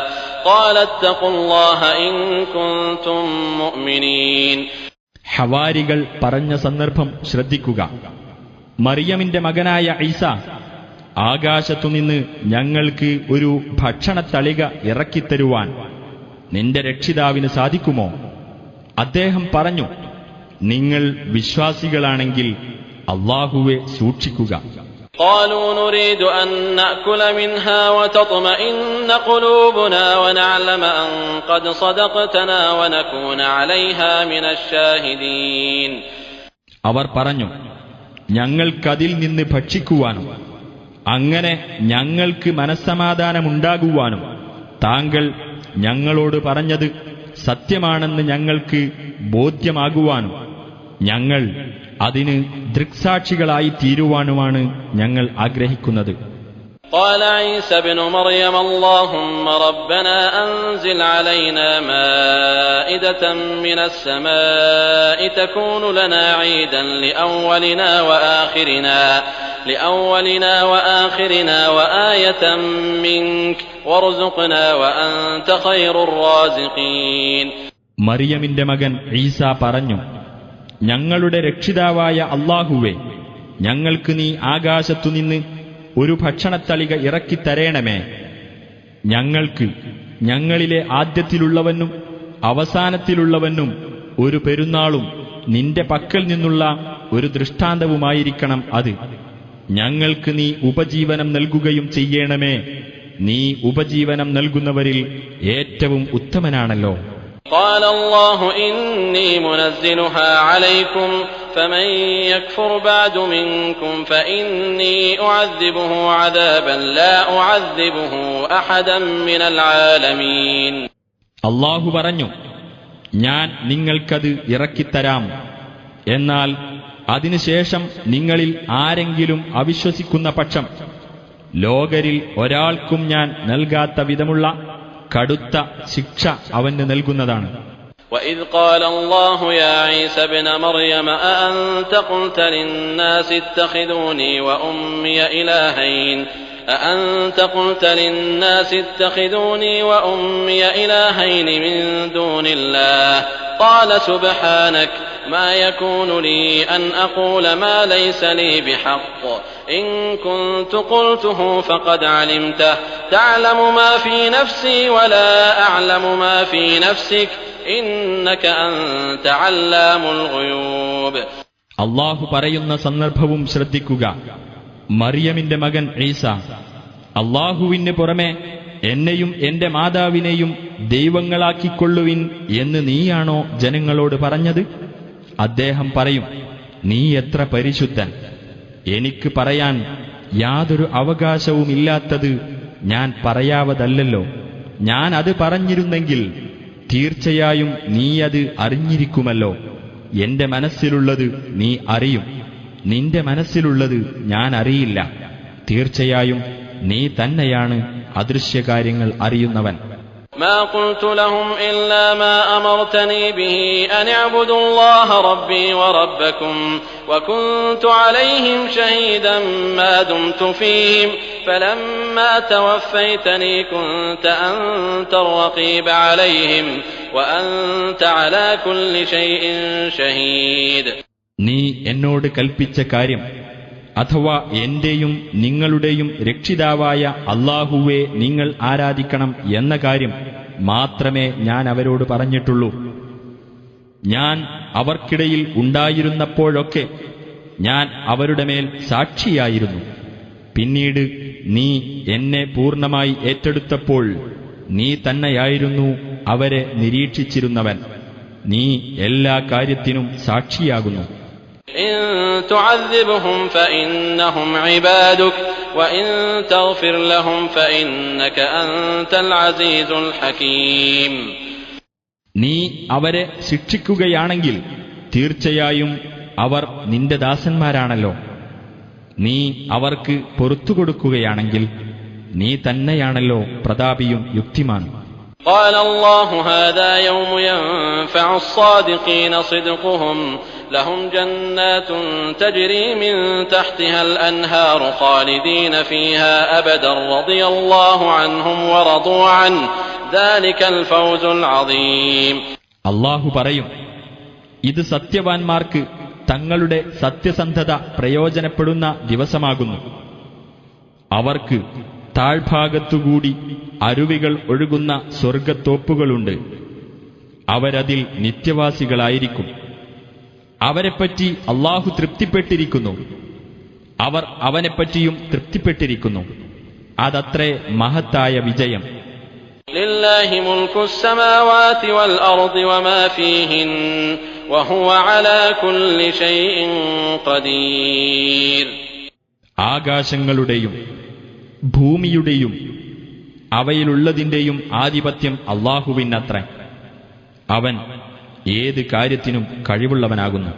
قال اتقوا الله إن كنتم مؤمنين. ഹവാരികൾ പറഞ്ഞ സന്ദർഭം ശ്രദ്ധിക്കുക. മറിയമിന്റെ മകനായ ഈസ, ആകാശത്തുനിന്ന് ഞങ്ങൾക്ക് ഒരു ഭക്ഷണത്തളിക ഇറക്കിത്തരുവാൻ നിന്റെ രക്ഷിതാവിന് സാധിക്കുമോ? അദ്ദേഹം പറഞ്ഞു, നിങ്ങൾ വിശ്വാസികളാണെങ്കിൽ അല്ലാഹുവെ സൂക്ഷിക്കുക. قالوا نريد أن نأكل منها وتطمئن قلوبنا ونعلم أن قد صدقتنا ونكون عليها من الشاهدين. അവർ പറഞ്ഞു, ഞങ്ങൾക്കതിൽ നിന്ന് ഭക്ഷിക്കുവാനും അങ്ങനെ ഞങ്ങൾക്ക് മനസ്സമാധാനമുണ്ടാകുവാനും താങ്കൾ ഞങ്ങളോട് പറഞ്ഞത് സത്യമാണെന്ന് ഞങ്ങൾക്ക് ബോധ്യമാകുവാനും ഞങ്ങൾ അതിന് ദൃക്സാക്ഷികളായി തീരുവാനുമാണ് ഞങ്ങൾ ആഗ്രഹിക്കുന്നത്. قال عيسى ابن مريم اللهم ربنا أنزل علينا مائدة من السماء تكون لنا عيدا لأولنا وآخرنا وآية منك وارزقنا وأنت خير الرازقين. മറിയമിന്റെ മകൻ ഈസ പറഞ്ഞു, ഞങ്ങളുടെ രക്ഷിതാവായ അല്ലാഹുവേ, ഞങ്ങൾക്ക് നീ ആകാശത്തുനിന്ന് ഒരു ഭക്ഷണത്തളിക ഇറക്കിത്തരേണമേ. ഞങ്ങൾക്ക് ഞങ്ങളിലെ ആദ്യത്തിലുള്ളവനും അവസാനത്തിലുള്ളവനും ഒരു പെരുന്നാളും നിന്റെ പക്കൽ നിന്നുള്ള ഒരു ദൃഷ്ടാന്തവുമായിരിക്കണം അത്. ഞങ്ങൾക്ക് നീ ഉപജീവനം നൽകുകയും ചെയ്യണമേ. നീ ഉപജീവനം നൽകുന്നവരിൽ ഏറ്റവും ഉത്തമനാണല്ലോ. قال الله إني منزلها عليكم فمن يكفر بعد منكم فإني أعذبه عذابا لا أعذبه أحدا من العالمين. അല്ലാഹു പറഞ്ഞു, ഞാൻ നിങ്ങൾക്കത് ഇറക്കിത്തരാം. എന്നാൽ അതിനുശേഷം നിങ്ങളിൽ ആരെങ്കിലും അവിശ്വസിക്കുന്ന പക്ഷം ലോകരിൽ ഒരാൾക്കും ഞാൻ നൽകാത്ത വിധമുള്ള കടുത്ത ശിക്ഷ അവന് നൽകുന്നതാണ്. وَإِذْ قَالَ اللَّهُ يَا عِيسَى ابْنَ مَرْيَمَ أَأَنْتَ قُلْتَ لِلنَّاسِ اتَّخِذُونِي وَأُمِّيَ إِلَٰهَيْنِ مِن دُونِ اللَّهِ قَالَ سُبْحَانَكَ مَا يَكُونُ لِي أَنْ أَقُولَ مَا لَيْسَ لِي بِحَقٍّ إِن كُنتُ قُلْتُهُ فَقَدْ عَلِمْتَهُ تَعْلَمُ مَا فِي نَفْسِي وَلَا أَعْلَمُ مَا فِي نَفْسِكَ إِنَّكَ أَنْتَ عَلَّامُ الْغُيُوبِ. അല്ലാഹു പറയുന്ന സന്ദർഭവും ശ്രദ്ധിക്കുക. മറിയമിന്റെ മകൻ ഈസ, അല്ലാഹുവിന് പുറമെ എന്നെയും എന്റെ മാതാവിനെയും ദൈവങ്ങളാക്കിക്കൊള്ളുവിൻ എന്ന് നീയാണോ ജനങ്ങളോട് പറഞ്ഞത്? അദ്ദേഹം പറയും, നീ എത്ര പരിശുദ്ധൻ! എനിക്ക് പറയാൻ യാതൊരു അവകാശവുമില്ലാത്തത് ഞാൻ പറയാവതല്ലോ. ഞാൻ അത് പറഞ്ഞിരുന്നെങ്കിൽ തീർച്ചയായും നീ അത് അറിഞ്ഞിരിക്കുമല്ലോ. എന്റെ മനസ്സിലുള്ളത് നീ അറിയും, നിന്റെ മനസ്സിലുള്ളത് ഞാൻ അറിയില്ല. തീർച്ചയായും നീ തന്നെയാണ് അദൃശ്യകാര്യങ്ങൾ അറിയുന്നവൻ. ما قلت لهم إلا ما أمرتني به أن اعبدوا الله ربي وربكم وكنت عليهم شهيدا ما دمت فيهم فلما توفيتني كنت أنت الرقيب عليهم وأنت على كل شيء شهيد. നീ എന്നോട് കൽപ്പിച്ച കാര്യം, അഥവാ എന്റെയും നിങ്ങളുടെയും രക്ഷിതാവായ അല്ലാഹുവെ നിങ്ങൾ ആരാധിക്കണം എന്ന കാര്യം മാത്രമേ ഞാൻ അവരോട് പറഞ്ഞിട്ടുള്ളൂ. ഞാൻ അവർക്കിടയിൽ ഉണ്ടായിരുന്നപ്പോഴൊക്കെ ഞാൻ അവരുടെ മേൽ സാക്ഷിയായിരുന്നു. പിന്നീട് നീ എന്നെ പൂർണ്ണമായി ഏറ്റെടുത്തപ്പോൾ നീ തന്നെയായിരുന്നു അവരെ നിരീക്ഷിച്ചിരുന്നവൻ. നീ എല്ലാ കാര്യത്തിനും സാക്ഷിയാകുന്നു. إن تعذبهم فإنهم عبادك وإن تغفر لهم فإنك أنت العزيز الحكيم. നീ അവരെ ശിക്ഷിക്കുകയാണെങ്കിൽ തീർച്ചയായും അവർ നിന്റെ ദാസന്മാരാണല്ലോ. നീ അവർക്ക് പൊറുത്തുകൊടുക്കുകയാണെങ്കിൽ നീ തന്നെയാണല്ലോ പ്രതാപിയും യുക്തിമാനും. قال الله هذا يوم ينفع الصادقين صدقهم لهم جنات تجري من تحتها الأنهار خالدين فيها أبدا رضي الله عنهم ورضوا عنه ذلك الفوز العظيم. അല്ലാഹു പറയും, ഇത് സത്യവാൻമാർക്ക് തങ്ങളുടെ സത്യസന്ധത പ്രയോജനപ്പെടുന്ന ദിവസമാകുന്നു. അവർക്ക് താഴ്ഭാഗത്തുകൂടി അരുവികൾ ഒഴുകുന്ന സ്വർഗത്തോപ്പുകളുണ്ട്. അവരതിൽ നിത്യവാസികളായിരിക്കും. അവരെപ്പറ്റി അല്ലാഹു തൃപ്തിപ്പെട്ടിരിക്കുന്നു, അവർ അവനെപ്പറ്റിയും തൃപ്തിപ്പെട്ടിരിക്കുന്നു. അതത്രേ മഹത്തായ വിജയം. لله ملك السماوات والأرض وما فيهن وهو على كل شيء قدير. ആകാശങ്ങളുടെയും ഭൂമിയുടെയും അവയിലുള്ളതിന്റെയും ആധിപത്യം അല്ലാഹുവിനത്രേ. അവൻ ഏത് കാര്യത്തിനും കഴിവുള്ളവനാകുന്നു.